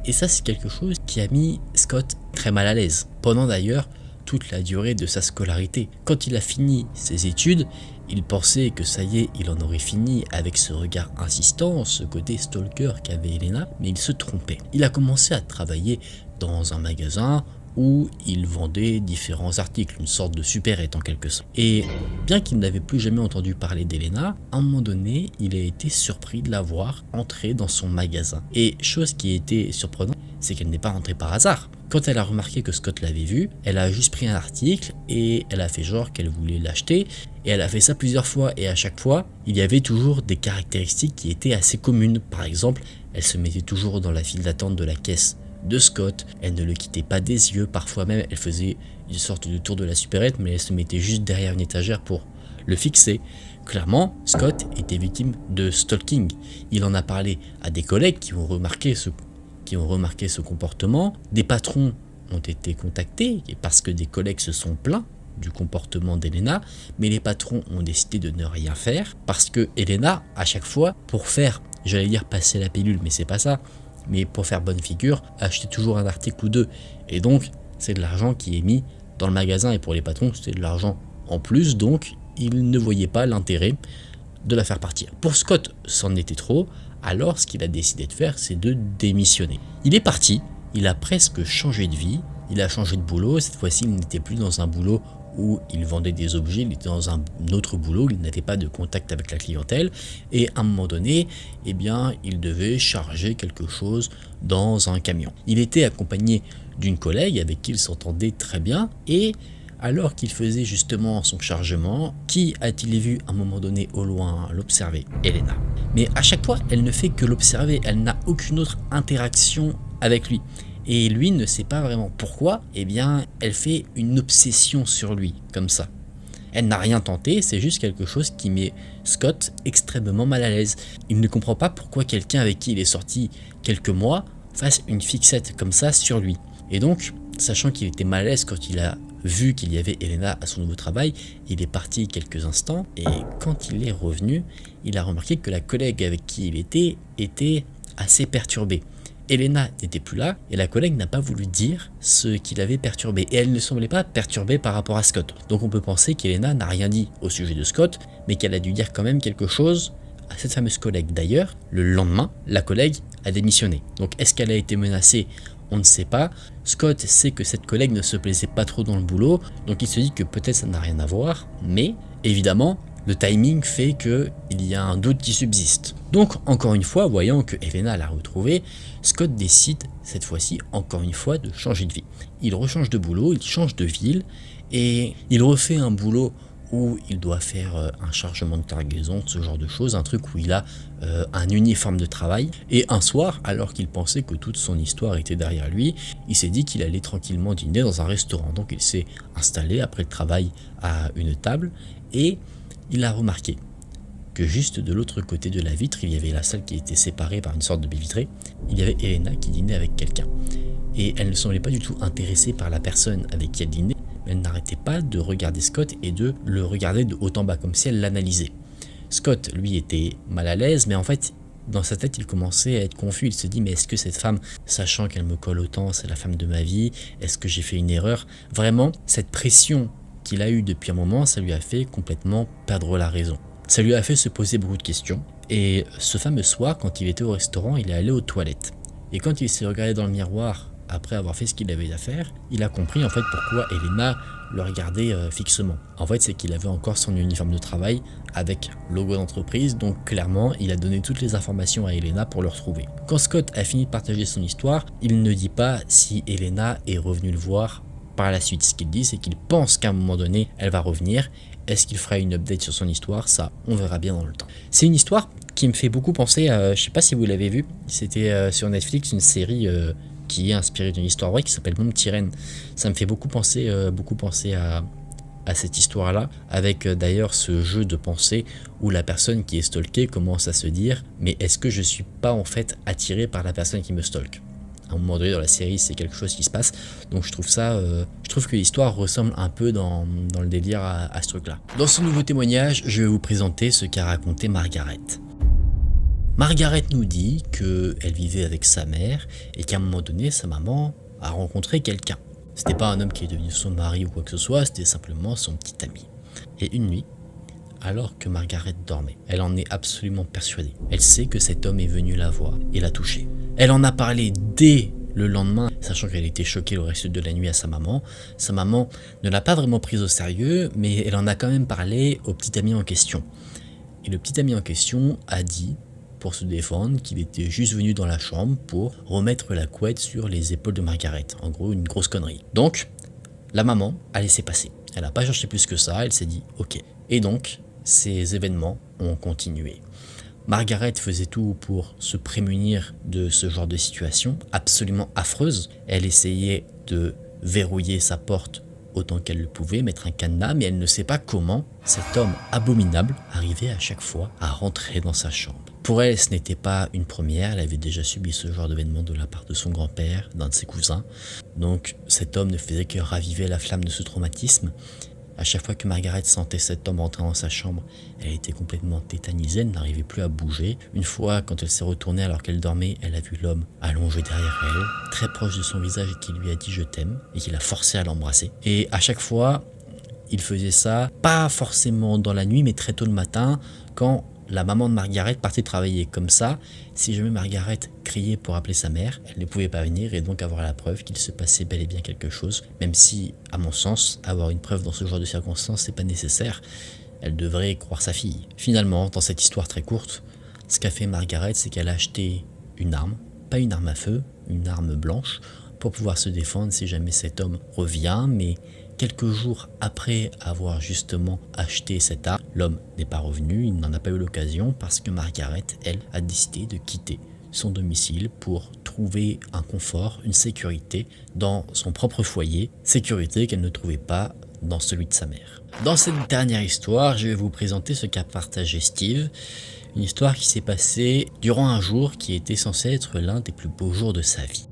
Et ça, c'est quelque chose qui a mis Scott très mal à l'aise, pendant d'ailleurs toute la durée de sa scolarité. Quand il a fini ses études, il pensait que ça y est, il en aurait fini avec ce regard insistant, ce côté stalker qu'avait Elena, mais il se trompait. Il a commencé à travailler dans un magasin où il vendait différents articles, une sorte de supérette en quelque sorte. Et bien qu'il n'avait plus jamais entendu parler d'Elena, à un moment donné, il a été surpris de la voir entrer dans son magasin. Et chose qui était surprenante, c'est qu'elle n'est pas rentrée par hasard. Quand elle a remarqué que Scott l'avait vue, elle a juste pris un article et elle a fait genre qu'elle voulait l'acheter. Et elle a fait ça plusieurs fois et à chaque fois, il y avait toujours des caractéristiques qui étaient assez communes. Par exemple, elle se mettait toujours dans la file d'attente de la caisse de Scott, elle ne le quittait pas des yeux, parfois même elle faisait une sorte de tour de la supérette, mais elle se mettait juste derrière une étagère pour le fixer. Clairement, Scott était victime de stalking. Il en a parlé à des collègues qui ont remarqué ce comportement. Des patrons ont été contactés parce que des collègues se sont plaints du comportement d'Elena, mais les patrons ont décidé de ne rien faire parce que Elena, à chaque fois, pour faire, j'allais dire passer la pilule, mais c'est pas ça, mais pour faire bonne figure, acheter toujours un article ou deux. Et donc, c'est de l'argent qui est mis dans le magasin, et pour les patrons, c'est de l'argent en plus, donc ils ne voyaient pas l'intérêt de la faire partir. Pour Scott, c'en était trop, alors ce qu'il a décidé de faire, c'est de démissionner. Il est parti, il a presque changé de vie, il a changé de boulot, cette fois-ci il n'était plus dans un boulot où il vendait des objets, il était dans un autre boulot, il n'avait pas de contact avec la clientèle, et à un moment donné, eh bien, il devait charger quelque chose dans un camion. Il était accompagné d'une collègue avec qui il s'entendait très bien, et alors qu'il faisait justement son chargement, qui a-t-il vu à un moment donné au loin l'observer? Elena. Mais à chaque fois, elle ne fait que l'observer, elle n'a aucune autre interaction avec lui. Et lui ne sait pas vraiment pourquoi, eh bien, elle fait une obsession sur lui, comme ça. Elle n'a rien tenté, c'est juste quelque chose qui met Scott extrêmement mal à l'aise. Il ne comprend pas pourquoi quelqu'un avec qui il est sorti quelques mois fasse une fixette comme ça sur lui. Et donc, sachant qu'il était mal à l'aise quand il a vu qu'il y avait Elena à son nouveau travail, il est parti quelques instants et quand il est revenu, il a remarqué que la collègue avec qui il était assez perturbée. Elena n'était plus là et la collègue n'a pas voulu dire ce qui l'avait perturbé. Et elle ne semblait pas perturbée par rapport à Scott. Donc on peut penser qu'Elena n'a rien dit au sujet de Scott, mais qu'elle a dû dire quand même quelque chose à cette fameuse collègue. D'ailleurs, le lendemain, la collègue a démissionné. Donc est-ce qu'elle a été menacée? On ne sait pas. Scott sait que cette collègue ne se plaisait pas trop dans le boulot, donc il se dit que peut-être ça n'a rien à voir, mais évidemment, le timing fait qu'il y a un doute qui subsiste. Donc, encore une fois, voyant que Elena l'a retrouvée, Scott décide, cette fois-ci, encore une fois, de changer de vie. Il rechange de boulot, il change de ville, et il refait un boulot où il doit faire un chargement de cargaison, ce genre de choses, un truc où il a un uniforme de travail. Et un soir, alors qu'il pensait que toute son histoire était derrière lui, il s'est dit qu'il allait tranquillement dîner dans un restaurant. Donc il s'est installé après le travail à une table, et il a remarqué que juste de l'autre côté de la vitre, il y avait la salle qui était séparée par une sorte de baie vitrée, il y avait Elena qui dînait avec quelqu'un. Et elle ne semblait pas du tout intéressée par la personne avec qui elle dînait, mais elle n'arrêtait pas de regarder Scott et de le regarder de haut en bas, comme si elle l'analysait. Scott, lui, était mal à l'aise, mais en fait, dans sa tête, il commençait à être confus. Il se dit, mais est-ce que cette femme, sachant qu'elle me colle autant, c'est la femme de ma vie? Est-ce que j'ai fait une erreur? Vraiment, cette pression qu'il a eu depuis un moment, ça lui a fait complètement perdre la raison. Ça lui a fait se poser beaucoup de questions. Et ce fameux soir, quand il était au restaurant, il est allé aux toilettes. Et quand il s'est regardé dans le miroir, après avoir fait ce qu'il avait à faire, il a compris en fait pourquoi Elena le regardait fixement. En fait, c'est qu'il avait encore son uniforme de travail avec logo d'entreprise, donc clairement, il a donné toutes les informations à Elena pour le retrouver. Quand Scott a fini de partager son histoire, il ne dit pas si Elena est revenue le voir par la suite. Ce qu'il dit, c'est qu'il pense qu'à un moment donné, elle va revenir. Est-ce qu'il fera une update sur son histoire? Ça, on verra bien dans le temps. C'est une histoire qui me fait beaucoup penser à, je sais pas si vous l'avez vu, c'était sur Netflix, une série qui est inspirée d'une histoire vraie qui s'appelle Mon petit Reine. Ça me fait beaucoup penser à cette histoire-là, avec d'ailleurs ce jeu de pensée où la personne qui est stalkée commence à se dire « mais est-ce que je suis pas en fait attiré par la personne qui me stalk ?» À un moment donné dans la série, c'est quelque chose qui se passe, donc je trouve que l'histoire ressemble un peu dans le délire à ce truc-là. Dans ce nouveau témoignage, je vais vous présenter ce qu'a raconté Margaret. Margaret nous dit qu'elle vivait avec sa mère et qu'à un moment donné, sa maman a rencontré quelqu'un. C'était pas un homme qui est devenu son mari ou quoi que ce soit, c'était simplement son petit ami. Et une nuit, alors que Margaret dormait, elle en est absolument persuadée. Elle sait que cet homme est venu la voir et la toucher. Elle en a parlé dès le lendemain, sachant qu'elle était choquée le reste de la nuit à sa maman. Sa maman ne l'a pas vraiment prise au sérieux, mais elle en a quand même parlé au petit ami en question. Et le petit ami en question a dit, pour se défendre, qu'il était juste venu dans la chambre pour remettre la couette sur les épaules de Margaret. En gros, une grosse connerie. Donc, la maman a laissé passer. Elle n'a pas cherché plus que ça, elle s'est dit « ok ». Et donc, ces événements ont continué. Margaret faisait tout pour se prémunir de ce genre de situation absolument affreuse. Elle essayait de verrouiller sa porte autant qu'elle le pouvait, mettre un cadenas, mais elle ne sait pas comment cet homme abominable arrivait à chaque fois à rentrer dans sa chambre. Pour elle, ce n'était pas une première, elle avait déjà subi ce genre d'événement de la part de son grand-père, d'un de ses cousins. Donc cet homme ne faisait que raviver la flamme de ce traumatisme. À chaque fois que Margaret sentait cet homme rentrer dans sa chambre, elle était complètement tétanisée, elle n'arrivait plus à bouger. Une fois, quand elle s'est retournée alors qu'elle dormait, elle a vu l'homme allongé derrière elle, très proche de son visage et qui lui a dit « je t'aime » et qui l'a forcé à l'embrasser. Et à chaque fois, il faisait ça, pas forcément dans la nuit, mais très tôt le matin, quand la maman de Margaret partait travailler. Comme ça, si jamais Margaret criait pour appeler sa mère, elle ne pouvait pas venir et donc avoir la preuve qu'il se passait bel et bien quelque chose, même si, à mon sens, avoir une preuve dans ce genre de circonstances, c'est pas nécessaire. Elle devrait croire sa fille. Finalement, dans cette histoire très courte, ce qu'a fait Margaret, c'est qu'elle a acheté une arme, pas une arme à feu, une arme blanche, pour pouvoir se défendre si jamais cet homme revient, mais quelques jours après avoir justement acheté cette arme, l'homme n'est pas revenu, il n'en a pas eu l'occasion parce que Margaret, elle, a décidé de quitter son domicile pour trouver un confort, une sécurité dans son propre foyer, sécurité qu'elle ne trouvait pas dans celui de sa mère. Dans cette dernière histoire, je vais vous présenter ce qu'a partagé Steve, une histoire qui s'est passée durant un jour qui était censé être l'un des plus beaux jours de sa vie.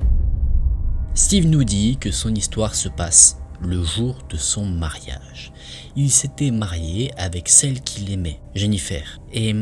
Steve nous dit que son histoire se passe le jour de son mariage. Il s'était marié avec celle qu'il aimait, Jennifer, et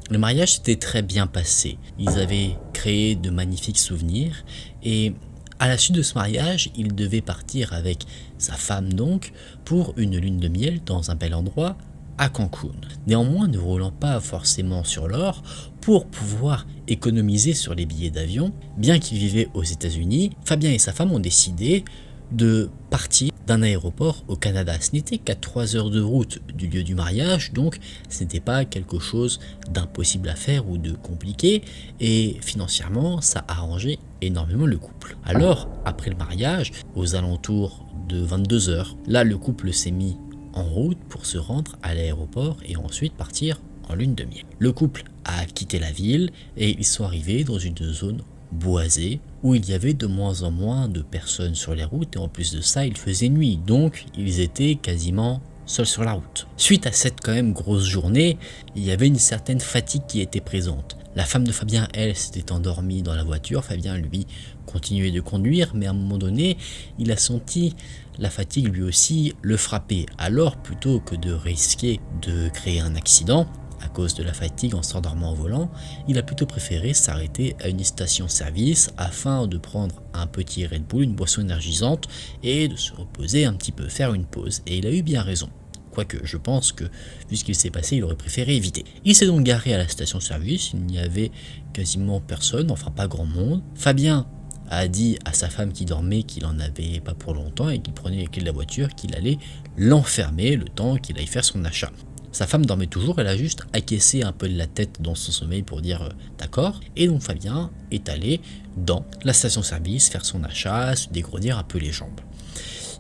le mariage s'était très bien passé. Ils avaient créé de magnifiques souvenirs et à la suite de ce mariage, il devait partir avec sa femme donc pour une lune de miel dans un bel endroit à Cancun. Néanmoins, ne roulant pas forcément sur l'or, pour pouvoir économiser sur les billets d'avion, bien qu'il vivait aux États-Unis, Fabien et sa femme ont décidé de partir d'un aéroport au Canada. Ce n'était qu'à 3 heures de route du lieu du mariage, donc ce n'était pas quelque chose d'impossible à faire ou de compliqué, et financièrement ça arrangeait énormément le couple. Alors, après le mariage, aux alentours de 22 heures, là le couple s'est mis en route pour se rendre à l'aéroport et ensuite partir en lune de miel. Le couple a quitté la ville et ils sont arrivés dans une zone boisée où il y avait de moins en moins de personnes sur les routes et en plus de ça il faisait nuit, donc ils étaient quasiment seuls sur la route. Suite à cette quand même grosse journée, il y avait une certaine fatigue qui était présente. La femme de Fabien, elle, s'était endormie dans la voiture. Fabien, lui, continuait de conduire, mais à un moment donné, il a senti la fatigue lui aussi le frapper. Alors, plutôt que de risquer de créer un accident à cause de la fatigue en s'endormant au volant, il a plutôt préféré s'arrêter à une station-service afin de prendre un petit Red Bull, une boisson énergisante, et de se reposer un petit peu, faire une pause. Et il a eu bien raison. Quoique, je pense que, vu ce qu'il s'est passé, il aurait préféré éviter. Il s'est donc garé à la station-service, il n'y avait quasiment personne, enfin pas grand monde. Fabien a dit à sa femme qui dormait qu'il en avait pas pour longtemps et qu'il prenait les clés de la voiture, qu'il allait l'enfermer le temps qu'il aille faire son achat. Sa femme dormait toujours, elle a juste acquiescé un peu de la tête dans son sommeil pour dire d'accord. Et donc Fabien est allé dans la station-service faire son achat, se dégourdir un peu les jambes.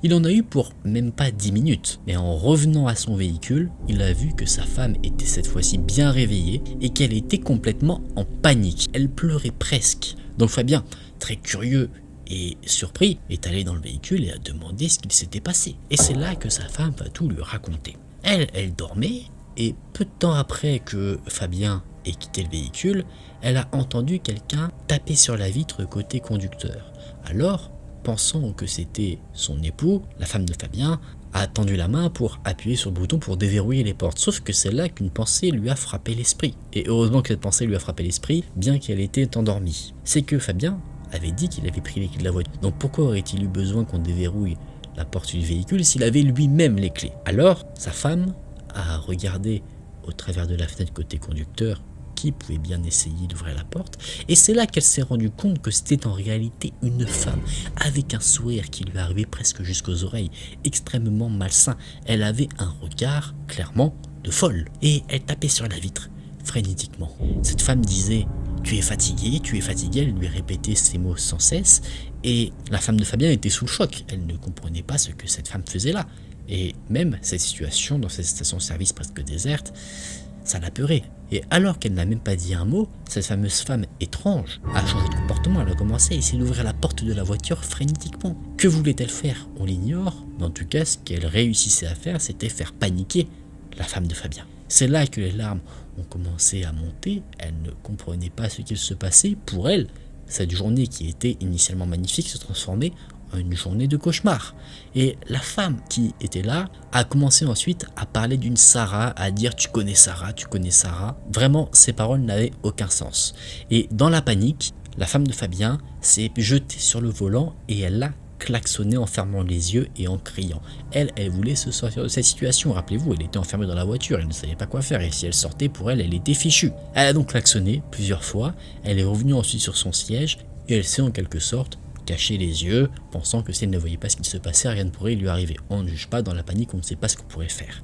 Il en a eu pour même pas 10 minutes, mais en revenant à son véhicule, il a vu que sa femme était cette fois-ci bien réveillée et qu'elle était complètement en panique. Elle pleurait presque. Donc Fabien, très curieux et surpris, est allé dans le véhicule et a demandé ce qu'il s'était passé. Et c'est là que sa femme va tout lui raconter. Elle dormait et peu de temps après que Fabien ait quitté le véhicule, elle a entendu quelqu'un taper sur la vitre côté conducteur. Alors, pensant que c'était son époux, la femme de Fabien a tendu la main pour appuyer sur le bouton pour déverrouiller les portes. Sauf que c'est là qu'une pensée lui a frappé l'esprit. Et heureusement que cette pensée lui a frappé l'esprit, bien qu'elle était endormie. C'est que Fabien avait dit qu'il avait pris les clés de la voiture. Donc pourquoi aurait-il eu besoin qu'on déverrouille la porte du véhicule s'il avait lui-même les clés? Alors, sa femme a regardé au travers de la fenêtre côté conducteur qui pouvait bien essayer d'ouvrir la porte, et c'est là qu'elle s'est rendue compte que c'était en réalité une femme avec un sourire qui lui arrivait presque jusqu'aux oreilles, extrêmement malsain. Elle avait un regard clairement de folle et elle tapait sur la vitre frénétiquement. Cette femme disait « tu es fatigué, elle lui répétait ces mots sans cesse, et la femme de Fabien était sous le choc. Elle ne comprenait pas ce que cette femme faisait là, et même cette situation dans cette station-service presque déserte, ça l'apeurait. Et alors qu'elle n'a même pas dit un mot, cette fameuse femme étrange a changé de comportement. Elle a commencé à essayer d'ouvrir la porte de la voiture frénétiquement. Que voulait-elle faire? On l'ignore, mais en tout cas, ce qu'elle réussissait à faire, c'était faire paniquer la femme de Fabien. C'est là que les larmes ont commencé à monter. Elle ne comprenait pas ce qu'il se passait. Pour elle, cette journée qui était initialement magnifique se transformait en une journée de cauchemar. Et la femme qui était là a commencé ensuite à parler d'une Sarah, à dire tu connais Sarah. Vraiment, ces paroles n'avaient aucun sens. Et dans la panique, la femme de Fabien s'est jetée sur le volant et elle a klaxonné en fermant les yeux et en criant. Elle voulait se sortir de cette situation. Rappelez-vous, elle était enfermée dans la voiture, elle ne savait pas quoi faire et si elle sortait, pour elle, elle était fichue. Elle a donc klaxonné plusieurs fois, elle est revenue ensuite sur son siège et elle s'est en quelque sorte caché les yeux, pensant que si elle ne voyait pas ce qu'il se passait, rien ne pourrait lui arriver. On ne juge pas, dans la panique, on ne sait pas ce qu'on pourrait faire.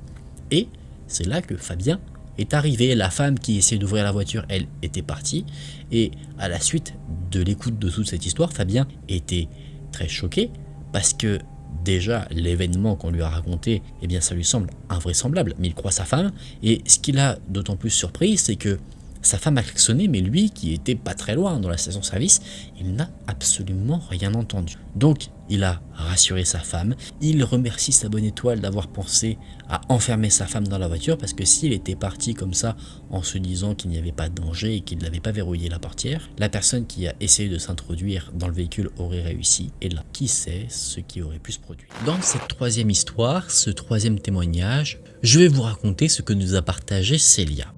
Et c'est là que Fabien est arrivé. La femme qui essayait d'ouvrir la voiture, elle était partie. Et à la suite de l'écoute de toute cette histoire, Fabien était très choqué parce que déjà l'événement qu'on lui a raconté, eh bien ça lui semble invraisemblable, mais il croit sa femme, et ce qui l'a d'autant plus surpris, c'est que sa femme a klaxonné, mais lui, qui était pas très loin dans la station-service, il n'a absolument rien entendu. Donc, il a rassuré sa femme, il remercie sa bonne étoile d'avoir pensé à enfermer sa femme dans la voiture, parce que s'il était parti comme ça, en se disant qu'il n'y avait pas de danger et qu'il n'avait pas verrouillé la portière, la personne qui a essayé de s'introduire dans le véhicule aurait réussi, et là, qui sait ce qui aurait pu se produire. Dans cette troisième histoire, ce troisième témoignage, je vais vous raconter ce que nous a partagé Célia.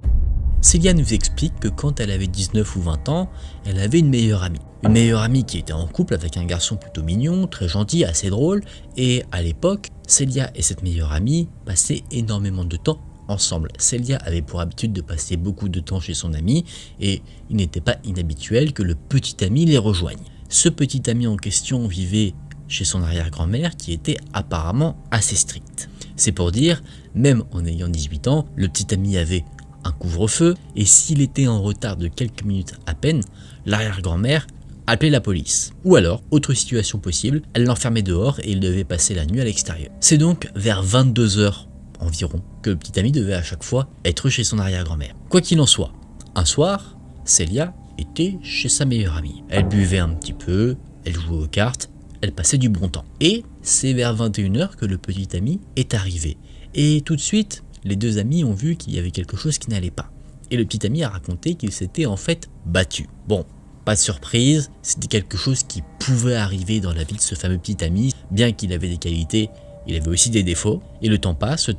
Célia nous explique que quand elle avait 19 ou 20 ans, elle avait une meilleure amie. Une meilleure amie qui était en couple avec un garçon plutôt mignon, très gentil, assez drôle, et à l'époque, Célia et cette meilleure amie passaient énormément de temps ensemble. Célia avait pour habitude de passer beaucoup de temps chez son ami, et il n'était pas inhabituel que le petit ami les rejoigne. Ce petit ami en question vivait chez son arrière-grand-mère qui était apparemment assez stricte. C'est pour dire, même en ayant 18 ans, le petit ami avait un couvre-feu, et s'il était en retard de quelques minutes à peine, l'arrière-grand-mère appelait la police. Ou alors, autre situation possible, elle l'enfermait dehors et il devait passer la nuit à l'extérieur. C'est donc vers 22 h environ que le petit ami devait à chaque fois être chez son arrière-grand-mère. Quoi qu'il en soit, un soir, Célia était chez sa meilleure amie. Elle buvait un petit peu, elle jouait aux cartes, elle passait du bon temps. Et c'est vers 21 h que le petit ami est arrivé. Et tout de suite, les deux amis ont vu qu'il y avait quelque chose qui n'allait pas. Et le petit ami a raconté qu'il s'était en fait battu. Bon, pas de surprise, c'était quelque chose qui pouvait arriver dans la vie de ce fameux petit ami. Bien qu'il avait des qualités, il avait aussi des défauts. Et le temps passe,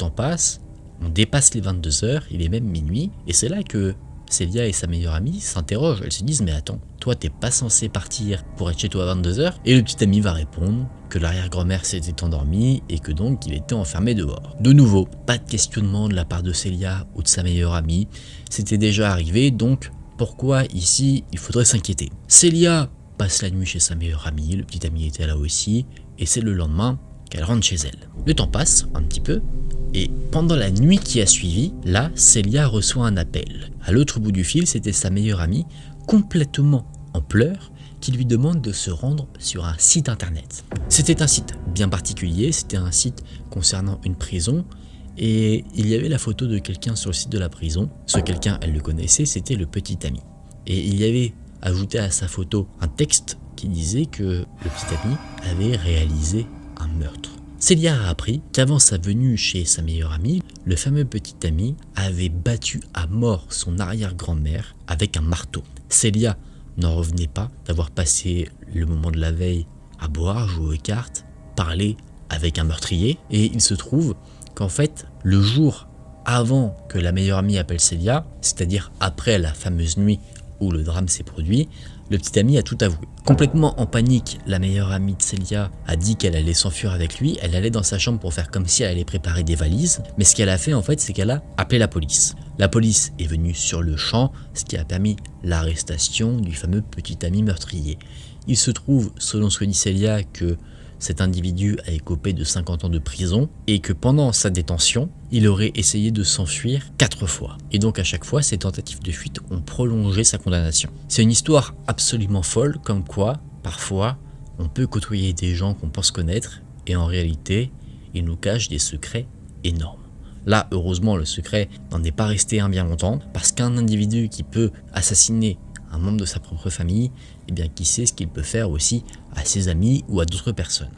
on dépasse les 22 h, il est même minuit. Et c'est là que Célia et sa meilleure amie s'interrogent. Elles se disent, mais attends, toi t'es pas censé partir pour être chez toi à 22 h? Et le petit ami va répondre que l'arrière-grand-mère s'était endormie et que donc il était enfermé dehors. De nouveau, pas de questionnement de la part de Célia ou de sa meilleure amie. C'était déjà arrivé, donc pourquoi ici il faudrait s'inquiéter? Célia passe la nuit chez sa meilleure amie, le petit ami était là aussi, et c'est le lendemain qu'elle rentre chez elle. Le temps passe un petit peu, et pendant la nuit qui a suivi, là, Célia reçoit un appel. À l'autre bout du fil, c'était sa meilleure amie, complètement en pleurs, qui lui demande de se rendre sur un site internet. C'était un site bien particulier, c'était un site concernant une prison, et il y avait la photo de quelqu'un sur le site de la prison. Ce quelqu'un, elle le connaissait, c'était le petit ami. Et il y avait ajouté à sa photo un texte qui disait que le petit ami avait réalisé un meurtre. Célia a appris qu'avant sa venue chez sa meilleure amie, le fameux petit ami avait battu à mort son arrière-grand-mère avec un marteau. Célia n'en revenait pas d'avoir passé le moment de la veille à boire, jouer aux cartes, parler avec un meurtrier, et il se trouve qu'en fait, le jour avant que la meilleure amie appelle Célia, c'est-à-dire après la fameuse nuit où le drame s'est produit, le petit ami a tout avoué. Complètement en panique, la meilleure amie de Célia a dit qu'elle allait s'enfuir avec lui, elle allait dans sa chambre pour faire comme si elle allait préparer des valises, mais ce qu'elle a fait en fait, c'est qu'elle a appelé la police. La police est venue sur le champ, ce qui a permis l'arrestation du fameux petit ami meurtrier. Il se trouve, selon ce que dit Célia, que cet individu a écopé de 50 ans de prison et que pendant sa détention, il aurait essayé de s'enfuir 4 fois. Et donc à chaque fois, ces tentatives de fuite ont prolongé sa condamnation. C'est une histoire absolument folle, comme quoi, parfois, on peut côtoyer des gens qu'on pense connaître et en réalité, ils nous cachent des secrets énormes. Là, heureusement, le secret n'en est pas resté un bien longtemps, parce qu'un individu qui peut assassiner un membre de sa propre famille, eh bien qui sait ce qu'il peut faire aussi à ses amis ou à d'autres personnes.